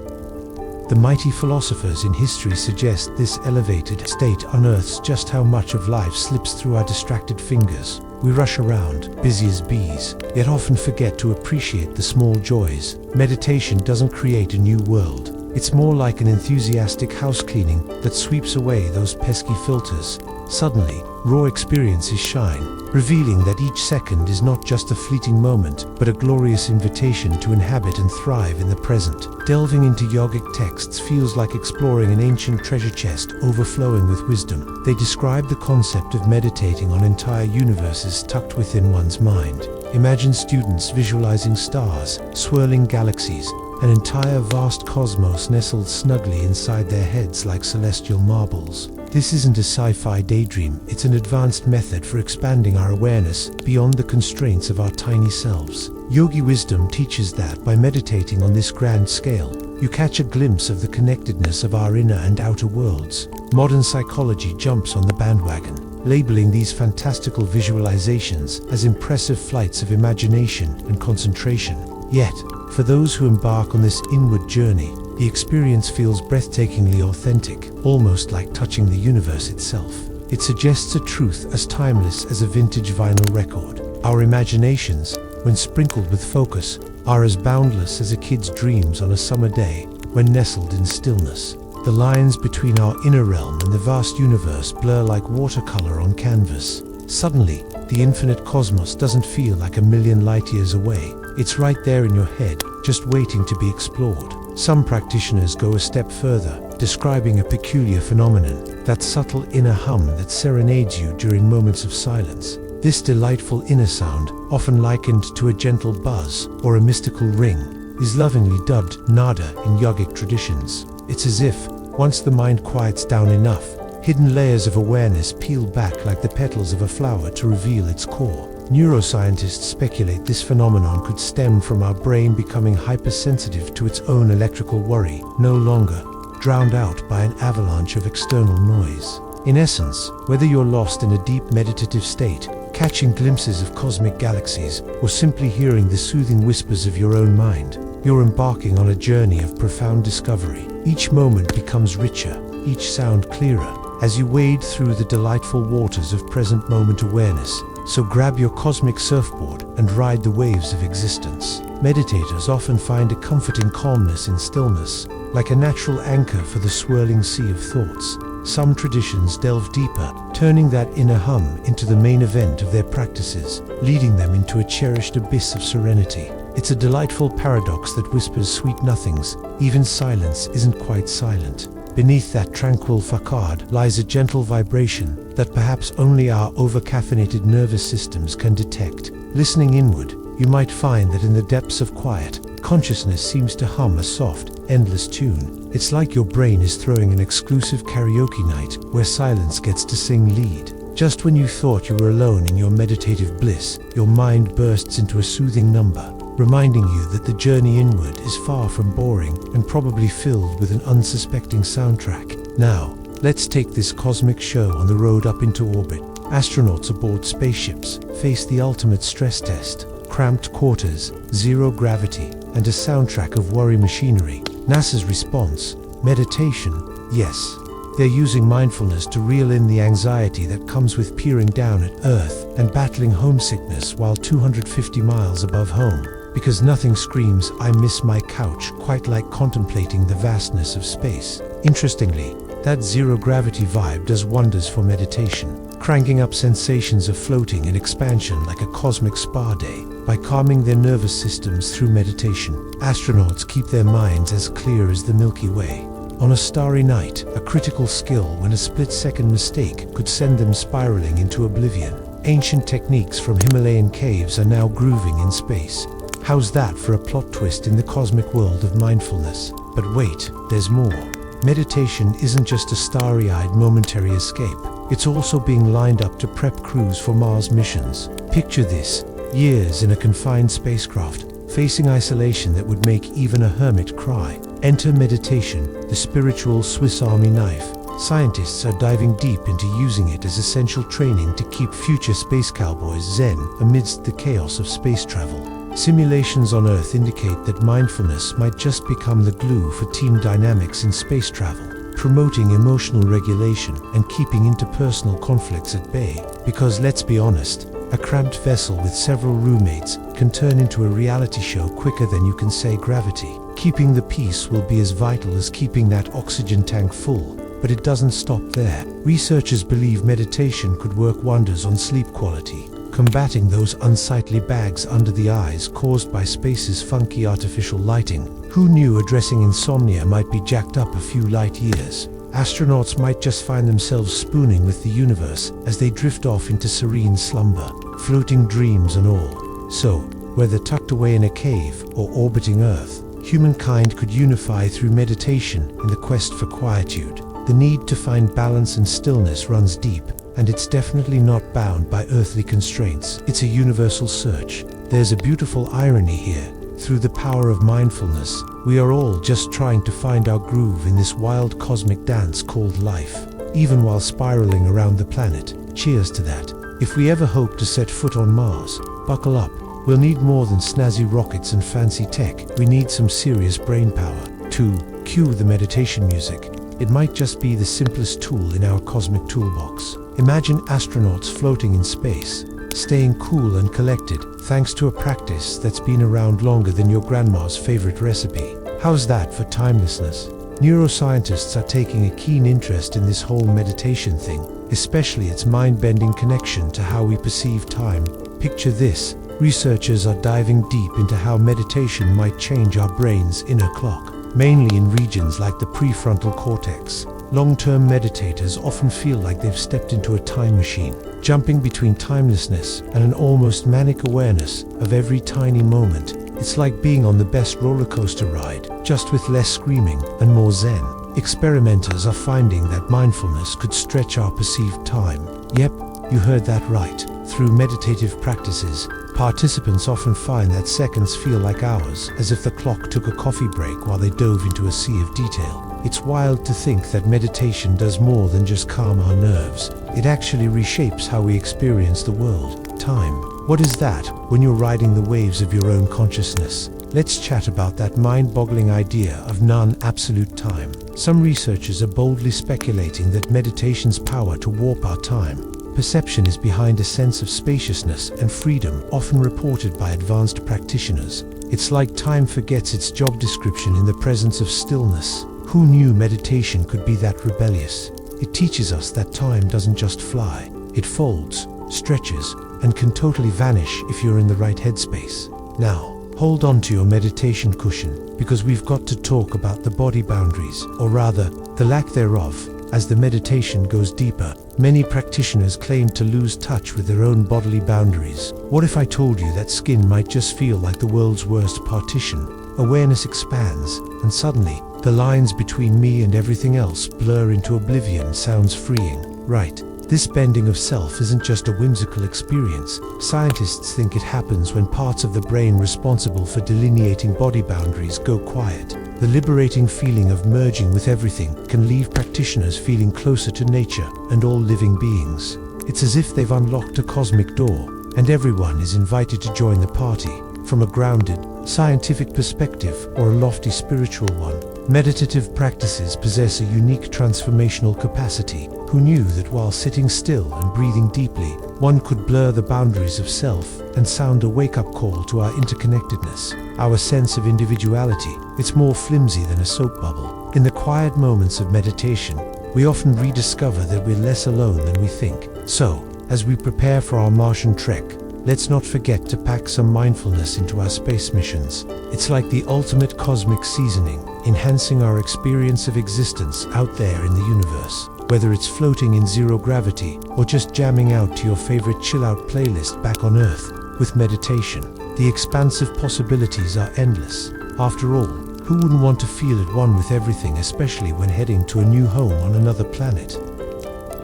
The mighty philosophers in history suggest this elevated state unearths just how much of life slips through our distracted fingers. We rush around, busy as bees, yet often forget to appreciate the small joys. Meditation doesn't create a new world. It's more like an enthusiastic house cleaning that sweeps away those pesky filters. Suddenly, raw experiences shine, revealing that each second is not just a fleeting moment, but a glorious invitation to inhabit and thrive in the present. Delving into yogic texts feels like exploring an ancient treasure chest overflowing with wisdom. They describe the concept of meditating on entire universes tucked within one's mind. Imagine students visualizing stars, swirling galaxies, an entire vast cosmos nestled snugly inside their heads like celestial marbles. This isn't a sci-fi daydream, it's an advanced method for expanding our awareness beyond the constraints of our tiny selves. Yogi wisdom teaches that by meditating on this grand scale, you catch a glimpse of the connectedness of our inner and outer worlds. Modern psychology jumps on the bandwagon, labeling these fantastical visualizations as impressive flights of imagination and concentration. Yet, for those who embark on this inward journey, the experience feels breathtakingly authentic, almost like touching the universe itself. It suggests a truth as timeless as a vintage vinyl record. Our imaginations, when sprinkled with focus, are as boundless as a kid's dreams on a summer day when nestled in stillness. The lines between our inner realm and the vast universe blur like watercolor on canvas. Suddenly, the infinite cosmos doesn't feel like a million light years away. It's right there in your head, just waiting to be explored. Some practitioners go a step further, describing a peculiar phenomenon, that subtle inner hum that serenades you during moments of silence. This delightful inner sound, often likened to a gentle buzz or a mystical ring, is lovingly dubbed nada in yogic traditions. It's as if, once the mind quiets down enough, hidden layers of awareness peel back like the petals of a flower to reveal its core. Neuroscientists speculate this phenomenon could stem from our brain becoming hypersensitive to its own electrical worry, no longer drowned out by an avalanche of external noise. In essence, whether you're lost in a deep meditative state, catching glimpses of cosmic galaxies, or simply hearing the soothing whispers of your own mind, you're embarking on a journey of profound discovery. Each moment becomes richer, each sound clearer, as you wade through the delightful waters of present moment awareness. So grab your cosmic surfboard and ride the waves of existence. Meditators often find a comforting calmness in stillness, like a natural anchor for the swirling sea of thoughts. Some traditions delve deeper, turning that inner hum into the main event of their practices, leading them into a cherished abyss of serenity. It's a delightful paradox that whispers sweet nothings. Even silence isn't quite silent. Beneath that tranquil facade lies a gentle vibration that perhaps only our over-caffeinated nervous systems can detect. Listening inward, you might find that in the depths of quiet, consciousness seems to hum a soft, endless tune. It's like your brain is throwing an exclusive karaoke night where silence gets to sing lead. Just when you thought you were alone in your meditative bliss, your mind bursts into a soothing number, reminding you that the journey inward is far from boring and probably filled with an unsuspecting soundtrack. Now, let's take this cosmic show on the road up into orbit. Astronauts aboard spaceships face the ultimate stress test: cramped quarters, zero gravity, and a soundtrack of worry machinery. NASA's response: meditation. Yes, they're using mindfulness to reel in the anxiety that comes with peering down at Earth and battling homesickness while 250 miles above home. Because nothing screams, "I miss my couch," quite like contemplating the vastness of space. Interestingly, That zero-gravity vibe does wonders for meditation, cranking up sensations of floating and expansion like a cosmic spa day. By calming their nervous systems through meditation, astronauts keep their minds as clear as the Milky Way. On a starry night, a critical skill when a split-second mistake could send them spiraling into oblivion. Ancient techniques from Himalayan caves are now grooving in space. How's that for a plot twist in the cosmic world of mindfulness? But wait, there's more. Meditation isn't just a starry-eyed momentary escape. It's also being lined up to prep crews for Mars missions. Picture this: years in a confined spacecraft, facing isolation that would make even a hermit cry. Enter meditation, the spiritual Swiss Army knife. Scientists are diving deep into using it as essential training to keep future space cowboys zen amidst the chaos of space travel. Simulations on Earth indicate that mindfulness might just become the glue for team dynamics in space travel, promoting emotional regulation and keeping interpersonal conflicts at bay. Because let's be honest, a cramped vessel with several roommates can turn into a reality show quicker than you can say gravity. Keeping the peace will be as vital as keeping that oxygen tank full. But it doesn't stop there. Researchers believe meditation could work wonders on sleep quality, combating those unsightly bags under the eyes caused by space's funky artificial lighting. Who knew addressing insomnia might be jacked up a few light years? Astronauts might just find themselves spooning with the universe as they drift off into serene slumber, floating dreams and all. So, whether tucked away in a cave or orbiting Earth, humankind could unify through meditation in the quest for quietude. The need to find balance and stillness runs deep, and it's definitely not bound by earthly constraints. It's a universal search. There's a beautiful irony here. Through the power of mindfulness, we are all just trying to find our groove in this wild cosmic dance called life, even while spiraling around the planet. Cheers to that. If we ever hope to set foot on Mars, buckle up. We'll need more than snazzy rockets and fancy tech. We need some serious brain power. To cue the meditation music, it might just be the simplest tool in our cosmic toolbox. Imagine astronauts floating in space, staying cool and collected, thanks to a practice that's been around longer than your grandma's favorite recipe. How's that for timelessness? Neuroscientists are taking a keen interest in this whole meditation thing, especially its mind-bending connection to how we perceive time. Picture this: researchers are diving deep into how meditation might change our brain's inner clock. Mainly in regions like the prefrontal cortex. Long-term meditators often feel like they've stepped into a time machine, jumping between timelessness and an almost manic awareness of every tiny moment. It's like being on the best roller coaster ride, just with less screaming and more zen. Experimenters are finding that mindfulness could stretch our perceived time. Yep, you heard that right. Through meditative practices, participants often find that seconds feel like hours, as if the clock took a coffee break while they dove into a sea of detail. It's wild to think that meditation does more than just calm our nerves. It actually reshapes how we experience the world. Time. What is that when you're riding the waves of your own consciousness? Let's chat about that mind-boggling idea of non-absolute time. Some researchers are boldly speculating that meditation's power to warp our time perception is behind a sense of spaciousness and freedom often reported by advanced practitioners. It's like time forgets its job description in the presence of stillness. Who knew meditation could be that rebellious? It teaches us that time doesn't just fly. It folds, stretches, and can totally vanish if you're in the right headspace. Now, hold on to your meditation cushion, because we've got to talk about the body boundaries, or rather, the lack thereof. As the meditation goes deeper, many practitioners claim to lose touch with their own bodily boundaries. What if I told you that skin might just feel like the world's worst partition? Awareness expands, and suddenly, the lines between me and everything else blur into oblivion. Sounds freeing, right? This bending of self isn't just a whimsical experience. Scientists think it happens when parts of the brain responsible for delineating body boundaries go quiet. The liberating feeling of merging with everything can leave practitioners feeling closer to nature and all living beings. It's as if they've unlocked a cosmic door, and everyone is invited to join the party. From a grounded, scientific perspective or a lofty spiritual one, meditative practices possess a unique transformational capacity. Who knew that while sitting still and breathing deeply, one could blur the boundaries of self and sound a wake-up call to our interconnectedness, our sense of individuality? It's more flimsy than a soap bubble. In the quiet moments of meditation, we often rediscover that we're less alone than we think. So, as we prepare for our Martian trek, let's not forget to pack some mindfulness into our space missions. It's like the ultimate cosmic seasoning, enhancing our experience of existence out there in the universe. Whether it's floating in zero gravity or just jamming out to your favorite chill-out playlist back on Earth with meditation, the expansive possibilities are endless. After all, who wouldn't want to feel at one with everything, especially when heading to a new home on another planet?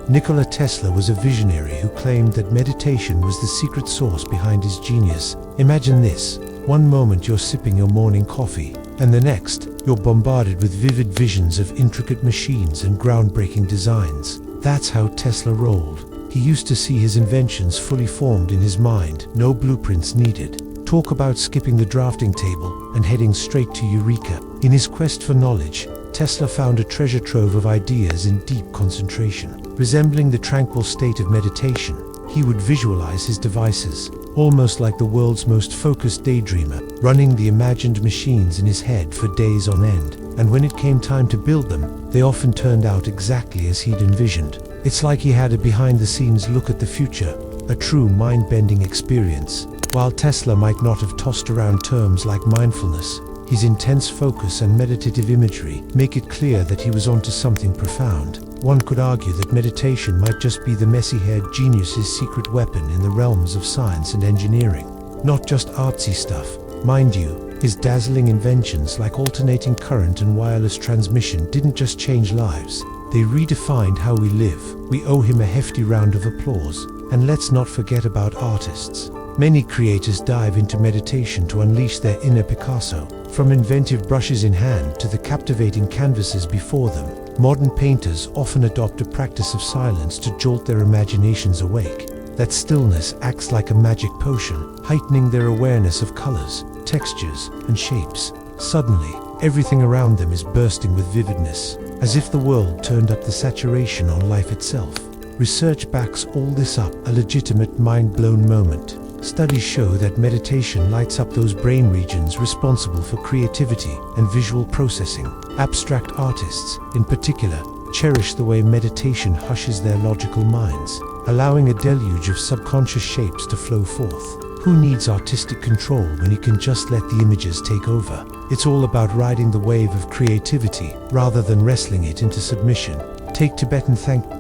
Nikola Tesla was a visionary who claimed that meditation was the secret sauce behind his genius. Imagine this: one moment you're sipping your morning coffee, and the next, you're bombarded with vivid visions of intricate machines and groundbreaking designs. That's how Tesla rolled. He used to see his inventions fully formed in his mind, no blueprints needed. Talk about skipping the drafting table and heading straight to Eureka. In his quest for knowledge, Tesla found a treasure trove of ideas in deep concentration. Resembling the tranquil state of meditation, he would visualize his devices, almost like the world's most focused daydreamer, running the imagined machines in his head for days on end. And when it came time to build them, they often turned out exactly as he'd envisioned. It's like he had a behind-the-scenes look at the future, a true mind-bending experience. While Tesla might not have tossed around terms like mindfulness, his intense focus and meditative imagery make it clear that he was onto something profound. One could argue that meditation might just be the messy-haired genius's secret weapon in the realms of science and engineering. Not just artsy stuff. Mind you, his dazzling inventions like alternating current and wireless transmission didn't just change lives. They redefined how we live. We owe him a hefty round of applause. And let's not forget about artists. Many creators dive into meditation to unleash their inner Picasso. From inventive brushes in hand to the captivating canvases before them, modern painters often adopt a practice of silence to jolt their imaginations awake. That stillness acts like a magic potion, heightening their awareness of colors, textures, and shapes. Suddenly, everything around them is bursting with vividness, as if the world turned up the saturation on life itself. Research backs all this up, a legitimate mind-blown moment. Studies show that meditation lights up those brain regions responsible for creativity and visual processing. Abstract artists, in particular, cherish the way meditation hushes their logical minds, allowing a deluge of subconscious shapes to flow forth. Who needs artistic control when you can just let the images take over? It's all about riding the wave of creativity rather than wrestling it into submission. Take Tibetan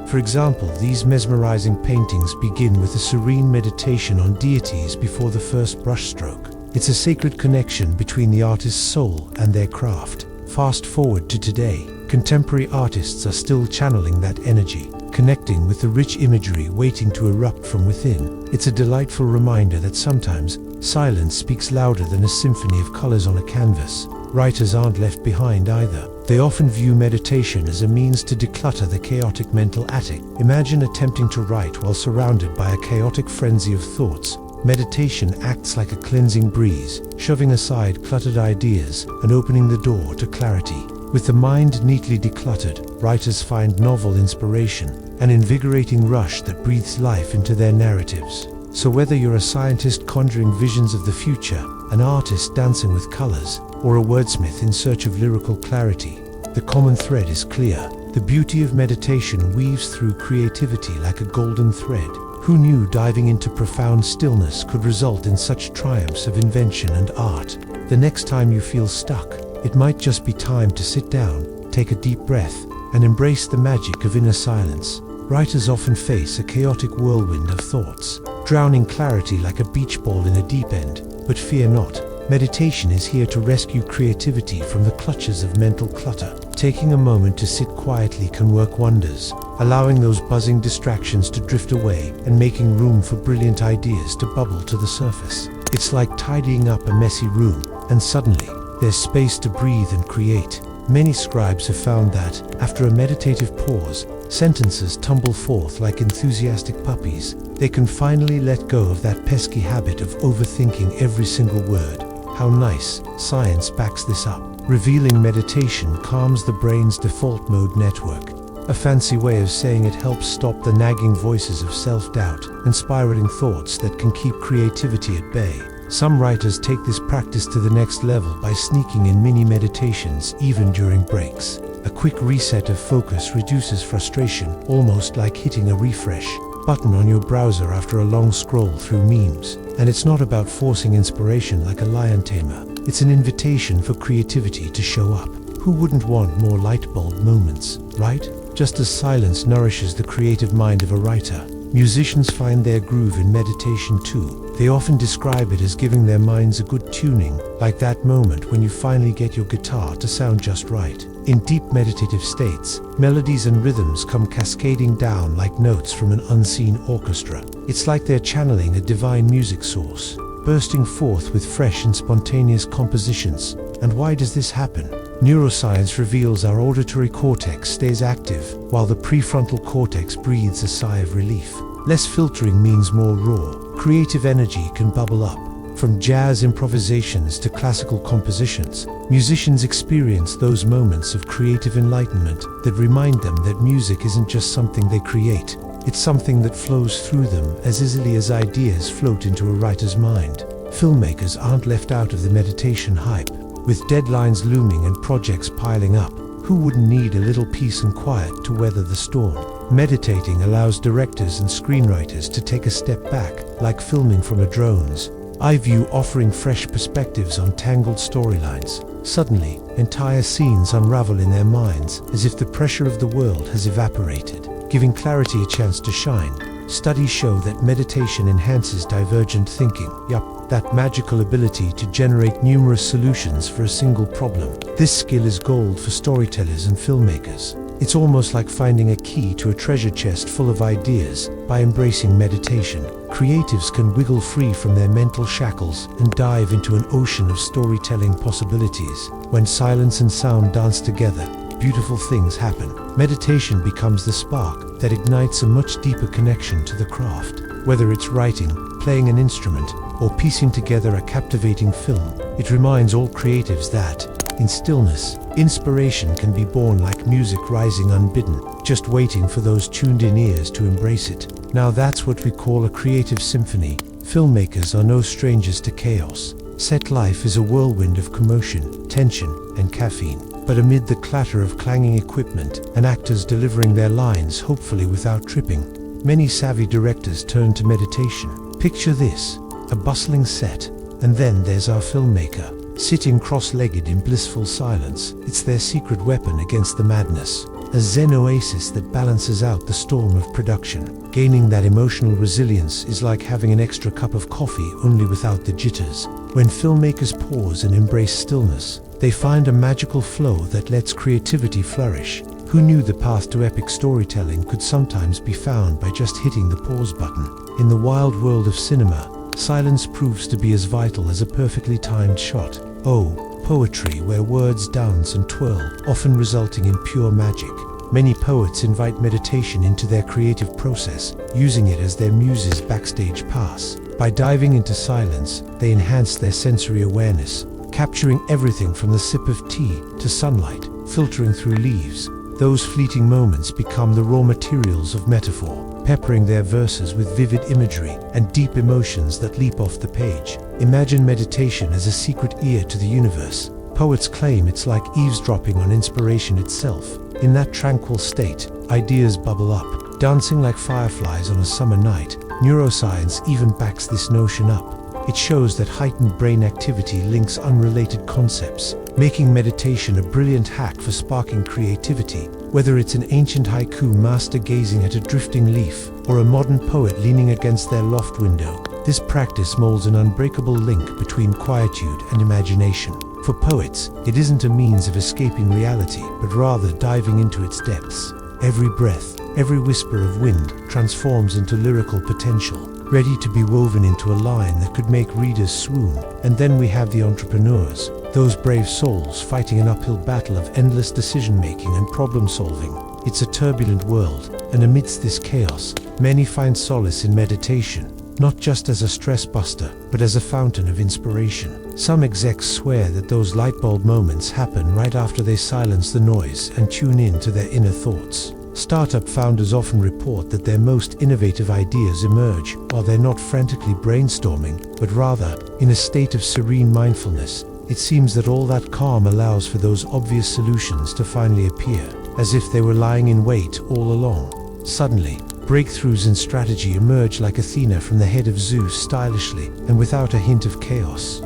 for example. These mesmerizing paintings begin with a serene meditation on deities before the first brushstroke. It's a sacred connection between the artist's soul and their craft. Fast forward to today, contemporary artists are still channeling that energy, connecting with the rich imagery waiting to erupt from within. It's a delightful reminder that sometimes silence speaks louder than a symphony of colors on a canvas. Writers aren't left behind either. They often view meditation as a means to declutter the chaotic mental attic. Imagine attempting to write while surrounded by a chaotic frenzy of thoughts. Meditation acts like a cleansing breeze, shoving aside cluttered ideas and opening the door to clarity. With the mind neatly decluttered, writers find novel inspiration, an invigorating rush that breathes life into their narratives. So whether you're a scientist conjuring visions of the future, an artist dancing with colors, or a wordsmith in search of lyrical clarity, the common thread is clear. The beauty of meditation weaves through creativity like a golden thread. Who knew diving into profound stillness could result in such triumphs of invention and art? The next time you feel stuck, it might just be time to sit down, take a deep breath, and embrace the magic of inner silence. Writers often face a chaotic whirlwind of thoughts, drowning clarity like a beach ball in a deep end. But fear not. Meditation is here to rescue creativity from the clutches of mental clutter. Taking a moment to sit quietly can work wonders, allowing those buzzing distractions to drift away and making room for brilliant ideas to bubble to the surface. It's like tidying up a messy room, and suddenly, there's space to breathe and create. Many scribes have found that, after a meditative pause, sentences tumble forth like enthusiastic puppies. They can finally let go of that pesky habit of overthinking every single word. How nice, science backs this up, revealing meditation calms the brain's default mode network. A fancy way of saying it helps stop the nagging voices of self-doubt and spiraling thoughts that can keep creativity at bay. Some writers take this practice to the next level by sneaking in mini meditations even during breaks. A quick reset of focus reduces frustration, almost like hitting a refresh button on your browser after a long scroll through memes. And it's not about forcing inspiration like a lion tamer. It's an invitation for creativity to show up. Who wouldn't want more light bulb moments, right? Just as silence nourishes the creative mind of a writer, musicians find their groove in meditation too. They often describe it as giving their minds a good tuning, like that moment when you finally get your guitar to sound just right. In deep meditative states, melodies and rhythms come cascading down like notes from an unseen orchestra. It's like they're channeling a divine music source, bursting forth with fresh and spontaneous compositions. And why does this happen? Neuroscience reveals our auditory cortex stays active, while the prefrontal cortex breathes a sigh of relief. Less filtering means more raw, creative energy can bubble up. From jazz improvisations to classical compositions, musicians experience those moments of creative enlightenment that remind them that music isn't just something they create, it's something that flows through them as easily as ideas float into a writer's mind. Filmmakers aren't left out of the meditation hype. With deadlines looming and projects piling up, who wouldn't need a little peace and quiet to weather the storm? Meditating allows directors and screenwriters to take a step back, like filming from a drone's eye view, offering fresh perspectives on tangled storylines. Suddenly, entire scenes unravel in their minds as if the pressure of the world has evaporated, giving clarity a chance to shine. Studies show that meditation enhances divergent thinking. Yup, that magical ability to generate numerous solutions for a single problem. This skill is gold for storytellers and filmmakers. It's almost like finding a key to a treasure chest full of ideas. By embracing meditation, creatives can wiggle free from their mental shackles and dive into an ocean of storytelling possibilities. When silence and sound dance together, beautiful things happen. Meditation becomes the spark that ignites a much deeper connection to the craft. Whether it's writing, playing an instrument, or piecing together a captivating film, it reminds all creatives that, in stillness, inspiration can be born like music rising unbidden, just waiting for those tuned-in ears to embrace it. Now that's what we call a creative symphony. Filmmakers are no strangers to chaos. Set life is a whirlwind of commotion, tension, and caffeine. But amid the clatter of clanging equipment and actors delivering their lines hopefully without tripping, many savvy directors turn to meditation. Picture this, a bustling set, and then there's our filmmaker, sitting cross-legged in blissful silence. It's their secret weapon against the madness, a zen oasis that balances out the storm of production. Gaining that emotional resilience is like having an extra cup of coffee, only without the jitters. When filmmakers pause and embrace stillness, they find a magical flow that lets creativity flourish. Who knew the path to epic storytelling could sometimes be found by just hitting the pause button? In the wild world of cinema, silence proves to be as vital as a perfectly timed shot. Oh, poetry where words dance and twirl, often resulting in pure magic. Many poets invite meditation into their creative process, using it as their muse's backstage pass. By diving into silence, they enhance their sensory awareness, capturing everything from the sip of tea to sunlight filtering through leaves. Those fleeting moments become the raw materials of metaphor, peppering their verses with vivid imagery and deep emotions that leap off the page. Imagine meditation as a secret ear to the universe. Poets claim it's like eavesdropping on inspiration itself. In that tranquil state, ideas bubble up, dancing like fireflies on a summer night. Neuroscience even backs this notion up. It shows that heightened brain activity links unrelated concepts, making meditation a brilliant hack for sparking creativity. Whether it's an ancient haiku master gazing at a drifting leaf, or a modern poet leaning against their loft window, this practice molds an unbreakable link between quietude and imagination. For poets, it isn't a means of escaping reality, but rather diving into its depths. Every breath, every whisper of wind transforms into lyrical potential, ready to be woven into a line that could make readers swoon. And then we have the entrepreneurs, those brave souls fighting an uphill battle of endless decision-making and problem-solving. It's a turbulent world, and amidst this chaos, many find solace in meditation, not just as a stress buster, but as a fountain of inspiration. Some execs swear that those lightbulb moments happen right after they silence the noise and tune in to their inner thoughts. Startup founders often report that their most innovative ideas emerge while they're not frantically brainstorming, but rather in a state of serene mindfulness. it seems that all that calm allows for those obvious solutions to finally appear, as if they were lying in wait all along. Suddenly, breakthroughs in strategy emerge like Athena from the head of Zeus stylishly and without a hint of chaos.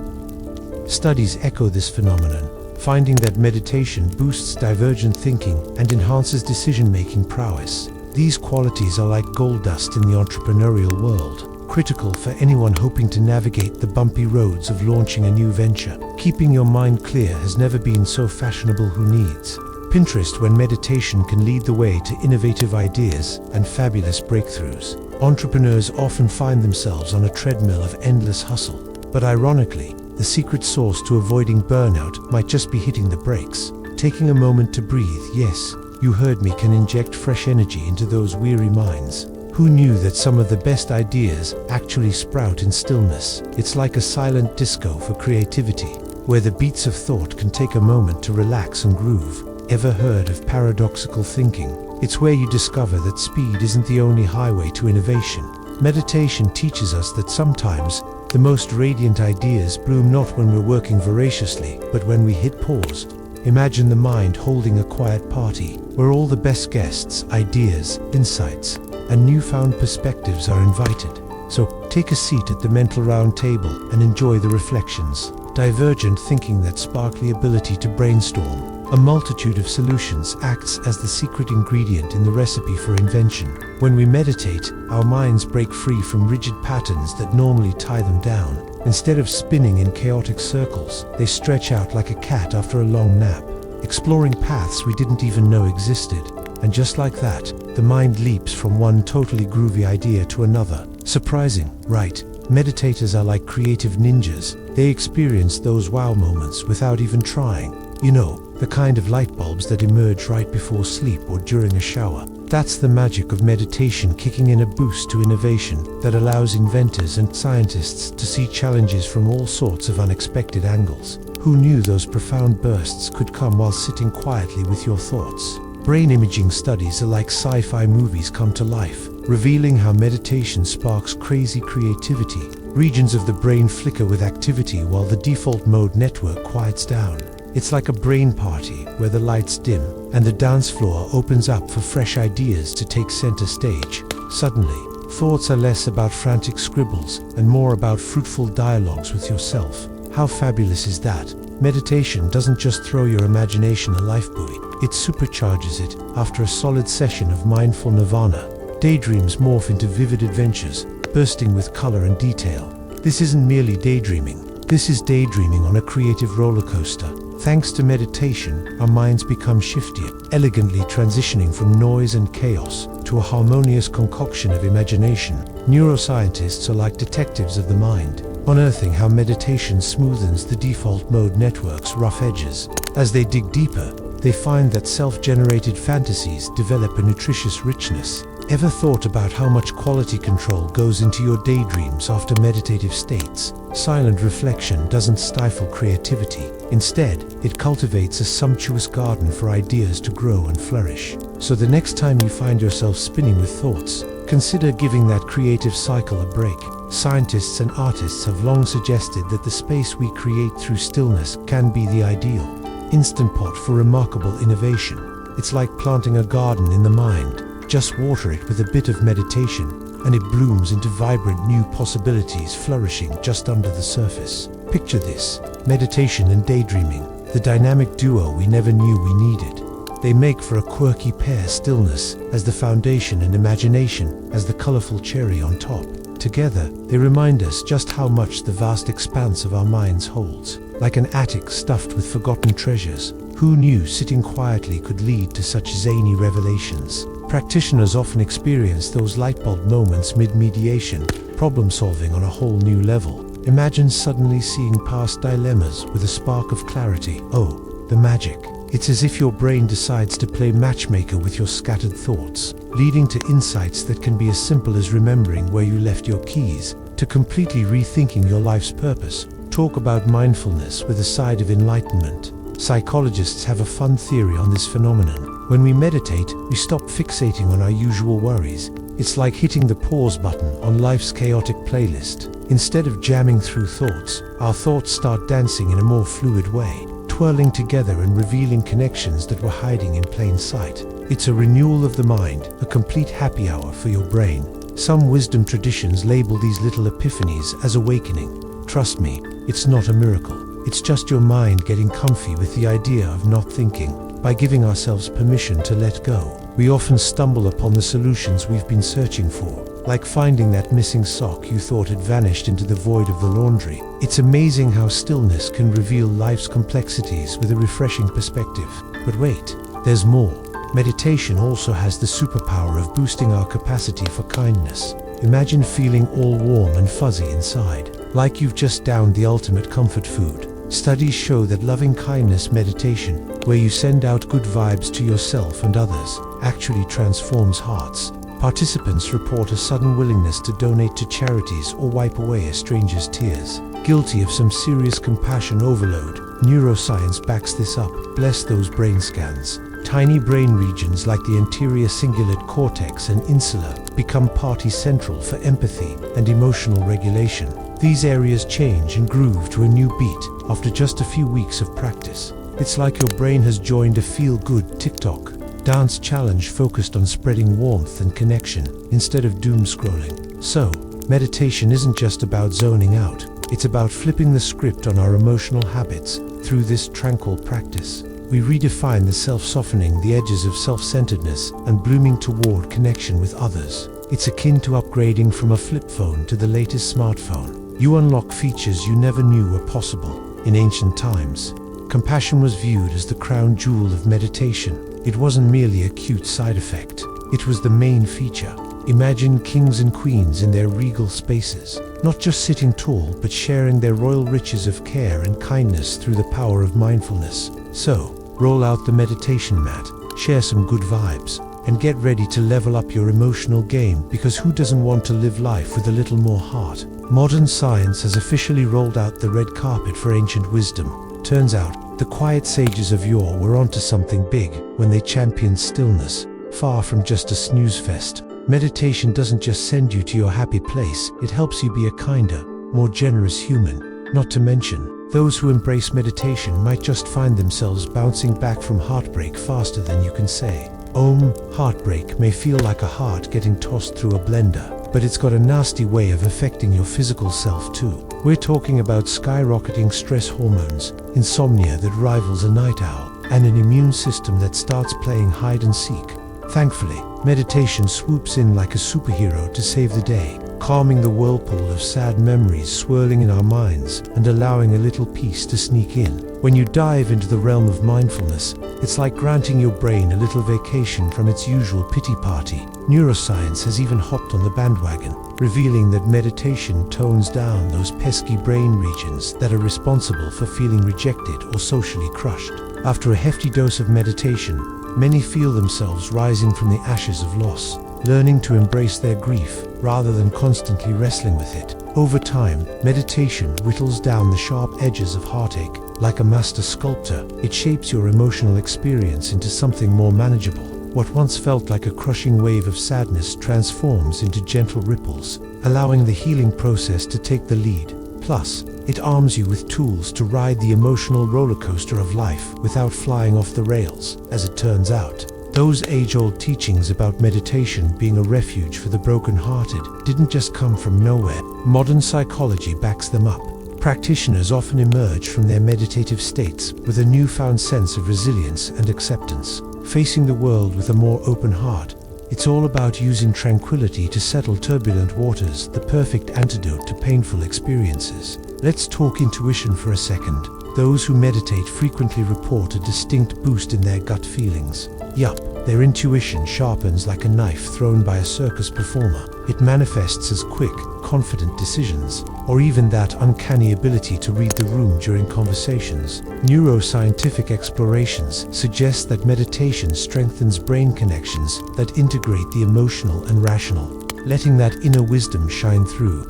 Studies echo this phenomenon, finding that meditation boosts divergent thinking and enhances decision-making prowess. These qualities are like gold dust in the entrepreneurial world, critical for anyone hoping to navigate the bumpy roads of launching a new venture. Keeping your mind clear has never been so fashionable. Who needs Pinterest when meditation can lead the way to innovative ideas and fabulous breakthroughs? Entrepreneurs often find themselves on a treadmill of endless hustle, but ironically, the secret sauce to avoiding burnout might just be hitting the brakes. Taking a moment to breathe, yes, you heard me, can inject fresh energy into those weary minds. Who knew that some of the best ideas actually sprout in stillness? It's like a silent disco for creativity, where the beats of thought can take a moment to relax and groove. Ever heard of paradoxical thinking? It's where you discover that speed isn't the only highway to innovation. Meditation teaches us that sometimes the most radiant ideas bloom not when we're working voraciously, but when we hit pause. Imagine the mind holding a quiet party, where all the best guests, ideas, insights, and newfound perspectives are invited. So, take a seat at the mental round table and enjoy the reflections. Divergent thinking, that sparkly ability to brainstorm a multitude of solutions, acts as the secret ingredient in the recipe for invention. When we meditate, our minds break free from rigid patterns that normally tie them down. Instead of spinning in chaotic circles, they stretch out like a cat after a long nap, exploring paths we didn't even know existed. And just like that, the mind leaps from one totally groovy idea to another. Surprising, right? Meditators are like creative ninjas. They experience those wow moments without even trying. You know, the kind of light bulbs that emerge right before sleep or during a shower. That's the magic of meditation, kicking in a boost to innovation that allows inventors and scientists to see challenges from all sorts of unexpected angles. Who knew those profound bursts could come while sitting quietly with your thoughts? Brain imaging studies are like sci-fi movies come to life, revealing how meditation sparks crazy creativity. Regions of the brain flicker with activity while the default mode network quiets down. It's like a brain party where the lights dim and the dance floor opens up for fresh ideas to take center stage. Suddenly, thoughts are less about frantic scribbles and more about fruitful dialogues with yourself. How fabulous is that? Meditation doesn't just throw your imagination a lifebuoy, it supercharges it. After a solid session of mindful nirvana, daydreams morph into vivid adventures, bursting with color and detail. This isn't merely daydreaming. This is daydreaming on a creative roller coaster. Thanks to meditation, our minds become shiftier, elegantly transitioning from noise and chaos to a harmonious concoction of imagination. Neuroscientists are like detectives of the mind, unearthing how meditation smoothens the default mode network's rough edges. As they dig deeper, they find that self-generated fantasies develop a nutritious richness. Ever thought about how much quality control goes into your daydreams after meditative states? Silent reflection doesn't stifle creativity. Instead, it cultivates a sumptuous garden for ideas to grow and flourish. So the next time you find yourself spinning with thoughts, consider giving that creative cycle a break. Scientists and artists have long suggested that the space we create through stillness can be the ideal instant pot for remarkable innovation. It's like planting a garden in the mind. Just water it with a bit of meditation, and it blooms into vibrant new possibilities, flourishing just under the surface. Picture this: meditation and daydreaming, the dynamic duo we never knew we needed. They make for a quirky pair, stillness as the foundation and imagination as the colorful cherry on top. Together, they remind us just how much the vast expanse of our minds holds. Like an attic stuffed with forgotten treasures, who knew sitting quietly could lead to such zany revelations? Practitioners often experience those lightbulb moments mid-mediation, problem-solving on a whole new level. Imagine suddenly seeing past dilemmas with a spark of clarity. Oh, the magic. It's as if your brain decides to play matchmaker with your scattered thoughts, leading to insights that can be as simple as remembering where you left your keys, to completely rethinking your life's purpose. Talk about mindfulness with a side of enlightenment. Psychologists have a fun theory on this phenomenon. When we meditate, we stop fixating on our usual worries. It's like hitting the pause button on life's chaotic playlist. Instead of jamming through thoughts, our thoughts start dancing in a more fluid way, twirling together and revealing connections that were hiding in plain sight. It's a renewal of the mind, a complete happy hour for your brain. Some wisdom traditions label these little epiphanies as awakening. Trust me, it's not a miracle. It's just your mind getting comfy with the idea of not thinking. By giving ourselves permission to let go, we often stumble upon the solutions we've been searching for, like finding that missing sock you thought had vanished into the void of the laundry. It's amazing how stillness can reveal life's complexities with a refreshing perspective. But wait, there's more. Meditation also has the superpower of boosting our capacity for kindness. Imagine feeling all warm and fuzzy inside, like you've just downed the ultimate comfort food. Studies show that loving kindness meditation, where you send out good vibes to yourself and others, actually transforms hearts. Participants report a sudden willingness to donate to charities or wipe away a stranger's tears. Guilty of some serious compassion overload, neuroscience backs this up. Bless those brain scans. Tiny brain regions like the anterior cingulate cortex and insula become party central for empathy and emotional regulation. These areas change and groove to a new beat after just a few weeks of practice. It's like your brain has joined a feel-good TikTok dance challenge focused on spreading warmth and connection instead of doom scrolling. So, meditation isn't just about zoning out, it's about flipping the script on our emotional habits. Through this tranquil practice, we redefine the self-softening the edges of self-centeredness and blooming toward connection with others. It's akin to upgrading from a flip phone to the latest smartphone. You unlock features you never knew were possible. In ancient times, compassion was viewed as the crown jewel of meditation. It wasn't merely a cute side effect, it was the main feature. Imagine kings and queens in their regal spaces, not just sitting tall, but sharing their royal riches of care and kindness through the power of mindfulness. So, roll out the meditation mat, share some good vibes, and get ready to level up your emotional game, because who doesn't want to live life with a little more heart? Modern science has officially rolled out the red carpet for ancient wisdom. Turns out, the quiet sages of yore were onto something big when they championed stillness, far from just a snooze fest. Meditation doesn't just send you to your happy place, it helps you be a kinder, more generous human. Not to mention, those who embrace meditation might just find themselves bouncing back from heartbreak faster than you can say. Heartbreak may feel like a heart getting tossed through a blender, but it's got a nasty way of affecting your physical self too. We're talking about skyrocketing stress hormones, insomnia that rivals a night owl, and an immune system that starts playing hide and seek. Thankfully, meditation swoops in like a superhero to save the day, calming the whirlpool of sad memories swirling in our minds and allowing a little peace to sneak in. When you dive into the realm of mindfulness, it's like granting your brain a little vacation from its usual pity party. Neuroscience has even hopped on the bandwagon, revealing that meditation tones down those pesky brain regions that are responsible for feeling rejected or socially crushed. After a hefty dose of meditation, many feel themselves rising from the ashes of loss, learning to embrace their grief rather than constantly wrestling with it. Over time, meditation whittles down the sharp edges of heartache. Like a master sculptor, it shapes your emotional experience into something more manageable. What once felt like a crushing wave of sadness transforms into gentle ripples, allowing the healing process to take the lead. Plus, it arms you with tools to ride the emotional roller coaster of life without flying off the rails. As it turns out, those age-old teachings about meditation being a refuge for the broken-hearted didn't just come from nowhere. Modern psychology backs them up. Practitioners often emerge from their meditative states with a newfound sense of resilience and acceptance, facing the world with a more open heart. It's all about using tranquility to settle turbulent waters, the perfect antidote to painful experiences. Let's talk intuition for a second. Those who meditate frequently report a distinct boost in their gut feelings. Yup, their intuition sharpens like a knife thrown by a circus performer. It manifests as quick, confident decisions, or even that uncanny ability to read the room during conversations. Neuroscientific explorations suggest that meditation strengthens brain connections that integrate the emotional and rational, letting that inner wisdom shine through.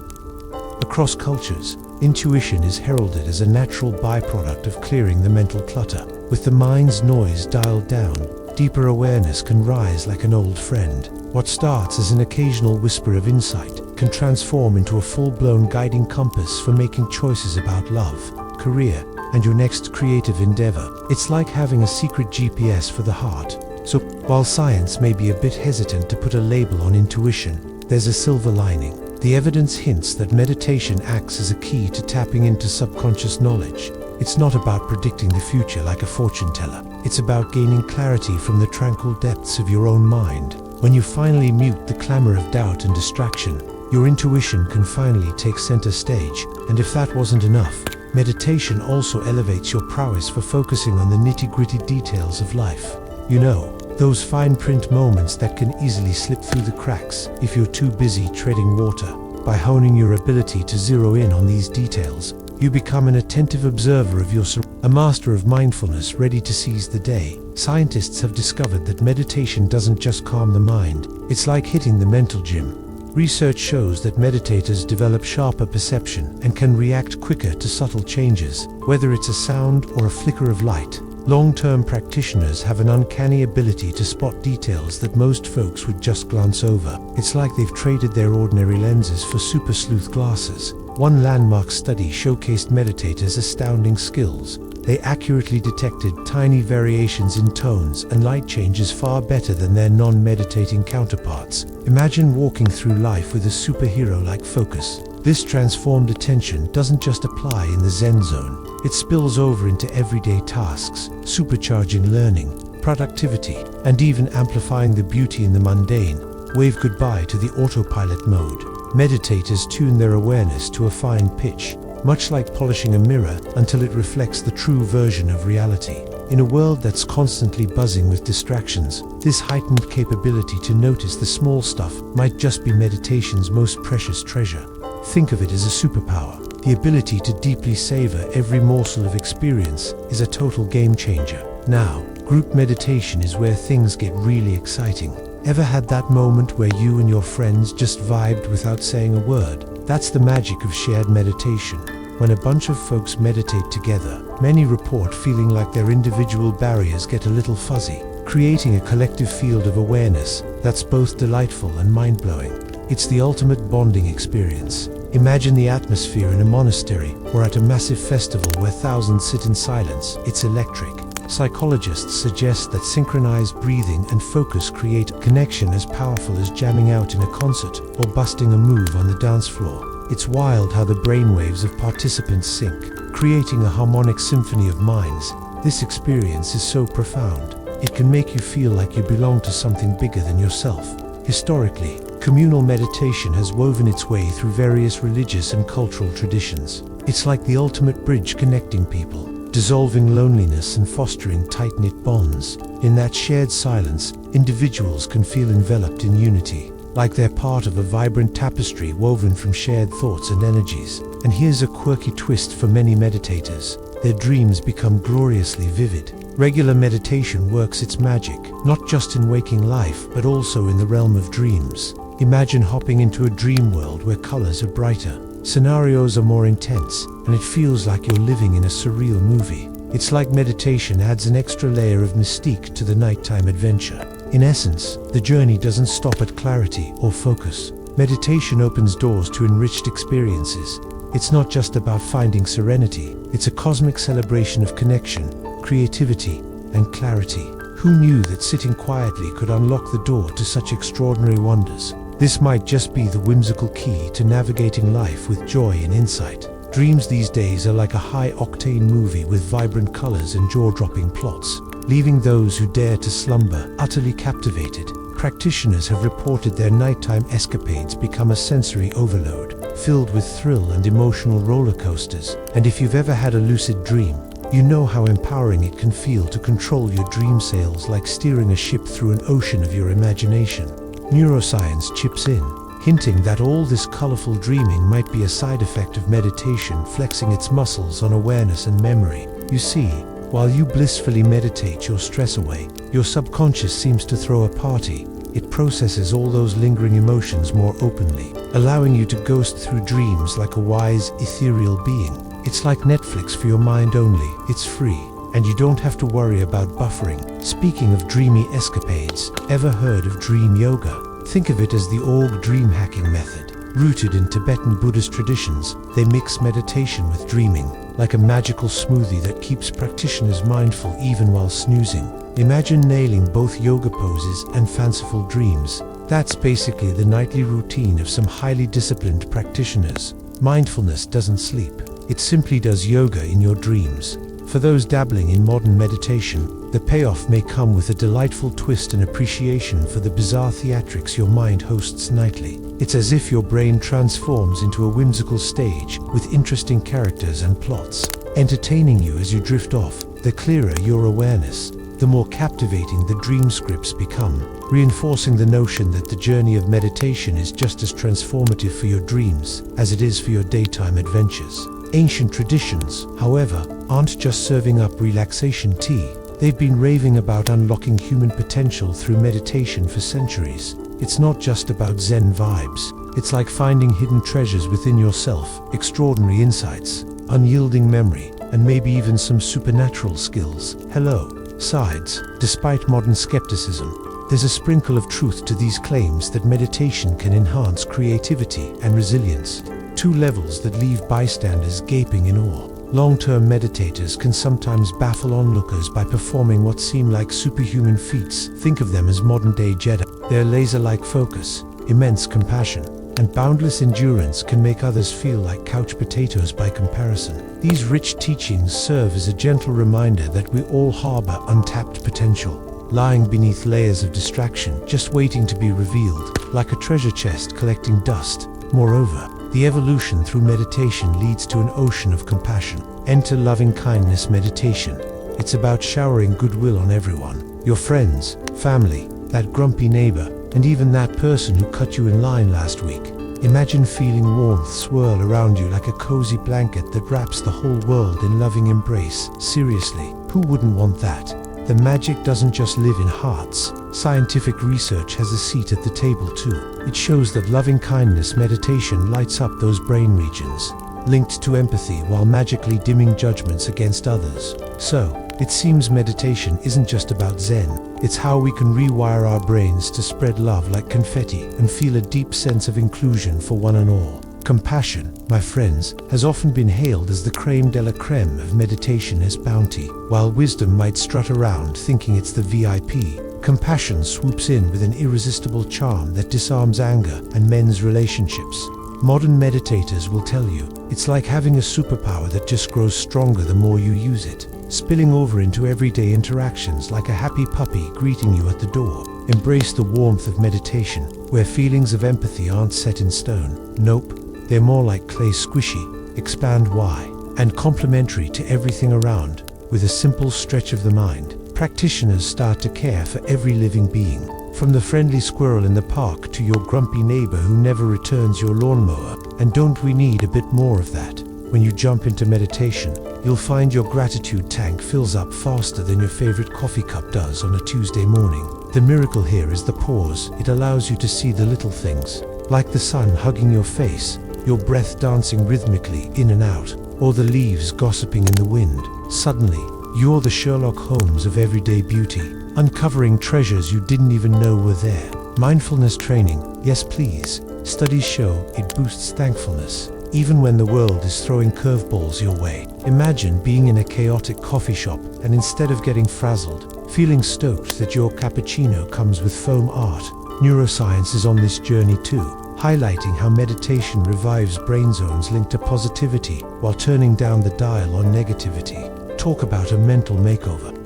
Across cultures, intuition is heralded as a natural byproduct of clearing the mental clutter. With the mind's noise dialed down, deeper awareness can rise like an old friend. What starts as an occasional whisper of insight can transform into a full-blown guiding compass for making choices about love, career, and your next creative endeavor. It's like having a secret GPS for the heart. So, while science may be a bit hesitant to put a label on intuition, there's a silver lining. The evidence hints that meditation acts as a key to tapping into subconscious knowledge. It's not about predicting the future like a fortune teller. It's about gaining clarity from the tranquil depths of your own mind. When you finally mute the clamor of doubt and distraction, your intuition can finally take center stage. And if that wasn't enough, meditation also elevates your prowess for focusing on the nitty-gritty details of life. You know, those fine print moments that can easily slip through the cracks if you're too busy treading water. By honing your ability to zero in on these details, you become an attentive observer of your surroundings, a master of mindfulness ready to seize the day. Scientists have discovered that meditation doesn't just calm the mind, it's like hitting the mental gym. Research shows that meditators develop sharper perception and can react quicker to subtle changes, whether it's a sound or a flicker of light. Long-term practitioners have an uncanny ability to spot details that most folks would just glance over. It's like they've traded their ordinary lenses for super sleuth glasses. One landmark study showcased meditators' astounding skills. They accurately detected tiny variations in tones and light changes far better than their non-meditating counterparts. Imagine walking through life with a superhero-like focus. This transformed attention doesn't just apply in the Zen zone. It spills over into everyday tasks, supercharging learning, productivity, and even amplifying the beauty in the mundane. Wave goodbye to the autopilot mode. Meditators tune their awareness to a fine pitch, much like polishing a mirror until it reflects the true version of reality. In a world that's constantly buzzing with distractions, this heightened capability to notice the small stuff might just be meditation's most precious treasure. Think of it as a superpower. The ability to deeply savor every morsel of experience is a total game changer. Now, group meditation is where things get really exciting. Ever had that moment where you and your friends just vibed without saying a word? That's the magic of shared meditation. When a bunch of folks meditate together, many report feeling like their individual barriers get a little fuzzy, creating a collective field of awareness that's both delightful and mind-blowing. It's the ultimate bonding experience. Imagine the atmosphere in a monastery or at a massive festival where thousands sit in silence. It's electric. Psychologists suggest that synchronized breathing and focus create a connection as powerful as jamming out in a concert or busting a move on the dance floor. It's wild how the brainwaves of participants sync, creating a harmonic symphony of minds. This experience is so profound, it can make you feel like you belong to something bigger than yourself. Historically, communal meditation has woven its way through various religious and cultural traditions. It's like the ultimate bridge connecting people, dissolving loneliness and fostering tight-knit bonds. In that shared silence, individuals can feel enveloped in unity, like they're part of a vibrant tapestry woven from shared thoughts and energies. And here's a quirky twist for many meditators. Their dreams become gloriously vivid. Regular meditation works its magic, not just in waking life, but also in the realm of dreams. Imagine hopping into a dream world where colors are brighter, scenarios are more intense, and it feels like you're living in a surreal movie. It's like meditation adds an extra layer of mystique to the nighttime adventure. In essence, the journey doesn't stop at clarity or focus. Meditation opens doors to enriched experiences. It's not just about finding serenity, it's a cosmic celebration of connection, creativity, and clarity. Who knew that sitting quietly could unlock the door to such extraordinary wonders? This might just be the whimsical key to navigating life with joy and insight. Dreams these days are like a high-octane movie with vibrant colors and jaw-dropping plots, leaving those who dare to slumber utterly captivated. Practitioners have reported their nighttime escapades become a sensory overload, filled with thrill and emotional roller coasters. And if you've ever had a lucid dream, you know how empowering it can feel to control your dream sails like steering a ship through an ocean of your imagination. Neuroscience chips in, hinting that all this colorful dreaming might be a side effect of meditation flexing its muscles on awareness and memory. You see, while you blissfully meditate your stress away, your subconscious seems to throw a party. It processes all those lingering emotions more openly, allowing you to ghost through dreams like a wise, ethereal being. It's like Netflix for your mind only. It's free, and you don't have to worry about buffering. Speaking of dreamy escapades, ever heard of dream yoga? Think of it as the org dream hacking method. Rooted in Tibetan Buddhist traditions, they mix meditation with dreaming, like a magical smoothie that keeps practitioners mindful even while snoozing. Imagine nailing both yoga poses and fanciful dreams. That's basically the nightly routine of some highly disciplined practitioners. Mindfulness doesn't sleep. It simply does yoga in your dreams. For those dabbling in modern meditation, the payoff may come with a delightful twist and appreciation for the bizarre theatrics your mind hosts nightly. It's as if your brain transforms into a whimsical stage with interesting characters and plots, entertaining you as you drift off. The clearer your awareness, the more captivating the dream scripts become, reinforcing the notion that the journey of meditation is just as transformative for your dreams as it is for your daytime adventures. Ancient traditions, however, aren't just serving up relaxation tea. They've been raving about unlocking human potential through meditation for centuries. It's not just about Zen vibes. It's like finding hidden treasures within yourself, extraordinary insights, unyielding memory, and maybe even some supernatural skills. Hello, sides. Despite modern skepticism, there's a sprinkle of truth to these claims that meditation can enhance creativity and resilience. Two levels that leave bystanders gaping in awe. Long-term meditators can sometimes baffle onlookers by performing what seem like superhuman feats. Think of them as modern-day Jedi. Their laser-like focus, immense compassion, and boundless endurance can make others feel like couch potatoes by comparison. These rich teachings serve as a gentle reminder that we all harbor untapped potential, lying beneath layers of distraction, just waiting to be revealed, like a treasure chest collecting dust. Moreover, the evolution through meditation leads to an ocean of compassion. Enter loving-kindness meditation. It's about showering goodwill on everyone. Your friends, family, that grumpy neighbor, and even that person who cut you in line last week. Imagine feeling warmth swirl around you like a cozy blanket that wraps the whole world in loving embrace. Seriously, who wouldn't want that? The magic doesn't just live in hearts. Scientific research has a seat at the table too. It shows that loving-kindness meditation lights up those brain regions, linked to empathy while magically dimming judgments against others. So, it seems meditation isn't just about Zen. It's how we can rewire our brains to spread love like confetti and feel a deep sense of inclusion for one and all. Compassion, my friends, has often been hailed as the crème de la crème of meditation as bounty. While wisdom might strut around thinking it's the VIP, compassion swoops in with an irresistible charm that disarms anger and mends relationships. Modern meditators will tell you, it's like having a superpower that just grows stronger the more you use it, spilling over into everyday interactions like a happy puppy greeting you at the door. Embrace the warmth of meditation, where feelings of empathy aren't set in stone. Nope. They're more like clay, squishy, expand why, and complementary to everything around. With a simple stretch of the mind, practitioners start to care for every living being, from the friendly squirrel in the park to your grumpy neighbor who never returns your lawnmower. And don't we need a bit more of that? When you jump into meditation, you'll find your gratitude tank fills up faster than your favorite coffee cup does on a Tuesday morning. The miracle here is the pause. It allows you to see the little things, like the sun hugging your face, your breath dancing rhythmically in and out, or the leaves gossiping in the wind. Suddenly, you're the Sherlock Holmes of everyday beauty, uncovering treasures you didn't even know were there. Mindfulness training, yes please. Studies show it boosts thankfulness, even when the world is throwing curveballs your way. Imagine being in a chaotic coffee shop and instead of getting frazzled, feeling stoked that your cappuccino comes with foam art. Neuroscience is on this journey too, highlighting how meditation revives brain zones linked to positivity while turning down the dial on negativity. Talk about a mental makeover.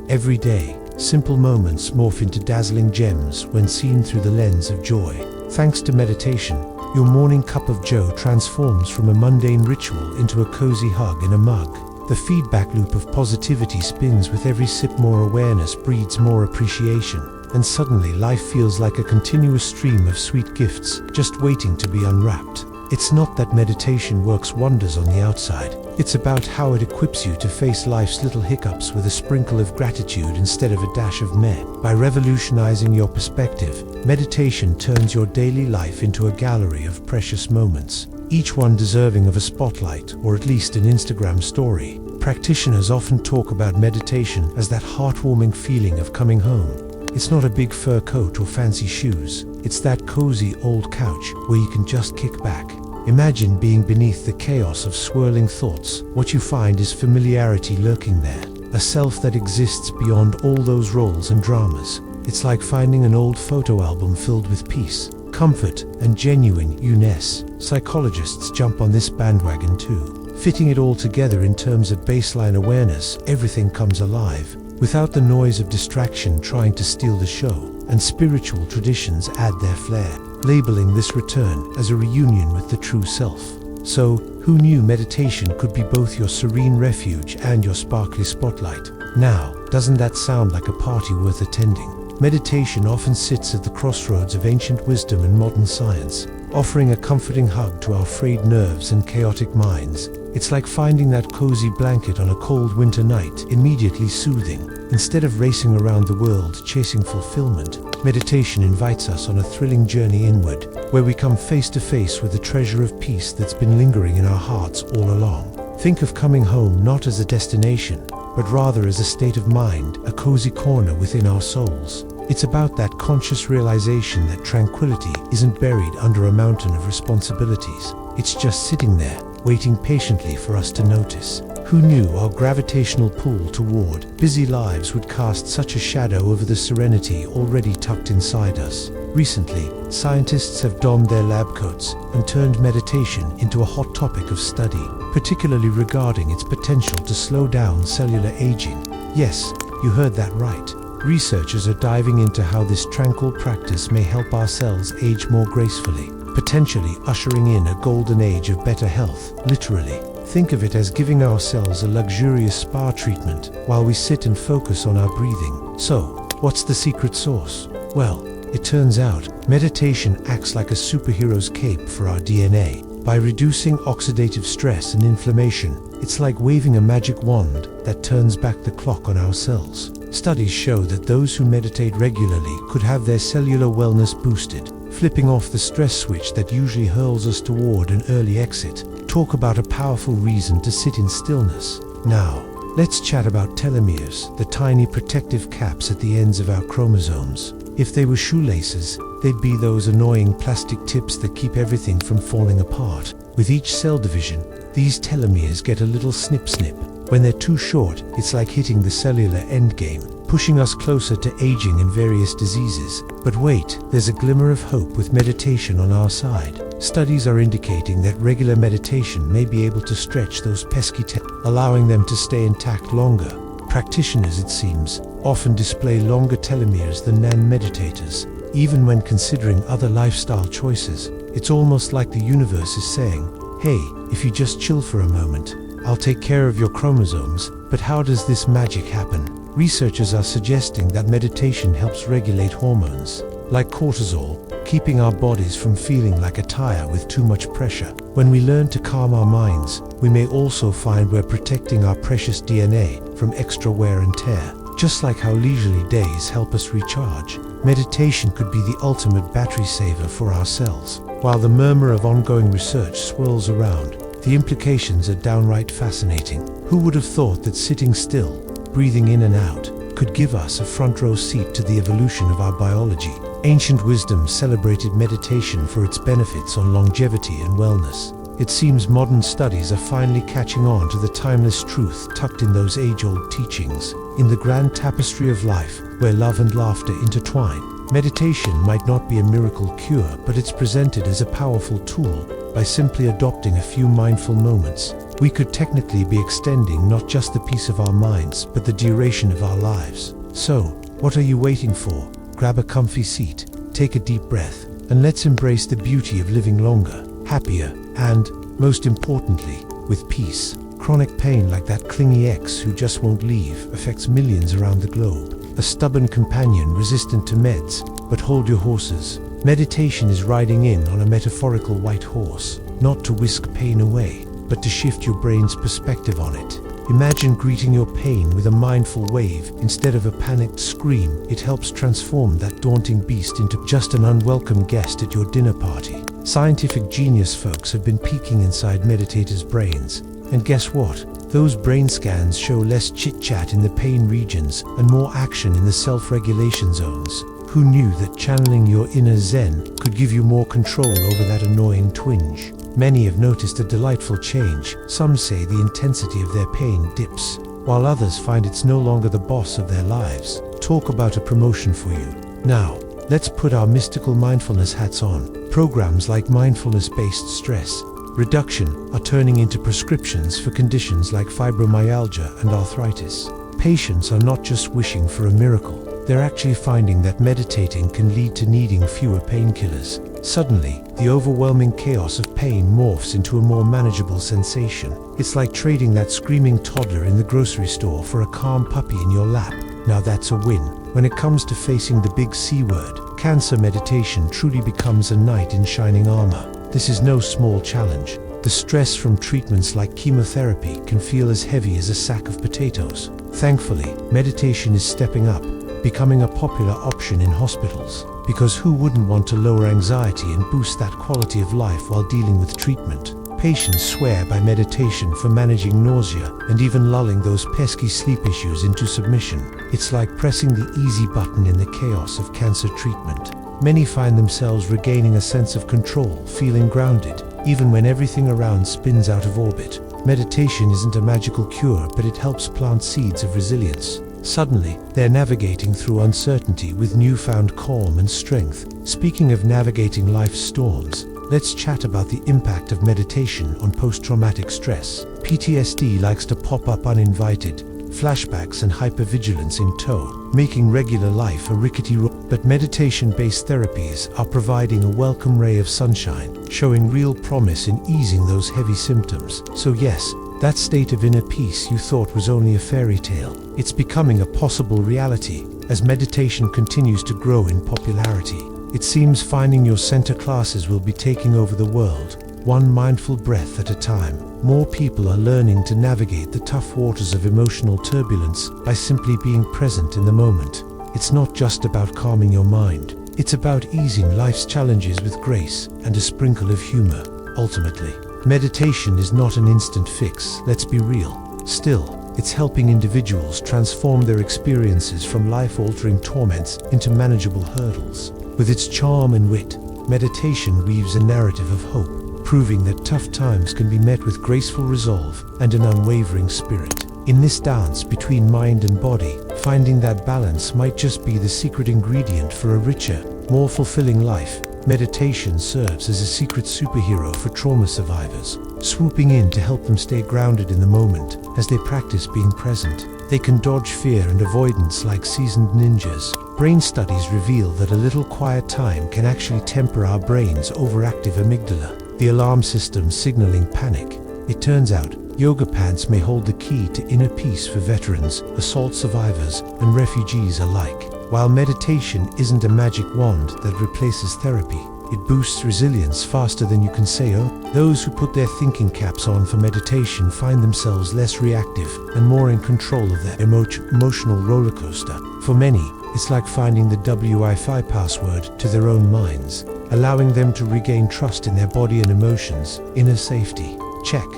Every day, simple moments morph into dazzling gems when seen through the lens of joy. Thanks to meditation, your morning cup of joe transforms from a mundane ritual into a cozy hug in a mug. The feedback loop of positivity spins with every sip. More awareness breeds more appreciation. And suddenly life feels like a continuous stream of sweet gifts just waiting to be unwrapped. It's not that meditation works wonders on the outside. It's about how it equips you to face life's little hiccups with a sprinkle of gratitude instead of a dash of meh. By revolutionizing your perspective, meditation turns your daily life into a gallery of precious moments, each one deserving of a spotlight or at least an Instagram story. Practitioners often talk about meditation as that heartwarming feeling of coming home. It's not a big fur coat or fancy shoes. It's that cozy old couch where you can just kick back. Imagine being beneath the chaos of swirling thoughts. What you find is familiarity lurking there, a self that exists beyond all those roles and dramas. It's like finding an old photo album filled with peace, comfort, and genuine you-ness. Psychologists jump on this bandwagon too. Fitting it all together in terms of baseline awareness, everything comes alive, without the noise of distraction trying to steal the show. And spiritual traditions add their flair, labeling this return as a reunion with the true self. So, who knew meditation could be both your serene refuge and your sparkly spotlight? Now, doesn't that sound like a party worth attending? Meditation often sits at the crossroads of ancient wisdom and modern science, offering a comforting hug to our frayed nerves and chaotic minds. It's like finding that cozy blanket on a cold winter night, immediately soothing. Instead of racing around the world chasing fulfillment, meditation invites us on a thrilling journey inward, where we come face to face with the treasure of peace that's been lingering in our hearts all along. Think of coming home not as a destination, but rather as a state of mind, a cozy corner within our souls. It's about that conscious realization that tranquility isn't buried under a mountain of responsibilities. It's just sitting there, waiting patiently for us to notice. Who knew our gravitational pull toward busy lives would cast such a shadow over the serenity already tucked inside us? Recently, scientists have donned their lab coats and turned meditation into a hot topic of study, particularly regarding its potential to slow down cellular aging. Yes, you heard that right. Researchers are diving into how this tranquil practice may help our cells age more gracefully, potentially ushering in a golden age of better health, literally. Think of it as giving our cells a luxurious spa treatment while we sit and focus on our breathing. So, what's the secret sauce? Well, it turns out, meditation acts like a superhero's cape for our DNA. By reducing oxidative stress and inflammation, it's like waving a magic wand that turns back the clock on our cells. Studies show that those who meditate regularly could have their cellular wellness boosted, flipping off the stress switch that usually hurls us toward an early exit. Talk about a powerful reason to sit in stillness. Now, let's chat about telomeres, the tiny protective caps at the ends of our chromosomes. If they were shoelaces, they'd be those annoying plastic tips that keep everything from falling apart. With each cell division, these telomeres get a little snip-snip. When they're too short, it's like hitting the cellular endgame, pushing us closer to aging and various diseases. But wait, there's a glimmer of hope with meditation on our side. Studies are indicating that regular meditation may be able to stretch those pesky allowing them to stay intact longer. Practitioners, it seems, often display longer telomeres than non-meditators. Even when considering other lifestyle choices, it's almost like the universe is saying, hey, if you just chill for a moment, I'll take care of your chromosomes. But how does this magic happen? Researchers are suggesting that meditation helps regulate hormones, like cortisol, keeping our bodies from feeling like a tire with too much pressure. When we learn to calm our minds, we may also find we're protecting our precious DNA from extra wear and tear. Just like how leisurely days help us recharge, meditation could be the ultimate battery saver for our cells. While the murmur of ongoing research swirls around, the implications are downright fascinating. Who would have thought that sitting still, breathing in and out, could give us a front row seat to the evolution of our biology? Ancient wisdom celebrated meditation for its benefits on longevity and wellness. It seems modern studies are finally catching on to the timeless truth tucked in those age-old teachings. In the grand tapestry of life, where love and laughter intertwine, meditation might not be a miracle cure, but it's presented as a powerful tool. By simply adopting a few mindful moments, we could technically be extending not just the peace of our minds, but the duration of our lives. So, what are you waiting for? Grab a comfy seat, take a deep breath, and let's embrace the beauty of living longer, happier, and, most importantly, with peace. Chronic pain like that clingy ex who just won't leave affects millions around the globe. A stubborn companion resistant to meds, but hold your horses. Meditation is riding in on a metaphorical white horse, not to whisk pain away, but to shift your brain's perspective on it. Imagine greeting your pain with a mindful wave instead of a panicked scream. It helps transform that daunting beast into just an unwelcome guest at your dinner party. Scientific genius folks have been peeking inside meditators' brains. And guess what? Those brain scans show less chit-chat in the pain regions and more action in the self-regulation zones. Who knew that channeling your inner Zen could give you more control over that annoying twinge? Many have noticed a delightful change. Some say the intensity of their pain dips, while others find it's no longer the boss of their lives. Talk about a promotion for you. Now, let's put our mystical mindfulness hats on. Programs like mindfulness-based stress reduction are turning into prescriptions for conditions like fibromyalgia and arthritis. Patients are not just wishing for a miracle. They're actually finding that meditating can lead to needing fewer painkillers. Suddenly, the overwhelming chaos of pain morphs into a more manageable sensation. It's like trading that screaming toddler in the grocery store for a calm puppy in your lap. Now that's a win. When it comes to facing the big C word, cancer meditation truly becomes a knight in shining armor. This is no small challenge. The stress from treatments like chemotherapy can feel as heavy as a sack of potatoes. Thankfully, meditation is stepping up, becoming a popular option in hospitals. Because who wouldn't want to lower anxiety and boost that quality of life while dealing with treatment? Patients swear by meditation for managing nausea and even lulling those pesky sleep issues into submission. It's like pressing the easy button in the chaos of cancer treatment. Many find themselves regaining a sense of control, feeling grounded, even when everything around spins out of orbit. Meditation isn't a magical cure, but it helps plant seeds of resilience. Suddenly, they're navigating through uncertainty with newfound calm and strength. Speaking of navigating life's storms, let's chat about the impact of meditation on post-traumatic stress. PTSD likes to pop up uninvited, flashbacks and hypervigilance in tow, making regular life a rickety road. But meditation-based therapies are providing a welcome ray of sunshine, showing real promise in easing those heavy symptoms. So yes, that state of inner peace you thought was only a fairy tale, it's becoming a possible reality as meditation continues to grow in popularity. It seems finding your center classes will be taking over the world, one mindful breath at a time. More people are learning to navigate the tough waters of emotional turbulence by simply being present in the moment. It's not just about calming your mind, it's about easing life's challenges with grace and a sprinkle of humor. Ultimately, meditation is not an instant fix, let's be real. Still, it's helping individuals transform their experiences from life-altering torments into manageable hurdles. With its charm and wit, meditation weaves a narrative of hope, proving that tough times can be met with graceful resolve and an unwavering spirit. In this dance between mind and body, finding that balance might just be the secret ingredient for a richer, more fulfilling life. Meditation serves as a secret superhero for trauma survivors, swooping in to help them stay grounded in the moment as they practice being present. They can dodge fear and avoidance like seasoned ninjas. Brain studies reveal that a little quiet time can actually temper our brain's overactive amygdala, the alarm system signaling panic. It turns out, yoga pants may hold the key to inner peace for veterans, assault survivors, and refugees alike. While meditation isn't a magic wand that replaces therapy, it boosts resilience faster than you can say oh. Those who put their thinking caps on for meditation find themselves less reactive and more in control of their emotional roller coaster. For many, it's like finding the Wi-Fi password to their own minds, allowing them to regain trust in their body and emotions. Inner safety. Check.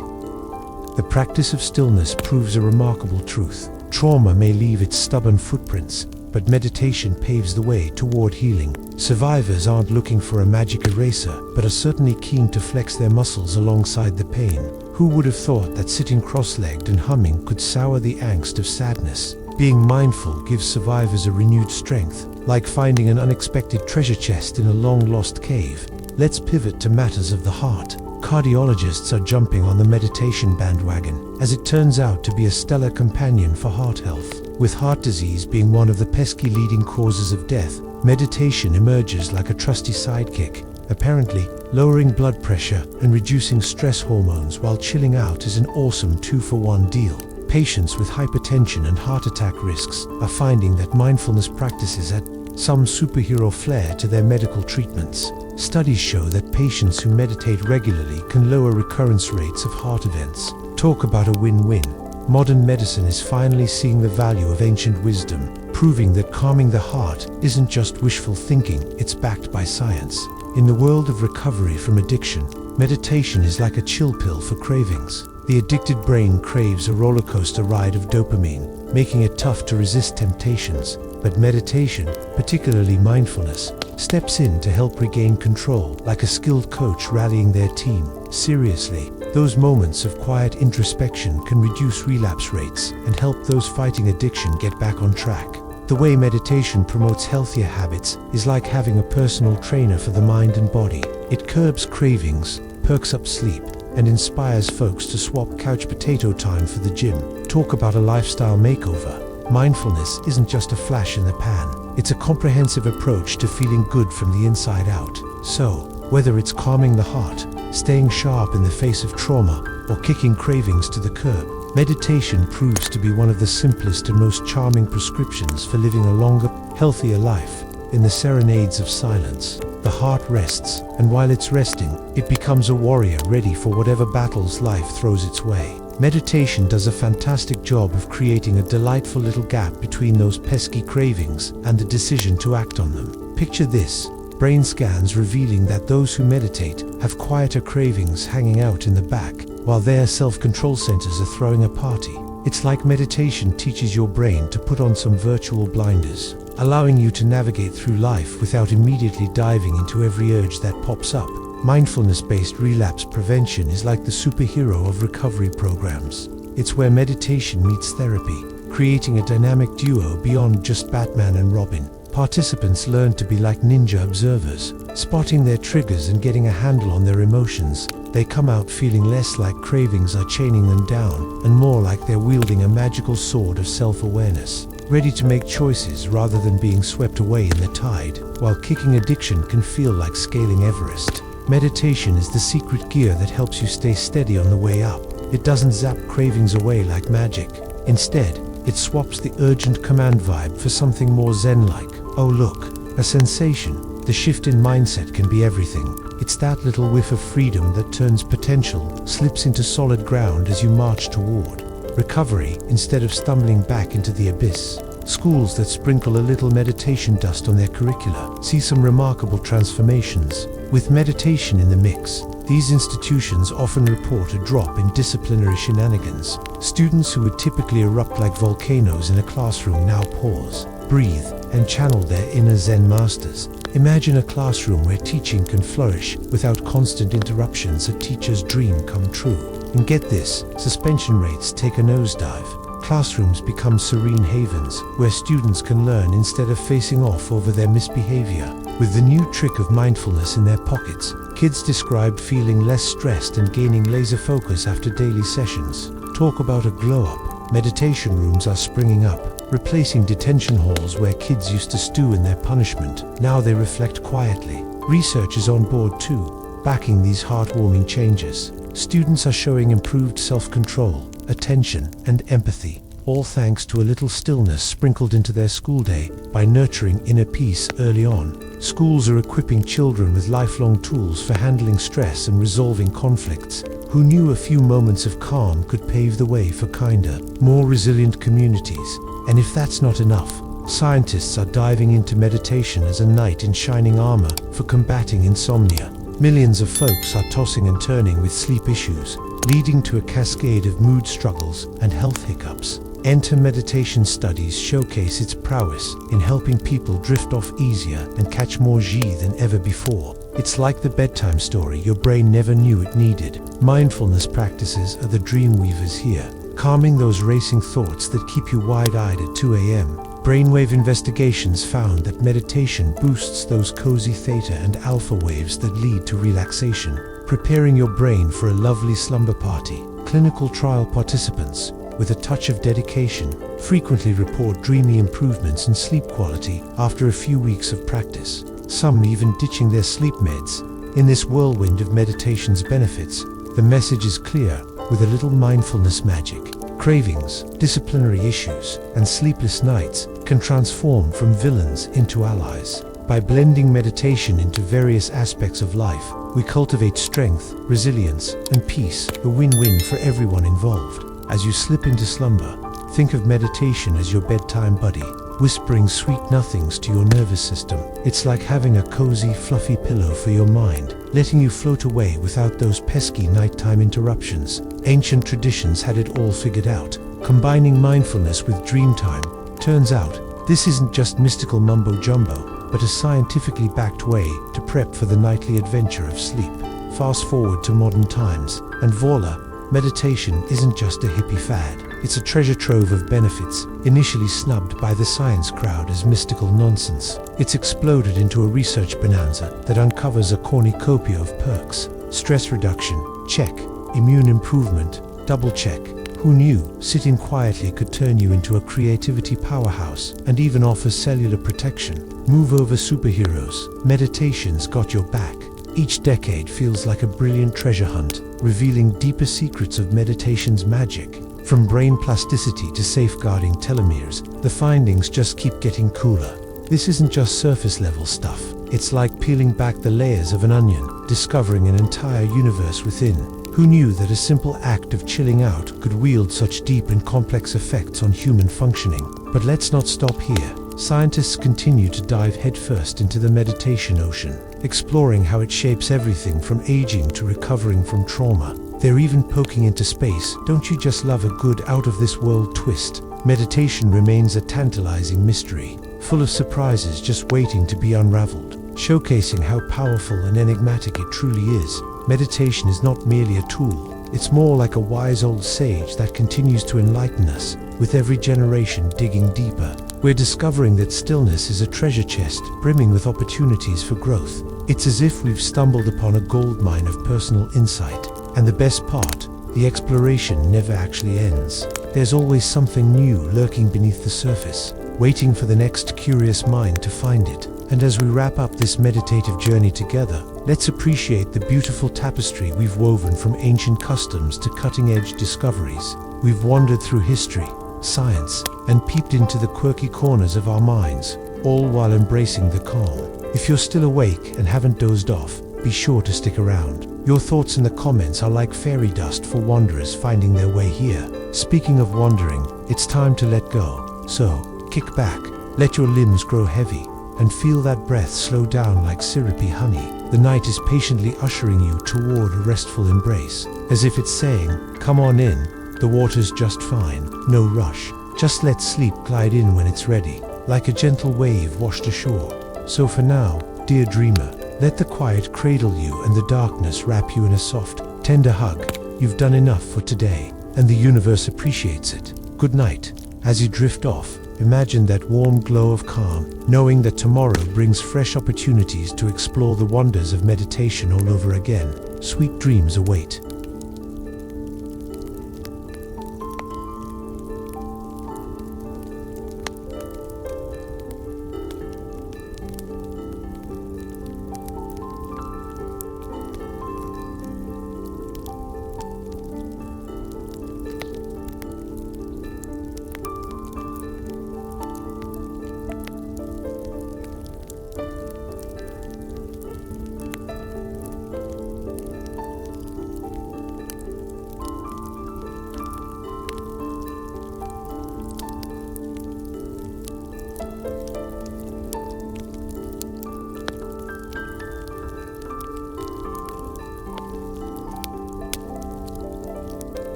The practice of stillness proves a remarkable truth. Trauma may leave its stubborn footprints, but meditation paves the way toward healing. Survivors aren't looking for a magic eraser, but are certainly keen to flex their muscles alongside the pain. Who would have thought that sitting cross-legged and humming could sour the angst of sadness? Being mindful gives survivors a renewed strength, like finding an unexpected treasure chest in a long-lost cave. Let's pivot to matters of the heart. Cardiologists are jumping on the meditation bandwagon, as it turns out to be a stellar companion for heart health. With heart disease being one of the pesky leading causes of death, meditation emerges like a trusty sidekick. Apparently, lowering blood pressure and reducing stress hormones while chilling out is an awesome 2-for-1 deal. Patients with hypertension and heart attack risks are finding that mindfulness practices add some superhero flair to their medical treatments. Studies show that patients who meditate regularly can lower recurrence rates of heart events. Talk about a win-win. Modern medicine is finally seeing the value of ancient wisdom, proving that calming the heart isn't just wishful thinking, it's backed by science. In the world of recovery from addiction, meditation is like a chill pill for cravings. The addicted brain craves a roller coaster ride of dopamine, making it tough to resist temptations. But meditation, particularly mindfulness, steps in to help regain control, like a skilled coach rallying their team. Seriously, those moments of quiet introspection can reduce relapse rates and help those fighting addiction get back on track. The way meditation promotes healthier habits is like having a personal trainer for the mind and body. It curbs cravings, perks up sleep, and inspires folks to swap couch potato time for the gym. Talk about a lifestyle makeover. Mindfulness isn't just a flash in the pan. It's a comprehensive approach to feeling good from the inside out. So, whether it's calming the heart, staying sharp in the face of trauma, or kicking cravings to the curb, meditation proves to be one of the simplest and most charming prescriptions for living a longer, healthier life. In the serenades of silence, the heart rests, and while it's resting, it becomes a warrior ready for whatever battles life throws its way. Meditation does a fantastic job of creating a delightful little gap between those pesky cravings and the decision to act on them. Picture this: brain scans revealing that those who meditate have quieter cravings hanging out in the back, while their self-control centers are throwing a party. It's like meditation teaches your brain to put on some virtual blinders, allowing you to navigate through life without immediately diving into every urge that pops up. Mindfulness-based relapse prevention is like the superhero of recovery programs. It's where meditation meets therapy, creating a dynamic duo beyond just Batman and Robin. Participants learn to be like ninja observers, spotting their triggers and getting a handle on their emotions. They come out feeling less like cravings are chaining them down, and more like they're wielding a magical sword of self-awareness, ready to make choices rather than being swept away in the tide. While kicking addiction can feel like scaling Everest, meditation is the secret gear that helps you stay steady on the way up. It doesn't zap cravings away like magic. Instead, it swaps the urgent command vibe for something more zen-like. Oh look, a sensation. The shift in mindset can be everything. It's that little whiff of freedom that turns potential slips into solid ground as you march toward recovery instead of stumbling back into the abyss. Schools that sprinkle a little meditation dust on their curricula see some remarkable transformations. With meditation in the mix, these institutions often report a drop in disciplinary shenanigans. Students who would typically erupt like volcanoes in a classroom now pause, breathe, and channel their inner Zen masters. Imagine a classroom where teaching can flourish without constant interruptions, a teacher's dream come true. And get this, suspension rates take a nosedive. Classrooms become serene havens where students can learn instead of facing off over their misbehavior. With the new trick of mindfulness in their pockets, kids describe feeling less stressed and gaining laser focus after daily sessions. Talk about a glow-up. Meditation rooms are springing up, replacing detention halls where kids used to stew in their punishment. Now they reflect quietly. Research is on board too, backing these heartwarming changes. Students are showing improved self-control, attention, and empathy, all thanks to a little stillness sprinkled into their school day by nurturing inner peace early on. Schools are equipping children with lifelong tools for handling stress and resolving conflicts. Who knew a few moments of calm could pave the way for kinder, more resilient communities? And if that's not enough, scientists are diving into meditation as a knight in shining armor for combating insomnia. Millions of folks are tossing and turning with sleep issues, leading to a cascade of mood struggles and health hiccups. Enter meditation studies showcase its prowess in helping people drift off easier and catch more G than ever before. It's like the bedtime story your brain never knew it needed. Mindfulness practices are the dream weavers here, calming those racing thoughts that keep you wide-eyed at 2 a.m. Brainwave investigations found that meditation boosts those cozy theta and alpha waves that lead to relaxation, preparing your brain for a lovely slumber party. Clinical trial participants, with a touch of dedication, frequently report dreamy improvements in sleep quality after a few weeks of practice, some even ditching their sleep meds. In this whirlwind of meditation's benefits, the message is clear: with a little mindfulness magic, cravings, disciplinary issues, and sleepless nights can transform from villains into allies. By blending meditation into various aspects of life, we cultivate strength, resilience, and peace, a win-win for everyone involved. As you slip into slumber, think of meditation as your bedtime buddy, whispering sweet nothings to your nervous system. It's like having a cozy, fluffy pillow for your mind, letting you float away without those pesky nighttime interruptions. Ancient traditions had it all figured out, combining mindfulness with dream time. Turns out, this isn't just mystical mumbo-jumbo, but a scientifically backed way to prep for the nightly adventure of sleep. Fast forward to modern times, and voila, meditation isn't just a hippie fad. It's a treasure trove of benefits, initially snubbed by the science crowd as mystical nonsense. It's exploded into a research bonanza that uncovers a cornucopia of perks. Stress reduction, check. Immune improvement, double check. Who knew sitting quietly could turn you into a creativity powerhouse and even offer cellular protection? Move over superheroes. Meditation's got your back. Each decade feels like a brilliant treasure hunt, revealing deeper secrets of meditation's magic. From brain plasticity to safeguarding telomeres, the findings just keep getting cooler. This isn't just surface-level stuff. It's like peeling back the layers of an onion, discovering an entire universe within. Who knew that a simple act of chilling out could wield such deep and complex effects on human functioning? But let's not stop here. Scientists continue to dive headfirst into the meditation ocean, exploring how it shapes everything from aging to recovering from trauma. They're even poking into space. Don't you just love a good out-of-this-world twist? Meditation remains a tantalizing mystery, full of surprises just waiting to be unraveled, showcasing how powerful and enigmatic it truly is. Meditation is not merely a tool. It's more like a wise old sage that continues to enlighten us, with every generation digging deeper. We're discovering that stillness is a treasure chest brimming with opportunities for growth. It's as if we've stumbled upon a goldmine of personal insight. And the best part, the exploration never actually ends. There's always something new lurking beneath the surface, waiting for the next curious mind to find it. And as we wrap up this meditative journey together, let's appreciate the beautiful tapestry we've woven from ancient customs to cutting-edge discoveries. We've wandered through history, science, and peeped into the quirky corners of our minds, all while embracing the calm. If you're still awake and haven't dozed off, be sure to stick around. Your thoughts in the comments are like fairy dust for wanderers finding their way here. Speaking of wandering, it's time to let go. So, kick back, let your limbs grow heavy, and feel that breath slow down like syrupy honey. The night is patiently ushering you toward a restful embrace, as if it's saying, come on in, the water's just fine, no rush. Just let sleep glide in when it's ready, like a gentle wave washed ashore. So for now, dear dreamer, let the quiet cradle you and the darkness wrap you in a soft, tender hug. You've done enough for today, and the universe appreciates it. Good night. As you drift off, imagine that warm glow of calm, knowing that tomorrow brings fresh opportunities to explore the wonders of meditation all over again. Sweet dreams await.